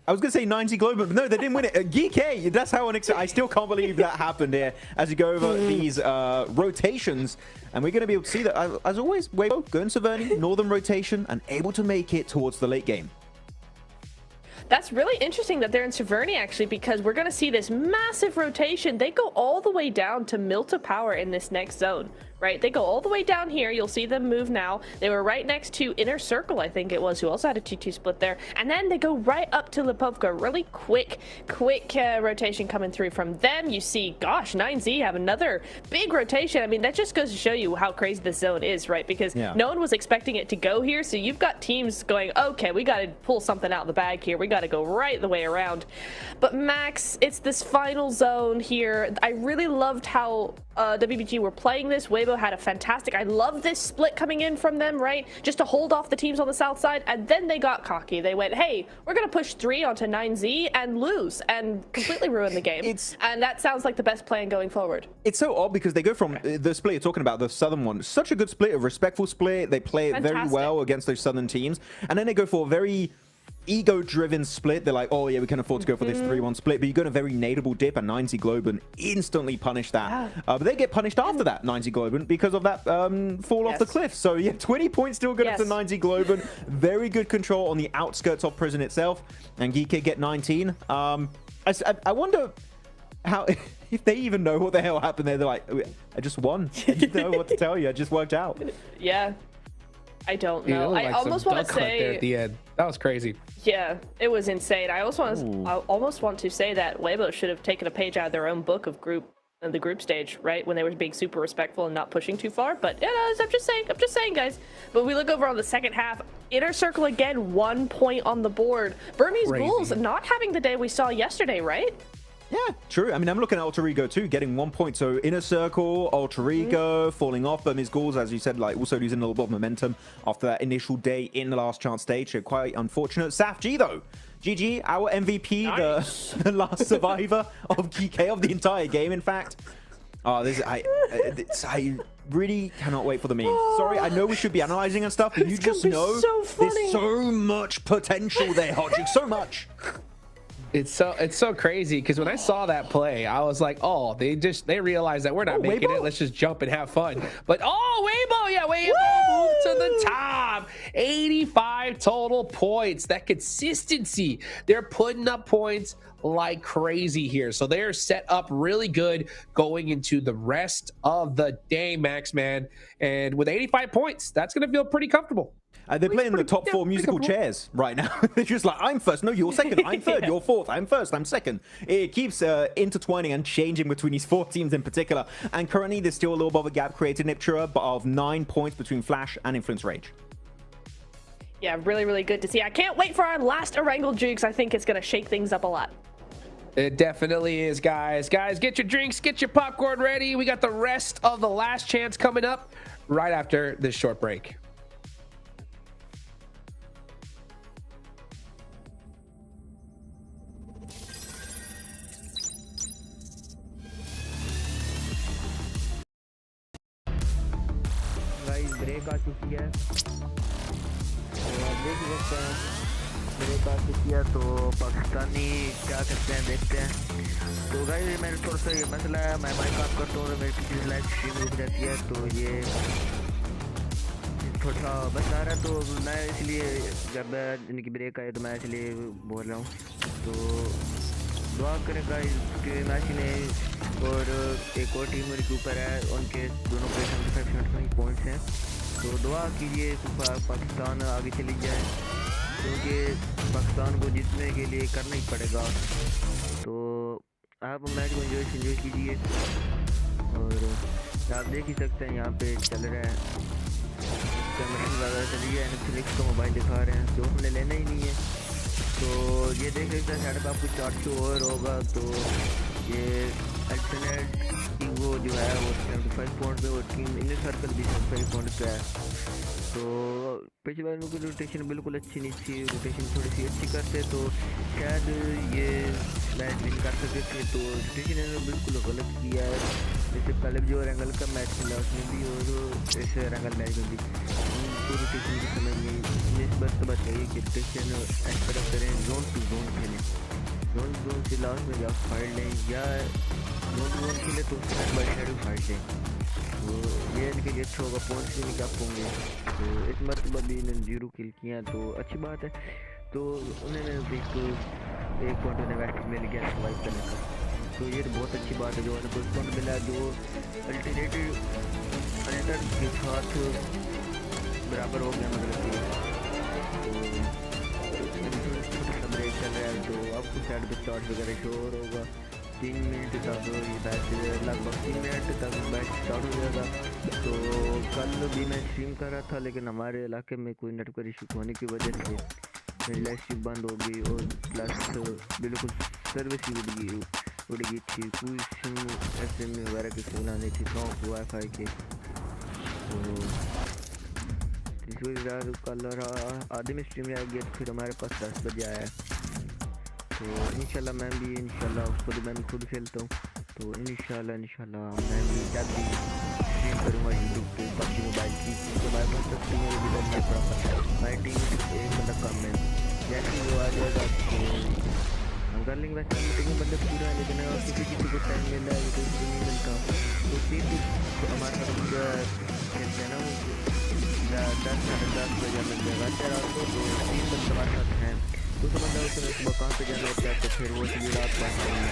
I was going to say 90 Global, but no, they didn't win it. GK, that's how I still can't believe that happened here as you go over these rotations. And we're going to be able to see that, as always, Weibo, going Saverni, Northern rotation, and able to make it towards the late game. That's really interesting that they're in Saverni, actually, because we're going to see this massive rotation. They go all the way down to Milta Power in this next zone, right? They go all the way down here. You'll see them move now. They were right next to Inner Circle, I think it was, who also had a 2-2 split there. And then they go right up to Lipovka. Really quick rotation coming through from them. You see, gosh, 9Z have another big rotation. I mean, that just goes to show you how crazy this zone is, right? Because no one was expecting it to go here. So you've got teams going, okay, we got to pull something out of the bag here. We got to go right the way around. But Max, it's this final zone here. I really loved how WBG were playing this. Weibo had a fantastic... I love this split coming in from them, right? Just to hold off the teams on the south side. And then they got cocky. They went, hey, we're going to push 3 onto 9Z and lose and completely ruin the game. And that sounds like the best plan going forward. It's so odd because they go from the split you're talking about, the southern one, such a good split, a respectful split. They play it very well against those southern teams. And then they go for a very ego-driven split. They're like, oh yeah, we can afford to go for this 3-1 split, but you got a very nadeable dip, and 90 Globen instantly punish that. But they get punished after that, 90 Globen, because of that fall off the cliff. So yeah, 20 points still good up to 90 Globen. Very good control on the outskirts of Prison itself, and Geeke get 19. I wonder how, if they even know what the hell happened there. They're like, I just won. I didn't know what to tell you. I just worked out. Yeah. I don't know. I almost want to say there at the end. That was crazy. Yeah, it was insane. I almost want to say that Weibo should have taken a page out of their own book of the group stage, right? When they were being super respectful and not pushing too far. But yeah, I'm just saying, guys. But we look over on the second half. Inner Circle again, 1 point on the board. Burmese Bulls not having the day we saw yesterday, right? Yeah, true. I mean, I'm looking at Alter Ego too, getting 1 point. So Inner Circle, Alter Ego falling off. Burmese Ghouls, as you said, like also losing a little bit of momentum after that initial day in the last chance stage. So quite unfortunate. Saf G though. GG, our MVP, the last survivor of GK of the entire game, in fact. Oh, I really cannot wait for the meme. Sorry, I know we should be analyzing and stuff, but you just know so there's so much potential there, Hodging. So much. It's so crazy because when I saw that play, I was like, oh, they realized that we're not making Weibo? it. Let's just jump and have fun. But Weibo, yeah, Weibo moved to the top. 85 total points. That consistency. They're putting up points like crazy here. So they're set up really good going into the rest of the day, Max, man. And with 85 points, that's going to feel pretty comfortable. They're playing the top 4 musical chairs right now. They're just like, I'm first. No, you're second. I'm third. You're fourth. I'm first. I'm second. It keeps intertwining and changing between these 4 teams in particular. And currently, there's still a little bit of a gap created in Iptra of 9 points between Flash and Influence Rage. Yeah, really, really good to see. I can't wait for our last Erangel Jukes. I think it's going to shake things up a lot. It definitely is, guys. Guys, get your drinks, get your popcorn ready. We got the rest of the last chance coming up right after this short break. Guys break आ चुकी है तो आप देख सकते हैं break आ चुकी है तो पाकिस्तानी क्या करते हैं देखते हैं तो गाइस मेरे थोड़ा सा ये मसला है मैं माइक ऑफ करता हूँ मेरी पिछली लाइव स्ट्रीम रुक जाती है तो ये थोड़ा सा मसला आ रहा है तो मैं इसलिए जब इनकी ब्रेक आए तो मैं इसलिए बोल रहा हूँ तो दुआ करें गाइस कि मैच ने और एक और टीम उनके ऊपर है उनके दोनों पे 75 पॉइंट्स हैं तो दुआ कीजिए पाकिस्तान आगे चली जाए क्योंकि पाकिस्तान को जीतने के लिए करना ही पड़ेगा तो आप मैच को एंजॉय कीजिए और आप देख ही सकते हैं यहाँ पे चल रहा है मशीन वगैरह चली है नेटफ्लिक्स का मोबाइल दिखा रहे हैं जो हमने लेना ही नहीं है तो ये देख सकते हैं साइड पर आपको 400 और होगा तो ये अल्टरनेट की वो जो है वो 75 पॉइंट पे और टीम इनर सर्कल भी 75 पॉइंट पे है तो पिछले वालों की रोटेशन बिल्कुल अच्छी नहीं थी रोटेशन थोड़ी सी अच्छी करते तो शायद ये मैच विन कर सकते थे तो रोटेशन इन्होंने बिल्कुल गलत किया है जैसे पहले जो रंगल का मैच मिला उसमें भी और ऐसे रंगल मैच में भी उनको रोटेशन की समझ नहीं इस बात तो चाहिए कि रोटेशन इस तरह करें जोन टू जोन खेलें जोन से लास्ट में जाकर फाइट लें या जोन टू जोन खेले तो उसके बाद शेडो फाइट लें तो ये इनके लिए अच्छा होगा पॉइंट्स भी निकाल होंगे तो इस मरतबा भी इन्होंने 0 किल किया तो अच्छी बात है तो उन्होंने एक पॉइंट उन्हें वेस्ट मिल गया सर्वाइव करने का तो ये बहुत अच्छी बात है जो उन्हें कुछ पॉइंट मिला जो अल्टरनेटिव अनदर के साथ बराबर हो गया मतलब तो छोटा सा ब्रेक चल रहा है तो आपको साइड पर चार्ट वगैरह शोर होगा 3 मिनट तक ये मैच लगभग 3 मिनट तक मैच स्टार्ट हो जाएगा तो कल भी मैं स्ट्रीम कर रहा था लेकिन हमारे इलाके में कोई नेटवर्क इशू होने की वजह से मेरी लाइव स्ट्रीम बंद हो गई और प्लस बिल्कुल सर्विस ही उड़ गई थी कोई सिम एसएम वगैरह की सुविधा नहीं थी नॉट वाईफाई के तो इस वजह कल आधे में स्ट्रीम आ गया तो फिर हमारे पास 10 बजे आया तो इंशाल्लाह मैं भी मैं भी खुद खेलता हूँ तो इंशाल्लाह मैं भी जब भी स्ट्रीम करूँगा यूट्यूब पे पबजी मोबाइल की तो हमारे पास सब टीमें भी बनना है प्रॉपर हमारी टीम एक बंदा कम है जैसे वो आ जाएगा तो हम कर लेंगे वैसे टीम बंदे पूरा है लेकिन अगर किसी को टाइम मिल रहा है तो नहीं मिलता तो फिर हमारे साथ खेलते हैं ना वो 10 बजे मिल जाएगा रात को तो 3 बंदे हमारे साथ हैं तो समझना उसने सुबह कहाँ पे जाना होता है तो फिर वो सीधी रात पास करनी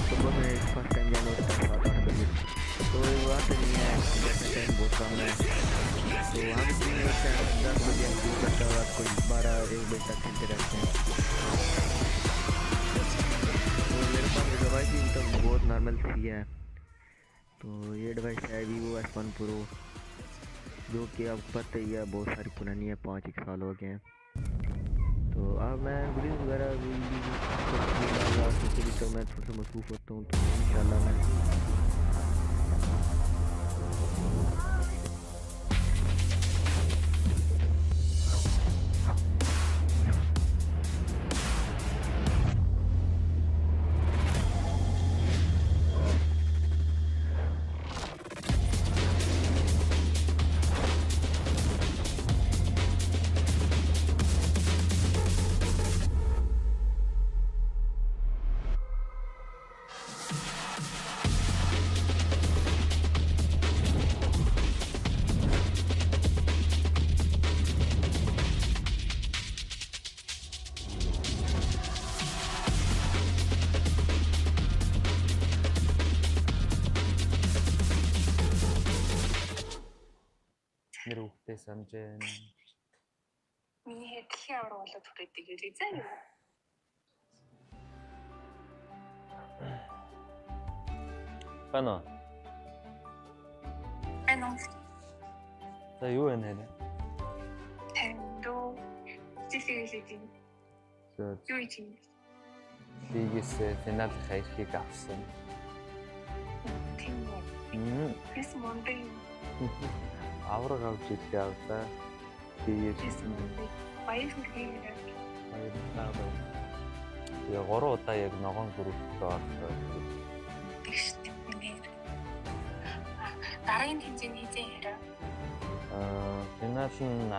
सुबह में फर्स्ट टाइम जाना होता है 7-8 बजे तो ये बात नहीं है जैसे टाइम बहुत कम है तो हम 3 बजे 10 बजे हम शुरू करते हैं रात को 12-1 बजे तक खेलते रहते हैं तो मेरे पास डिवाइस भी तो बहुत नॉर्मल सी है तो ये डिवाइस है Vivo S1 Pro जो कि आपको पता ही है बहुत सारी पुरानी है 5-1 साल हो गए हैं तो अब मैं वीडियो वगैरह भी तो मैं थोड़ा सा मसरूफ़ होता हूँ तो इंशाल्लाह मैं Samjen. Миний дэлхийн авраг болоод хүрээдэг ирээ заа. Байна. Байна. За юу байна нэ? Тэндөө зэсэгэлээ. За Юу юм? лигээс финал хайрхийг авсан. Тийм үү. Хэс Монтэй. Авраг авч ирлээ авлаа. Хэс Монтэй. Баярлалаа. Баярлалаа. Я 3 удаа яг ногоон бүрэлдэхүүн авсан. Тэгш. Дараагийн тэмцээний хизээ хэрэг. Финал нь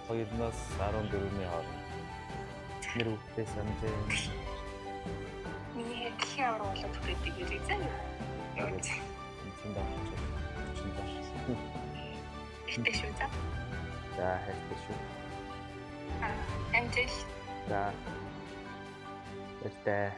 12-ноос 14-ний хооронд. Нэр үгтэй Самжээ. Миний дэлхийн авраг болоод хүрээдэг ирээ заа. Энд авч чинь. Ихтэй шүү заа. За хайртай шүү. Амтэл. За. Баяртай.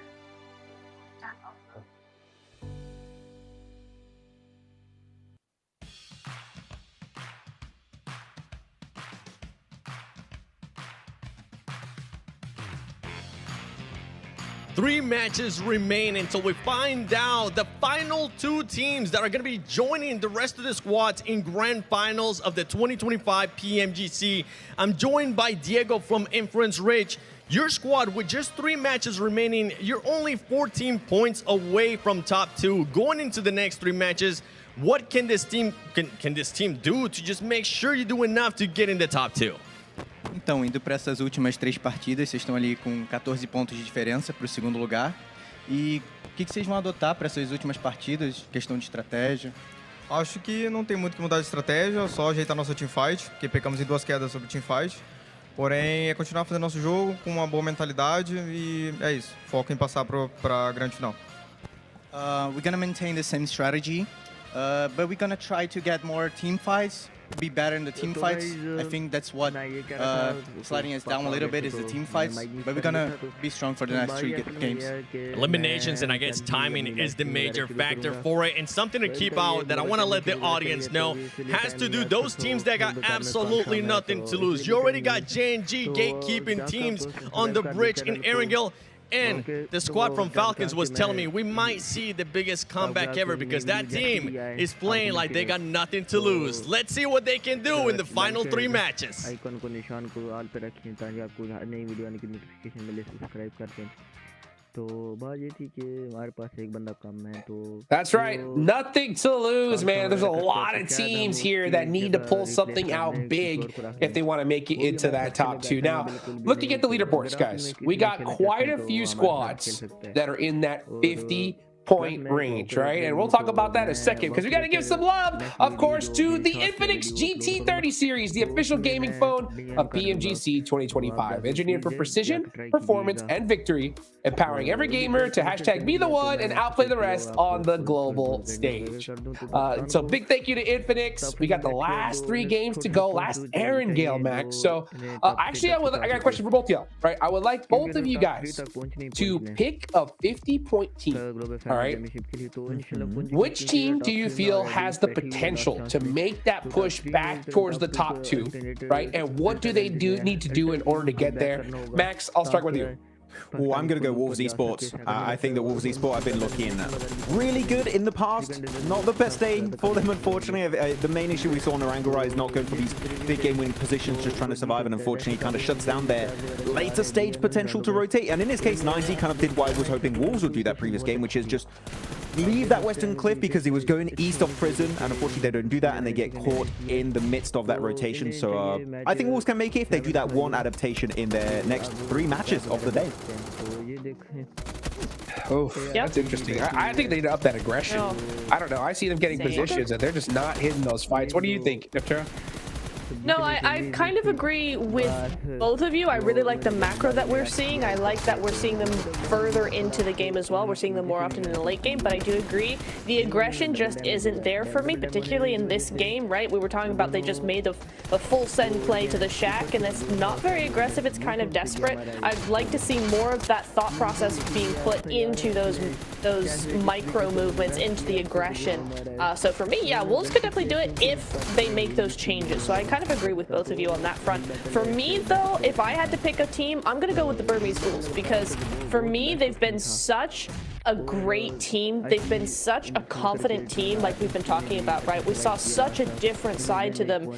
Three matches remain until we find out the final two teams that are going to be joining the rest of the squads in grand finals of the 2025 PMGC. I'm joined by Diego from Inference Ridge. Your squad, with just 3 matches remaining, you're only 14 points away from top 2. Going into the next 3 matches, what can this team do to just make sure you do enough to get in the top 2? Então, indo para essas últimas 3 partidas, vocês estão ali com 14 pontos de diferença para o segundo lugar. E o que vocês vão adotar para essas últimas partidas? Questão de estratégia? Acho que não tem muito que mudar de estratégia, só ajeitar nossa teamfight, porque pecamos em 2 quedas sobre teamfight. Porém, é continuar fazendo nosso jogo com uma boa mentalidade e é isso. Foco em passar para a grande final. We're gonna maintain the same strategy, but we're gonna try to get more team fights. Be better in the team fights. I think that's what sliding us down a little bit is the team fights, but we're gonna be strong for the next 3 games. Eliminations and I guess timing is the major factor for it, and something to keep out that I want to let the audience know has to do those teams that got absolutely nothing to lose. You already got J&G gatekeeping teams on the bridge in Erangel. And the squad from Falcons was telling me we might see the biggest comeback ever because that team is playing like they got nothing to lose. Let's see what they can do in the final 3 matches. That's right. Nothing to lose, man. There's a lot of teams here that need to pull something out big if they want to make it into that top 2. Now, looking at the leaderboards, guys, we got quite a few squads that are in that 50-point range, right? And we'll talk about that in a second because we got to give some love, of course, to the Infinix GT30 series, the official gaming phone of PMGC 2025. Engineered for precision, performance, and victory, empowering every gamer to hashtag be the one and outplay the rest on the global stage. So big thank you to Infinix. We got the last 3 games to go, last Erangel, Max. So actually, I got a question for both of y'all, right? I would like both of you guys to pick a 50-point team. All right. Which team do you feel has the potential to make that push back towards the top 2, right? And what do they need to do in order to get there? Max, I'll start with you. Well, I'm going to go Wolves Esports. I think that Wolves Esports have been looking really good in the past. Not the best day for them, unfortunately. The main issue we saw on Erangel is not going for these big game-winning positions, just trying to survive, and unfortunately kind of shuts down their later stage potential to rotate. And in this case, 90 kind of did what I was hoping Wolves would do that previous game, which is just leave that Western Cliff because he was going east of prison, and unfortunately they don't do that and they get caught in the midst of that rotation. So I think Wolves can make it if they do that one adaptation in their next 3 matches of the day. Oh, that's interesting. I think they need to up that aggression. I don't know. I see them getting positions and they're just not hitting those fights. What do you think, Niptera? No, I kind of agree with both of you. I really like the macro that we're seeing. I like that we're seeing them further into the game as well. We're seeing them more often in the late game, but I do agree. The aggression just isn't there for me, particularly in this game, right? We were talking about they just made a full send play to the shack, and that's not very aggressive. It's kind of desperate. I'd like to see more of that thought process being put into those micro movements, into the aggression. So for me, yeah, Wolves could definitely do it if they make those changes. So I kind kind of agree with both of you on that front. For me, though, if I had to pick a team, I'm going to go with the Burmese Ghouls, because for me, they've been such a great team. They've been such a confident team, like we've been talking about, right? We saw such a different side to them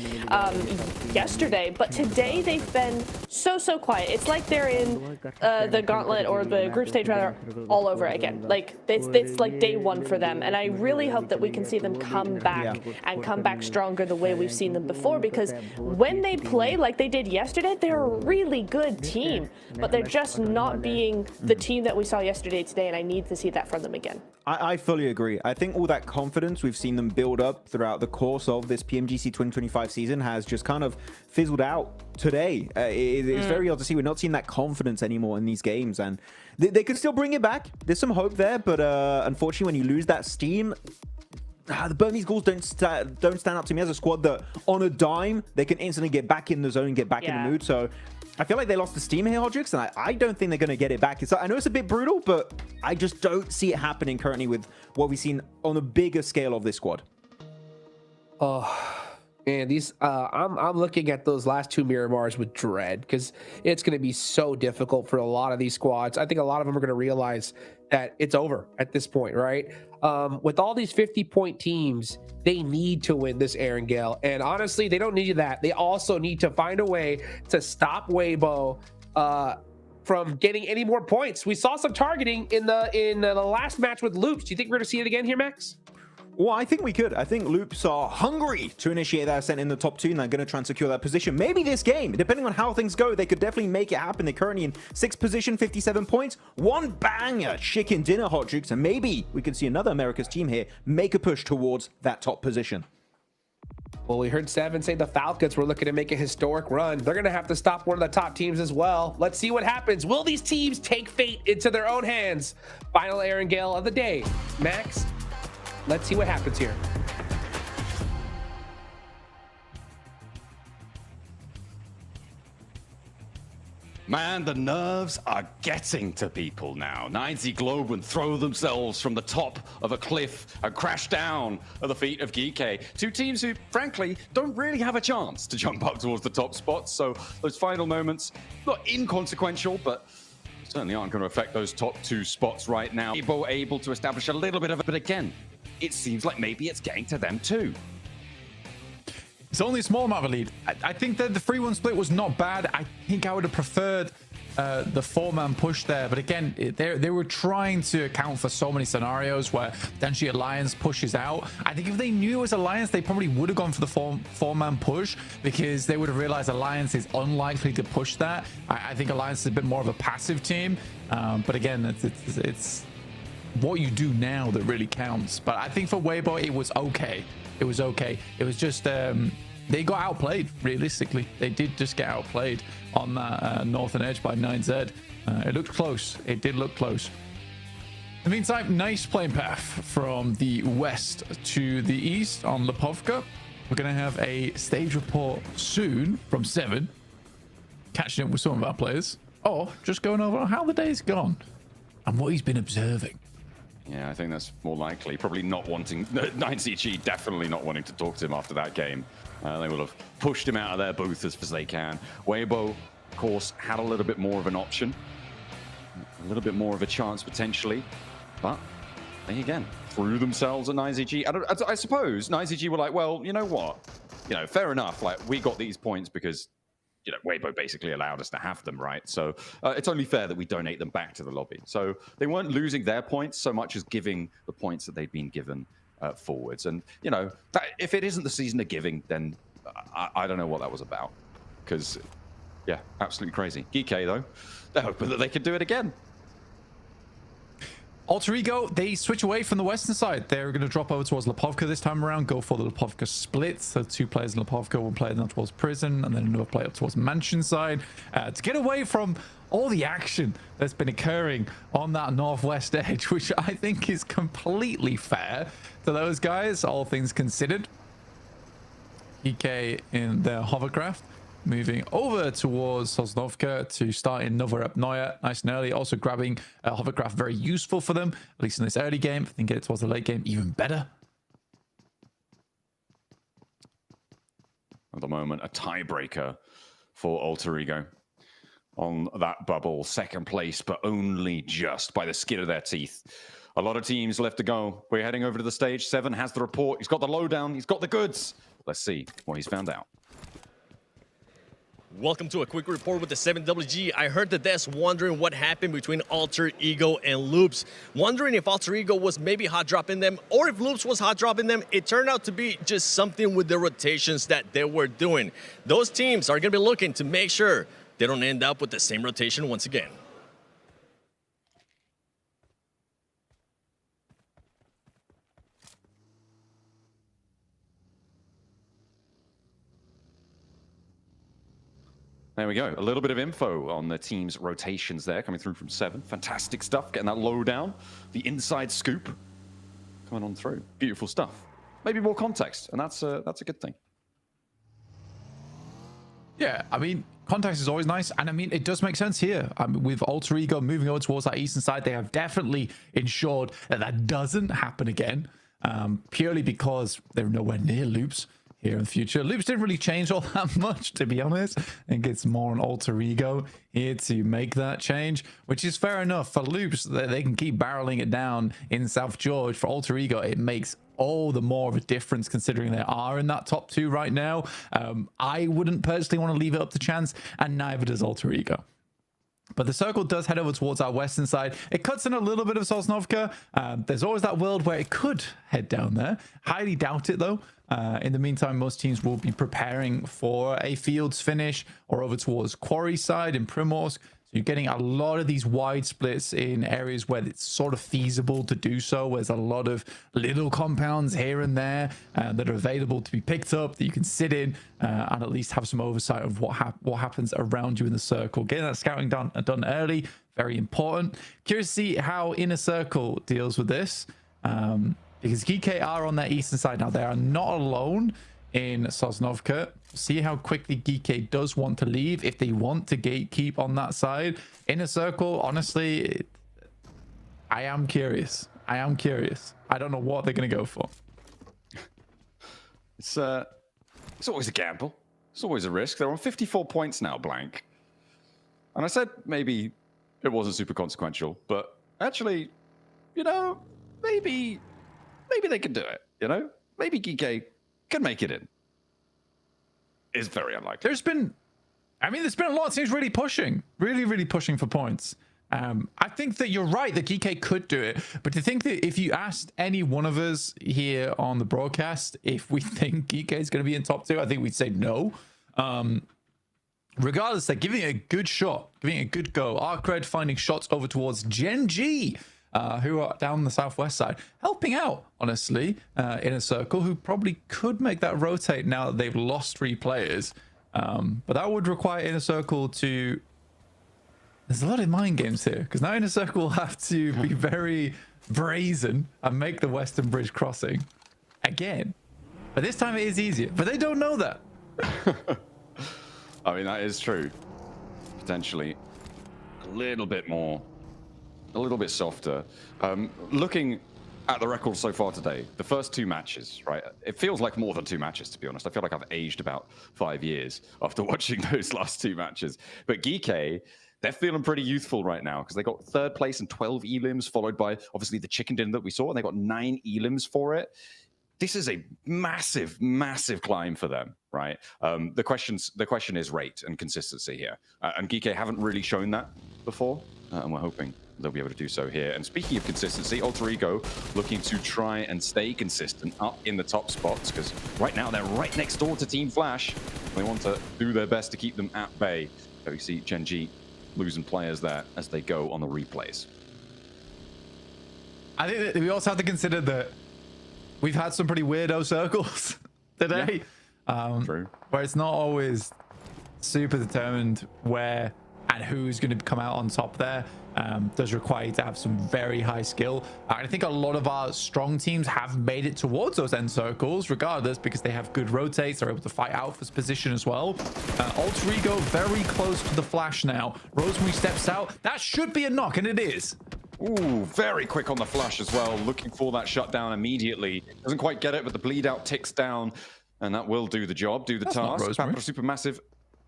yesterday, but today they've been so quiet. It's like they're in the gauntlet, or the group stage rather, all over again. Like it's like day one for them, and I really hope that we can see them come back and come back stronger the way we've seen them before, because when they play like they did yesterday, they're a really good team, but they're just not being the team that we saw yesterday today, and I need to see that from them again. I fully agree. I think all that confidence we've seen them build up throughout the course of this PMGC 2025 season has just kind of fizzled out today. It's very odd to see. We're not seeing that confidence anymore in these games, and they can still bring it back. There's some hope there, but unfortunately, when you lose that steam, the Burmese Ghouls don't stand up to me as a squad that on a dime they can instantly get back in the zone and get back in the mood. So I feel like they lost the steam here, Hodrix, and I don't think they're going to get it back. I know it's a bit brutal, but I just don't see it happening currently with what we've seen on a bigger scale of this squad. Oh, man, these I'm looking at those last two Miramars with dread, because it's going to be so difficult for a lot of these squads. I think a lot of them are going to realize that it's over at this point, right? With all these 50-point teams, they need to win this Erangel. And honestly, they don't need that. They also need to find a way to stop Weibo from getting any more points. We saw some targeting in the last match with Loops. Do you think we're going to see it again here, Max? Well, I think we could. I think Loops are hungry to initiate that ascent in the top 2, and they're going to try and secure that position. Maybe this game, depending on how things go, they could definitely make it happen. They're currently in 6th position, 57 points. One banger chicken dinner, Hodrix, and maybe we can see another America's team here make a push towards that top position. Well, we heard Seven say the Falcons were looking to make a historic run. They're going to have to stop one of the top teams as well. Let's see what happens. Will these teams take fate into their own hands? Final Erangel of the day. Max, let's see what happens here. Man, the nerves are getting to people now. 9Z Globin throw themselves from the top of a cliff and crash down at the feet of GK. Two teams who, frankly, don't really have a chance to jump up towards the top spots. So those final moments, not inconsequential, but certainly aren't going to affect those top 2 spots right now. Weibo able to establish a little bit of it, but again, it seems like maybe it's getting to them too. It's only a small amount of a lead. I think that the 3-1 split was not bad. I think I would have preferred the 4-man push there. But again, they were trying to account for so many scenarios where potentially Alliance pushes out. I think if they knew it was Alliance, they probably would have gone for the 4-man push, because they would have realized Alliance is unlikely to push that. I think Alliance is a bit more of a passive team. But again, it's what you do now that really counts. But I think for Weibo, it was okay. It was okay. It was just they got outplayed. Realistically, they did just get outplayed on that northern edge by 9Z. It looked close. It did look close. In the meantime, nice playing path from the west to the east on Lipovka. We're going to have a stage report soon from Seven, catching up with some of our players, or just going over how the day's gone and what he's been observing. Yeah, I think that's more likely. Probably not wanting, 9CG definitely not wanting to talk to him after that game. They will have pushed him out of their booth as they can. Weibo, of course, had a little bit more of an option. A little bit more of a chance potentially. But, then again, threw themselves at 9CG. I suppose 9CG were like, well, you know what? You know, fair enough. Like, we got these points because, you know, Weibo basically allowed us to have them, right? So it's only fair that we donate them back to the lobby. So they weren't losing their points so much as giving the points that they'd been given forwards. And, you know, if it isn't the season of giving, then I don't know what that was about. Because, yeah, absolutely crazy. GK, though, they're hoping that they could do it again. Alter Ego, they switch away from the western side. They're going to drop over towards Lipovka this time around, go for the Lipovka split. So 2 players in Lipovka, 1 player down towards Prison, and then another player up towards Mansion side to get away from all the action that's been occurring on that northwest edge, which I think is completely fair to those guys, all things considered. EK in their hovercraft, moving over towards Sosnovka to start in Novorapnoye nice and early. Also grabbing a hovercraft, very useful for them, at least in this early game. If they can get it towards the late game, even better. at the moment. A tiebreaker for Alter Ego on that bubble. Second place, but only just by the skin of their teeth. A lot of teams left to go. We're heading over to the stage. Seven has the report. He's got the lowdown. He's got the goods. Let's see what he's found out. Welcome to a quick report with the 7WG. I heard that Des wondering what happened between Alter Ego and Loops. Wondering if Alter Ego was maybe hot dropping them or if Loops was hot dropping them. It turned out to be just something with the rotations that they were doing. Those teams are going to be looking to make sure they don't end up with the same rotation once again. There we go. A little bit of info on the team's rotations there coming through from Seven. Fantastic stuff. Getting that lowdown. The inside scoop coming on through. Beautiful stuff. Maybe more context, and that's a good thing. Yeah, I mean, context is always nice, and I mean, it does make sense here. With Alter Ego moving over towards that eastern side, they have definitely ensured that that doesn't happen again, purely because they're nowhere near Loops here in the future. Loops didn't really change all that much, to be honest. I think it's more an Alter Ego here to make that change, which is fair enough. For Loops, they can keep barreling it down in South George. For Alter Ego, it makes all the more of a difference considering they are in that top two right now. I wouldn't personally want to leave it up to chance, and neither does Alter Ego. But the circle does head over towards our western side. It cuts in a little bit of Sosnovka. There's always that world where it could head down there. Highly doubt it, though. In the meantime, most teams will be preparing for a Fields finish or over towards Quarry side in Primorsk. So you're getting a lot of these wide splits in areas where it's sort of feasible to do so. Where there's a lot of little compounds here and there that are available to be picked up that you can sit in and at least have some oversight of what happens around you in the circle. Getting that scouting done early, very important. Curious to see how Inner Circle deals with this. Because GK are on their eastern side now. They are not alone in Sosnovka. See how quickly GK does want to leave if they want to gatekeep on that side. Inner Circle, honestly, I am curious. I don't know what they're going to go for. It's always a gamble. It's always a risk. They're on 54 points now, blank. And I said maybe it wasn't super consequential, but actually, you know, maybe they could do it, you know? Maybe GK can make it in. It's very unlikely. There's been a lot of teams really pushing for points. I think that you're right that GK could do it, but to think that if you asked any one of us here on the broadcast if we think GK is going to be in top two, I think we'd say no. Regardless, they're giving it a good shot, giving it a good go. Arcred finding shots over towards Gen G, who are down the southwest side, helping out, honestly, Inner Circle, who probably could make that rotate now that they've lost 3 players. But that would require Inner Circle to... There's a lot of mind games here, because now Inner Circle will have to be very brazen and make the Western Bridge crossing again. But this time it is easier, but they don't know that. I mean, that is true. Potentially a little bit more, a little bit softer. Looking at the record so far today, the first 2 matches, right? It feels like more than 2 matches, to be honest. I feel like I've aged about 5 years after watching those last 2 matches. But GK, they're feeling pretty youthful right now because they got 3rd place and 12 elims, followed by obviously the chicken dinner that we saw, and they got 9 elims for it. This is a massive, massive climb for them, right? The question is rate and consistency here. And GK haven't really shown that before, and we're hoping they'll be able to do so here. And speaking of consistency, Alter Ego looking to try and stay consistent up in the top spots, because right now they're right next door to Team Flash. They want to do their best to keep them at bay. So we see Gen G losing players there as they go on the replays. I think that we also have to consider that we've had some pretty weirdo circles today. Yeah. True. Where it's not always super determined where and who's going to come out on top there. Does require you to have some very high skill. I think a lot of our strong teams have made it towards those end circles regardless, because they have good rotates. They're able to fight out for position as well. Alter Ego very close to the flash now. Rosemary steps out. That should be a knock, and it is. Ooh, very quick on the flash as well. Looking for that shutdown immediately. Doesn't quite get it, but the bleed out ticks down. And that will do the job, do the That's not task. Rosemary. Papra Supermassive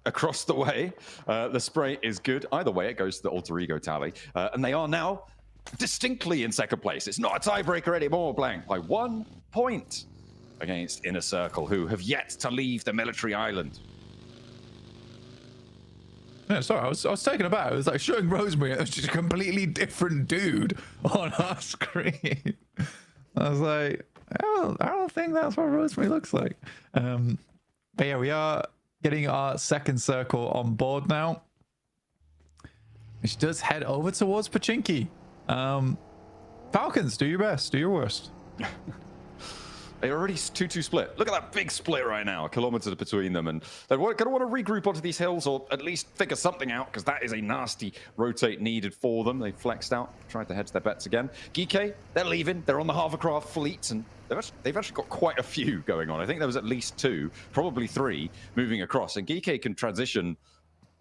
across the way. The spray is good. Either way, it goes to the alter ego tally. And they are now distinctly in second place. It's not a tiebreaker anymore, Blank, by 1 point against Inner Circle, who have yet to leave the military island. Yeah, sorry, I was taken aback. It was like showing Rosemary. It was just a completely different dude on our screen. I was like, I don't think that's what Rosemary looks like. But yeah, we are getting our second circle on board now, which does head over towards Pochinki. Falcons, do your best, do your worst. They're already 2-2 split. Look at that big split right now, a kilometer between them. And they're going to want to regroup onto these hills or at least figure something out, because that is a nasty rotate needed for them. They flexed out, tried to hedge their bets again. Geeke, they're leaving. They're on the hovercraft fleet, and they've actually got quite a few going on. I think there was at least 2, probably 3, moving across. And Geeke can transition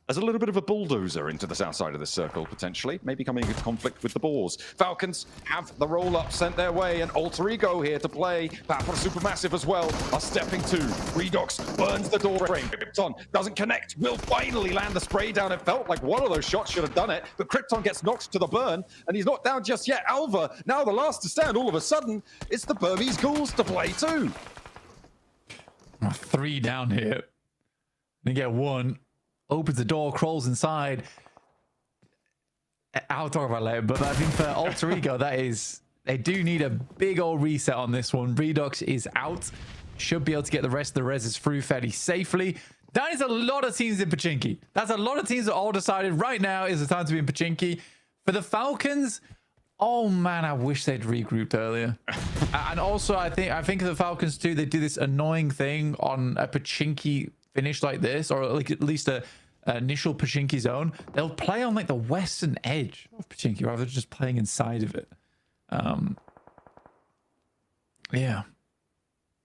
as a little bit of a bulldozer into the south side of the circle, potentially, maybe coming into conflict with the Boars. Falcons have the roll-up sent their way, and Alter Ego here to play. Papra Supermassive as well are stepping to. Redox burns the door frame. Krypton doesn't connect, will finally land the spray down. It felt like one of those shots should have done it, but Krypton gets knocked to the burn, and he's not down just yet. Alva, now the last to stand, all of a sudden, it's the Burmese Ghouls to play too. 3 down here. They get 1. Opens the door, crawls inside. I'll talk about it later, but I think for Alter Ego, they do need a big old reset on this one. Redox is out. Should be able to get the rest of the reses through fairly safely. That is a lot of teams in Pochinki. That's a lot of teams that all decided right now is the time to be in Pochinki. For the Falcons, oh man, I wish they'd regrouped earlier. And also, I think the Falcons too, they do this annoying thing on a Pochinki finish like this, or like at least a initial Pochinki zone. They'll play on like the western edge of Pochinki rather than just playing inside of it. Yeah.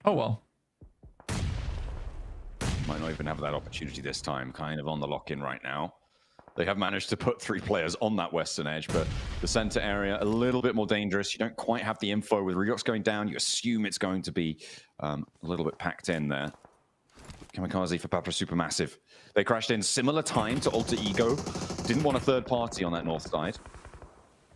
Oh well. Might not even have that opportunity this time, kind of on the lock-in right now. They have managed to put 3 players on that western edge, but the center area a little bit more dangerous. You don't quite have the info with Redox going down. You assume it's going to be a little bit packed in there. Kamikaze for Papra Supermassive. They crashed in similar time to Alter Ego. Didn't want a third party on that north side.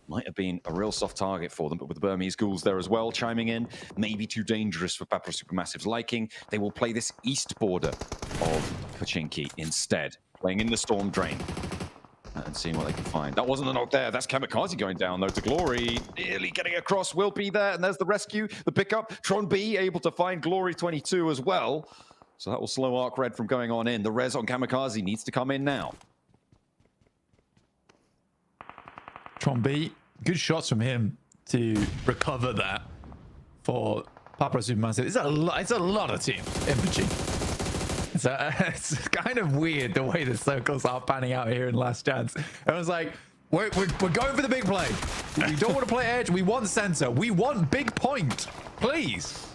Might have been a real soft target for them, but with the Burmese Ghouls there as well chiming in, maybe too dangerous for Papra Supermassive's liking. They will play this east border of Pochinki instead, playing in the Storm Drain and seeing what they can find. That wasn't a knock there. That's Kamikaze going down though to Glory. Nearly getting across. Will be there, and there's the rescue, the pickup. Tron B able to find Glory 22 as well. So that will slow Arc Red from going on in. The res on Kamikaze needs to come in now. Tron B, good shots from him to recover that for Papra Supermassive. It's a lot of teams in Pochinki. It's kind of weird the way the circles are panning out here in Last Chance. It was like, we're going for the big play. We don't want to play edge. We want center. We want big point. Please.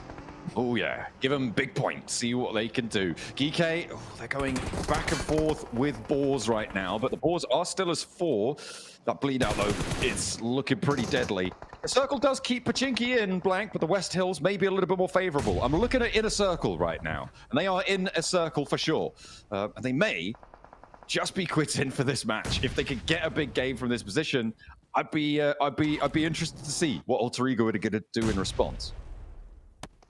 Oh yeah, give them big points, see what they can do. Geeke, they're going back and forth with Boars right now, but the Boars are still as 4. That bleed out though, it's looking pretty deadly. The circle does keep Pochinki in, Blank, but the West Hills may be a little bit more favorable. I'm looking at Inner Circle right now, and they are in a circle for sure. And they may just be quitting for this match. If they could get a big game from this position, I'd be interested to see what Alter Ego are going to do in response.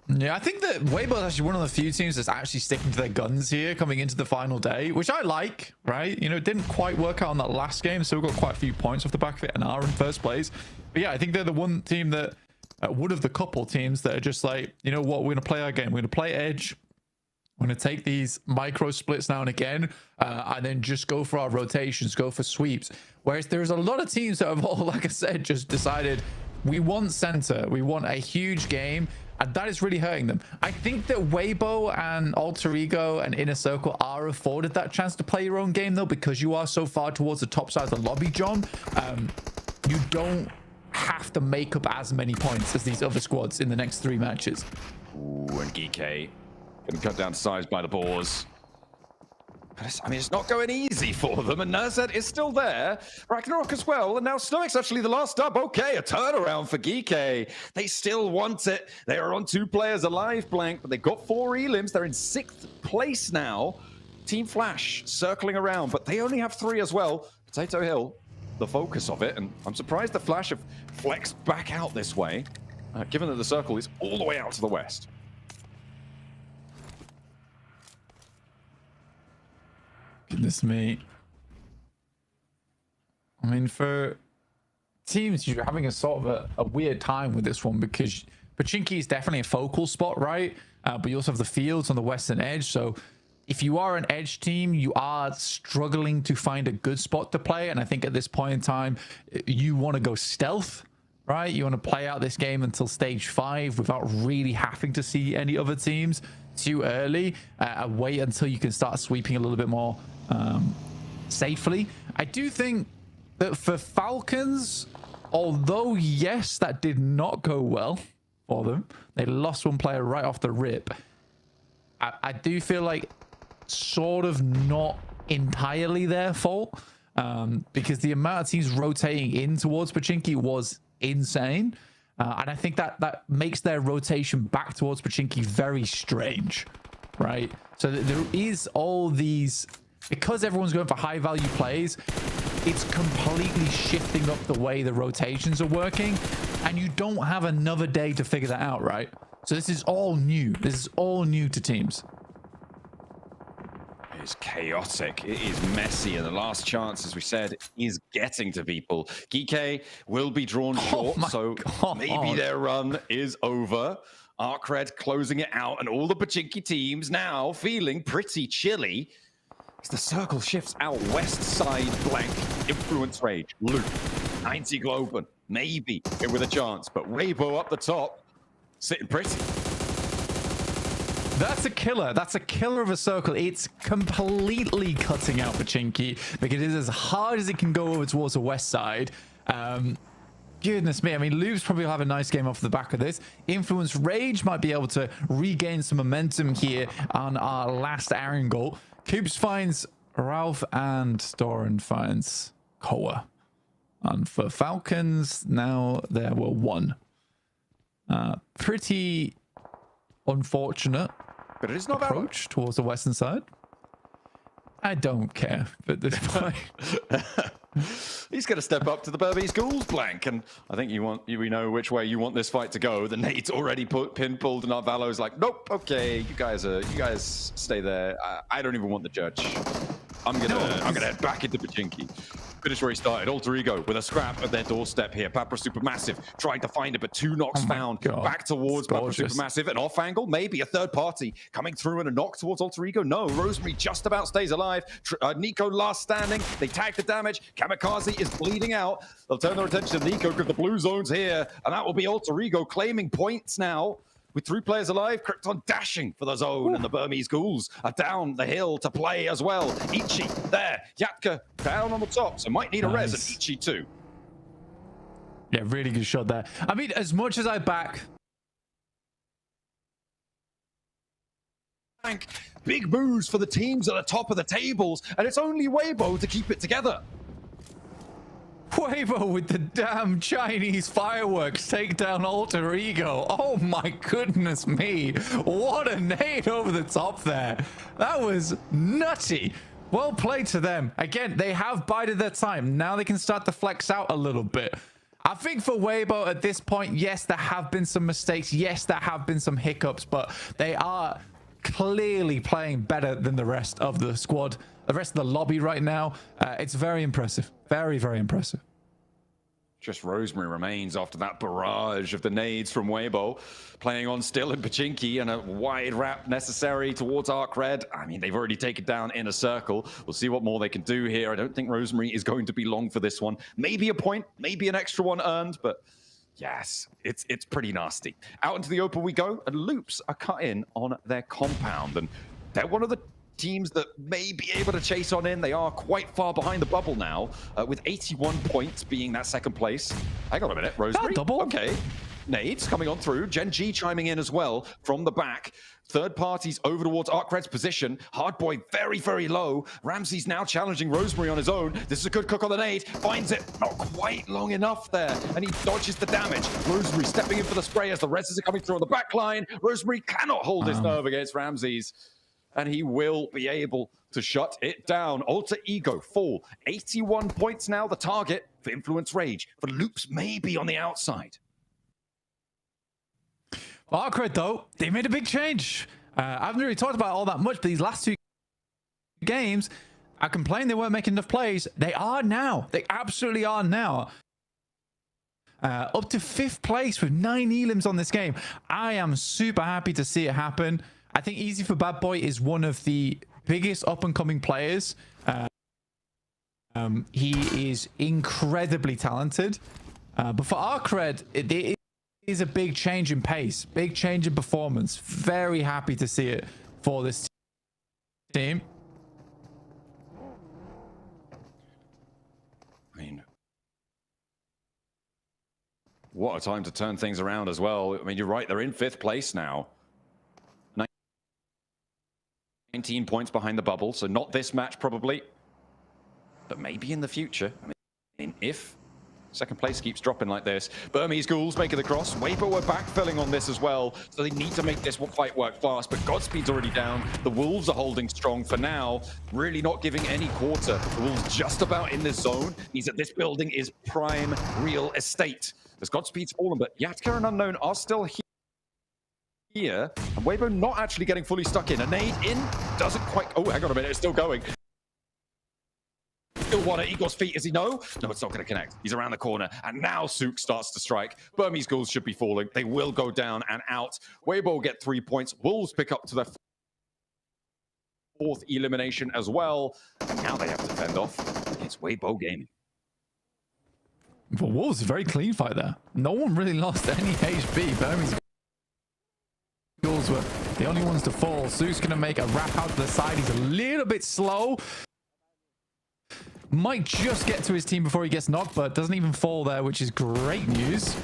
Yeah, I think that Weibo is actually one of the few teams that's actually sticking to their guns here coming into the final day, which I like, right? You know, it didn't quite work out on that last game, so we got quite a few points off the back of it and are in first place. But yeah, I think they're the one team that, one of the couple teams that are just like, you know what, we're going to play our game. We're going to play edge. We're going to take these micro splits now and again, and then just go for our rotations, go for sweeps. Whereas there's a lot of teams that have all, like I said, just decided we want center. We want a huge game. And that is really hurting them. I think that Weibo and Alter Ego and Inner Circle are afforded that chance to play your own game, though, because you are so far towards the top side of the lobby, John. You don't have to make up as many points as these other squads in the next 3 matches. Ooh, and Geeke getting cut down to size by the Boars. But I mean, it's not going easy for them, and Nerzed is still there. Ragnarok as well, and now Snoik's actually the last up. Okay, a turnaround for Geeky. They still want it. They are on 2 players alive, Blank, but they've got 4 elims. They're in 6th place now. Team Flash circling around, but they only have 3 as well. Potato Hill, the focus of it, and I'm surprised the Flash have flexed back out this way, given that the circle is all the way out to the west. Goodness me. I mean, for teams, you're having a sort of a weird time with this one because Pochinki is definitely a focal spot, right? But you also have the fields on the western edge. So if you are an edge team, you are struggling to find a good spot to play. And I think at this point in time, you want to go stealth, right? You want to play out this game until stage 5 without really having to see any other teams too early. Wait until you can start sweeping a little bit more safely. I do think that for Falcons, although yes, that did not go well for them, they lost 1 player right off the rip. I do feel like sort of not entirely their fault, because the amount of teams rotating in towards Pochinki was insane. And I think that makes their rotation back towards Pochinki very strange, right? So there is all these, because everyone's going for high value plays, it's completely shifting up the way the rotations are working, and you don't have another day to figure that out, right? So this is all new. This is all new to teams. It's chaotic. It is messy, and the last chance, as we said, is getting to people. Geeky will be drawn short, so maybe their run is over. Arcred closing it out, and all the Pochinki teams now feeling pretty chilly as the circle shifts out west side. Blank, Influence Rage, Luke, 90 Globen, maybe with a chance, but Weibo up the top, sitting pretty. That's a killer. That's a killer of a circle. It's completely cutting out Pochinki because it is as hard as it can go over towards the west side. Goodness me. I mean, Lubes probably will have a nice game off the back of this. Influence Rage might be able to regain some momentum here on our last angle. Coops finds Ralph and Doran finds Koa. And for Falcons, now there were 1. Pretty unfortunate, but it is not approach towards the western side. I don't care at this point. He's going to step up to the Burmese Ghouls, Blank, and I think we know which way you want this fight to go. The nade's already pinpulled, and Arvalo's like, nope, okay, you guys stay there. I don't even want the judge. I'm gonna head back into Pochinki. Finish where he started. Alter Ego with a scrap at their doorstep here. Papra Supermassive trying to find it, but 2 knocks found. Back towards Papra Supermassive. An off angle, maybe a third party coming through, and a knock towards Alter Ego. No, Rosemary just about stays alive. Nico last standing. They tag the damage. Kamikaze is bleeding out. They'll turn their attention to Nico because the blue zone's here, and that will be Alter Ego claiming points now. With 3 players alive, Krypton dashing for the zone, and the Burmese Ghouls are down the hill to play as well. Ichi there, Yatka down on the top, so might need a res at Ichi too. Yeah, really good shot there. I mean, as much as I back... Big moves for the teams at the top of the tables, and it's only Weibo to keep it together. Weibo with the damn Chinese fireworks take down Alter Ego. Oh my goodness me. What a nade over the top there. That was nutty. Well played to them. Again, they have bided their time. Now they can start to flex out a little bit. I think for Weibo at this point, yes, there have been some mistakes. Yes, there have been some hiccups, but they are clearly playing better than the rest of the squad, the rest of the lobby right now. It's very impressive. Very, very impressive. Just Rosemary remains after that barrage of the nades from Weibo, playing on still in Pochinki, and a wide wrap necessary towards Arcred. I mean, they've already taken down Inner Circle. We'll see what more they can do here. I don't think Rosemary is going to be long for this one. Maybe a point, maybe an extra one earned, but yes, it's pretty nasty. Out into the open we go, and Loops are cut in on their compound, and they're one of the teams that may be able to chase on in. They are quite far behind the bubble now, with 81 points being that second place. Hang on a minute, Rosemary. Double. Okay. nades coming on through. Gen G chiming in as well from the back. Third parties over towards Arcred's position. Hardboy very, very low. Ramsey's now challenging Rosemary on his own. This is a good cook on the nade. Finds it not quite long enough there. And he dodges the damage. Rosemary stepping in for the spray as the reses are coming through on the back line. Rosemary cannot hold his nerve against Ramsey's. And he will be able to shut it down. Alter Ego full. 81 points now, the target for Influence Rage. For Loops maybe on the outside. Arcred, though, they made a big change. I haven't really talked about all that much, but these last two games, I complained they weren't making enough plays. They are now. They absolutely are now. Up to 5th place with 9 elims on this game. I am super happy to see it happen. I think Easy for Bad Boy is one of the biggest up-and-coming players. He is incredibly talented. But for Arcred, it is a big change in pace, big change in performance. Very happy to see it for this team. I mean, what a time to turn things around as well. I mean, you're right, they're in 5th place now. 19 points behind the bubble, so not this match probably, but maybe in the future. I mean, if second place keeps dropping like this. Burmese Ghouls making the cross. Weibo are backfilling on this as well, so they need to make this fight work fast, but Godspeed's already down. The Wolves are holding strong for now, really not giving any quarter. The Wolves just about in this zone means that this building is prime real estate. As Godspeed's fallen, but Yatka and Unknown are still here. And Weibo not actually getting fully stuck in. A nade in, doesn't quite... Oh, hang on a minute, it's still going. Still one at Igor's feet, is he? No, it's not going to connect. He's around the corner, and now Sook starts to strike. Burmese Ghouls should be falling. They will go down and out. Weibo will get 3 points. Wolves pick up to their 4th elimination as well. And now they have to fend off against Weibo Gaming. For Wolves, a very clean fight there. No one really lost any HP. Burmese Ghouls were the only ones to fall. Sook's going to make a wrap out to the side. He's a little bit slow. Might just get to his team before he gets knocked, but doesn't even fall there, which is great news.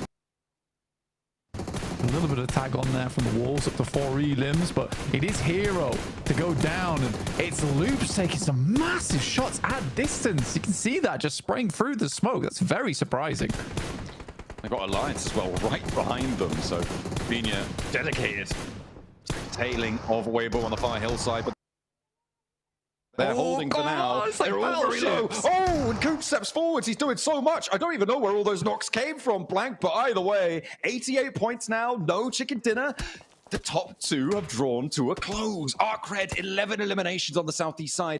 A little bit of tag on there from the Wolves up to 4 elims, but it is Hero to go down, and it's Loops taking some massive shots at distance. You can see that just spraying through the smoke. That's very surprising. They've got Alliance as well right behind them, so Bina dedicated tailing of Weibo on the far hillside, but they're holding for now. They're all very low. Oh, and Coop steps forwards. He's doing so much. I don't even know where all those knocks came from, Blank. But either way, 88 points now. No chicken dinner. The top 2 have drawn to a close. Arcred, 11 eliminations on the southeast side.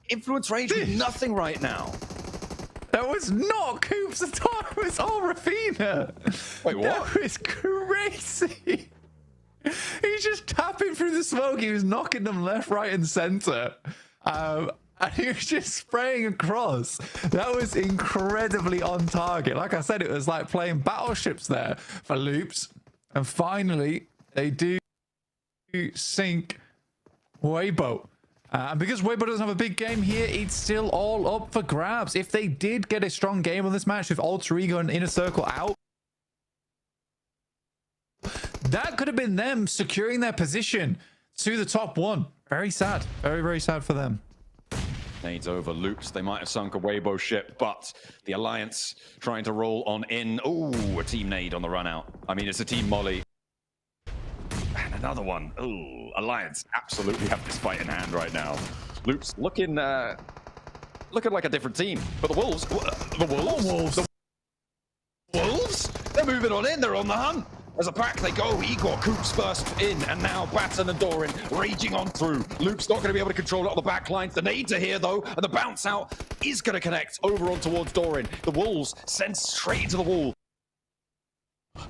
Influence Rage with nothing right now. That was not Coop's attack. It was all Rafina. Wait, what? That was crazy. He's just tapping through the smoke. He was knocking them left, right, and center. And he was just spraying across. That was incredibly on target. Like I said, it was like playing battleships there for Loops. And finally, they do sink Weibo. And because Weibo doesn't have a big game here, it's still all up for grabs. If they did get a strong game on this match with Alter Ego and Inner Circle out, that could have been them securing their position to the top 1. Very sad. Very, very sad for them. Nades over Loops. They might have sunk a Weibo ship, but the Alliance trying to roll on in. Oh, a team nade on the run out. I mean, it's a team molly. And another one. Oh, Alliance absolutely have this fight in hand right now. Loops looking like a different team. But the Wolves, the Wolves, they're moving on in. They're on the hunt. As a pack they go, Igor Coops first in, and now Batten and Doran raging on through. Luke's not going to be able to control it on the back lines. The nades are here though, and the bounce out is going to connect over on towards Doran. The Wolves sent straight into the wall.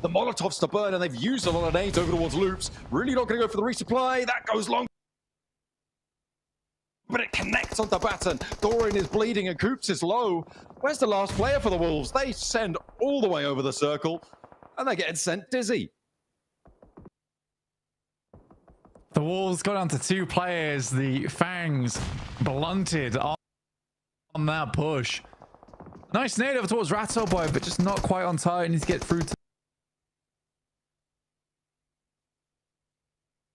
The Molotovs to burn, and they've used a lot of nades over towards Loops. Really not going to go for the resupply. That goes long. But it connects onto Batten. Doran is bleeding and Coops is low. Where's the last player for the Wolves? They send all the way over the circle. And they're getting sent dizzy. The Wolves got down to 2 players. The Fangs blunted on that push. Nice nade over towards Rattle Boy, but just not quite on target. Needs to get through to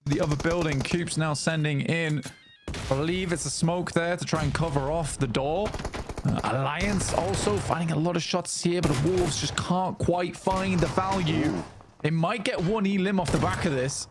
the other building. Coop's now sending in, I believe it's a smoke there to try and cover off the door. Alliance also finding a lot of shots here, but the Wolves just can't quite find the value. They might get one elim off the back of this.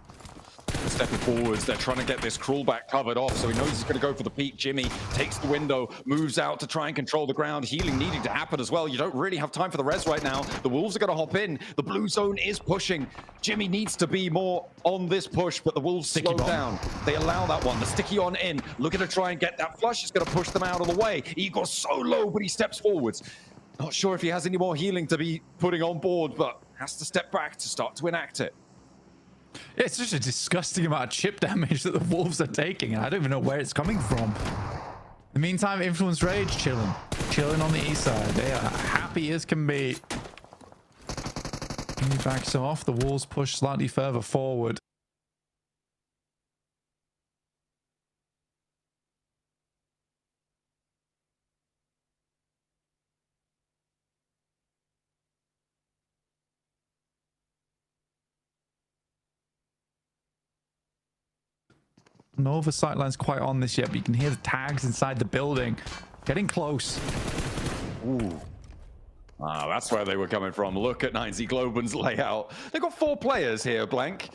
Stepping forwards, they're trying to get this crawlback covered off, so he knows he's going to go for the peak. Jimmy takes the window, moves out to try and control the ground. Healing needing to happen as well. You don't really have time for the res right now. The Wolves are going to hop in. The blue zone is pushing. Jimmy needs to be more on this push, but the Wolves slow down. They allow that one. The sticky on in, looking to try and get that flush. Is going to push them out of the way. Igor so low, but he steps forwards. Not sure if he has any more healing to be putting on board, but has to step back to start to enact it. Yeah, it's just a disgusting amount of chip damage that the Wolves are taking, and I don't even know where it's coming from. In the meantime, Influence Rage chilling on the east side. They are happy as can be. He backs him off. The Wolves push slightly further forward. Nova sightline's quite on this yet, but you can hear the tags inside the building. Getting close. Ooh. Ah, that's where they were coming from. Look at 9Z Globen's layout. They've got 4 players here, Blank.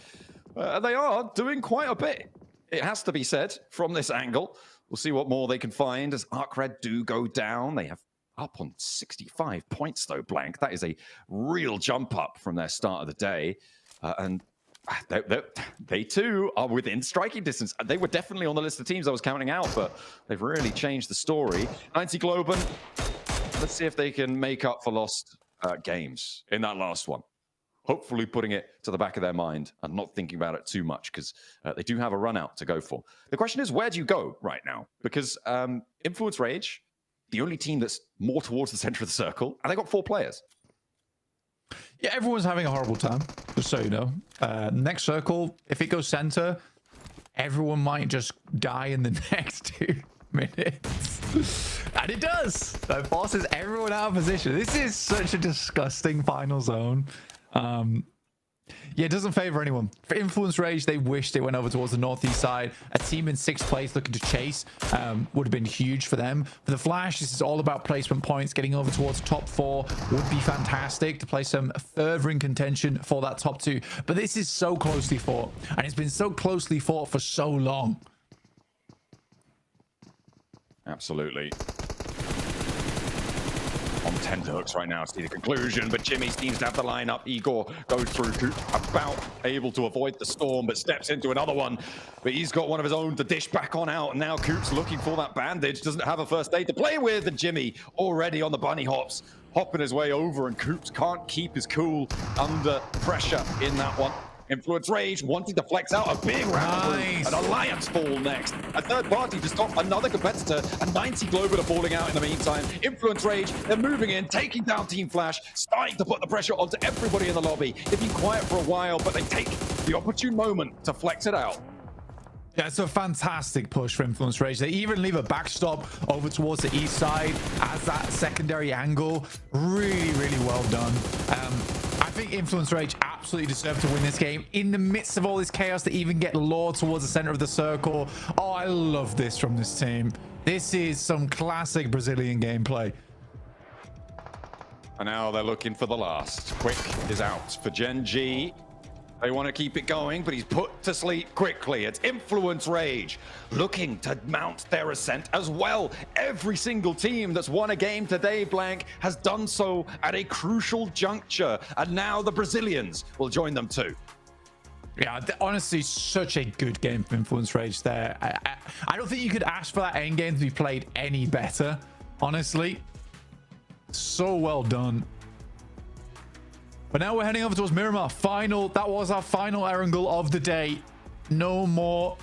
They are doing quite a bit, it has to be said, from this angle. We'll see what more they can find as Arcred do go down. They have up on 65 points, though, Blank. That is a real jump up from their start of the day. And they too are within striking distance. They were definitely on the list of teams I was counting out, but they've really changed the story. 9Z Globen, let's see if they can make up for lost games in that last one. Hopefully putting it to the back of their mind and not thinking about it too much, because they do have a run out to go for. The question is, where do you go right now? Because Influence Rage, the only team that's more towards the center of the circle, and they got 4 players. Yeah, everyone's having a horrible time, just so you know. Next circle, if it goes center, everyone might just die in the next 2 minutes. And it does. That forces everyone out of position. This is such a disgusting final zone. Yeah, it doesn't favor anyone. For Influence Rage, they wish they went over towards the northeast side. A team in 6th place looking to chase would have been huge for them. For the Flash, this is all about placement points. Getting over towards the top 4 would be fantastic to place them further in contention for that top 2. But this is so closely fought, and it's been so closely fought for so long. Absolutely. On tenterhooks right now to see the conclusion, but Jimmy seems to have the lineup. Igor goes through Coop, about able to avoid the storm, but steps into another one. But he's got one of his own to dish back on out, and now Coop's looking for that bandage. Doesn't have a first aid to play with, and Jimmy already on the bunny hops, hopping his way over, and Coops can't keep his cool under pressure in that one. Influence Rage wanting to flex out a big round. Nice. An Alliance fall next. A third party to stop another competitor. And 9Z Globen are falling out in the meantime. Influence Rage, they're moving in, taking down Team Flash, starting to put the pressure onto everybody in the lobby. They've been quiet for a while, but they take the opportune moment to flex it out. Yeah, it's a fantastic push for Influence Rage. They even leave a backstop over towards the east side as that secondary angle. Really, really well done. I think Influence Rage absolutely deserve to win this game. In the midst of all this chaos, to even get lured towards the center of the circle. Oh, I love this from this team. This is some classic Brazilian gameplay. And now they're looking for the last. Quick is out for Gen G. They want to keep it going, but he's put to sleep quickly. It's Influence Rage looking to mount their ascent as well. Every single team that's won a game today, Blank, has done so at a crucial juncture. And now the Brazilians will join them too. Yeah, honestly, such a good game from Influence Rage there. I don't think you could ask for that endgame to be played any better, honestly. So well done. But now we're heading over towards Miramar. That was our final Erangel of the day. No more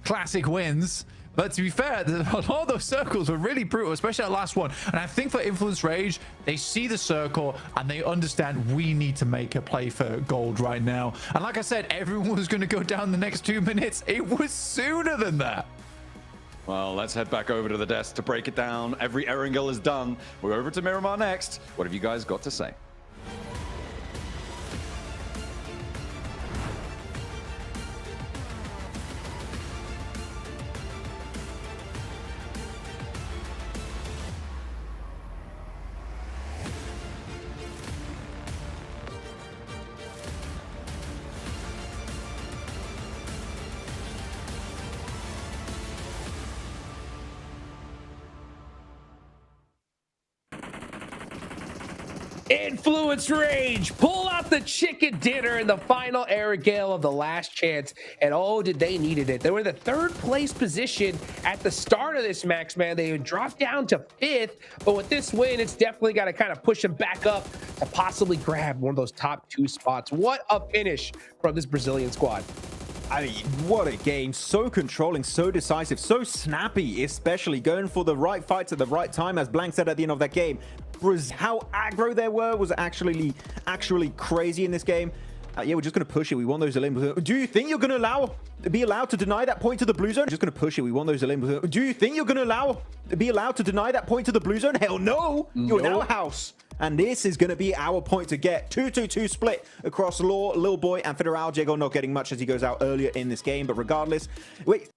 classic wins. But to be fair, a lot of those circles were really brutal, especially that last one. And I think for Influence Rage, they see the circle and they understand we need to make a play for gold right now. And like I said, everyone was going to go down the next 2 minutes. It was sooner than that. Well, let's head back over to the desk to break it down. Every Erangel is done. We're over to Miramar next. What have you guys got to say? Influence Rage, pull out the chicken dinner in the final Erangel of the last chance. And oh, did they needed it. They were in the 3rd place position at the start of this max, man. They would drop down to 5th, but with this win, it's definitely got to kind of push them back up to possibly grab one of those top 2 spots. What a finish from this Brazilian squad. I mean, what a game. So controlling, so decisive, so snappy, especially going for the right fights at the right time, as Blank said at the end of that game. How aggro they were was actually crazy in this game. Yeah, we're just going to push it. We want those Olympus. Do you think you're going to be allowed to deny that point to the blue zone? Just going to push it. We want those Olympus. Do you think you're going to be allowed to deny that point to the blue zone? Hell no. You're in our house. And this is going to be our point to get. 2-2-2 split across Law, Lil Boy, and Federal. Jago not getting much as he goes out earlier in this game. But regardless, wait.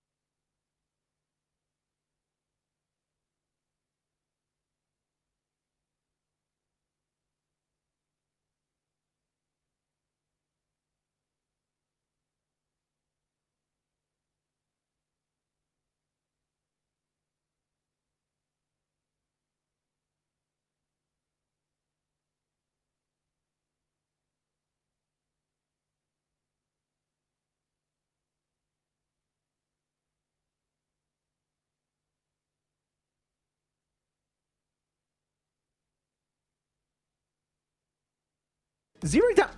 Zero down.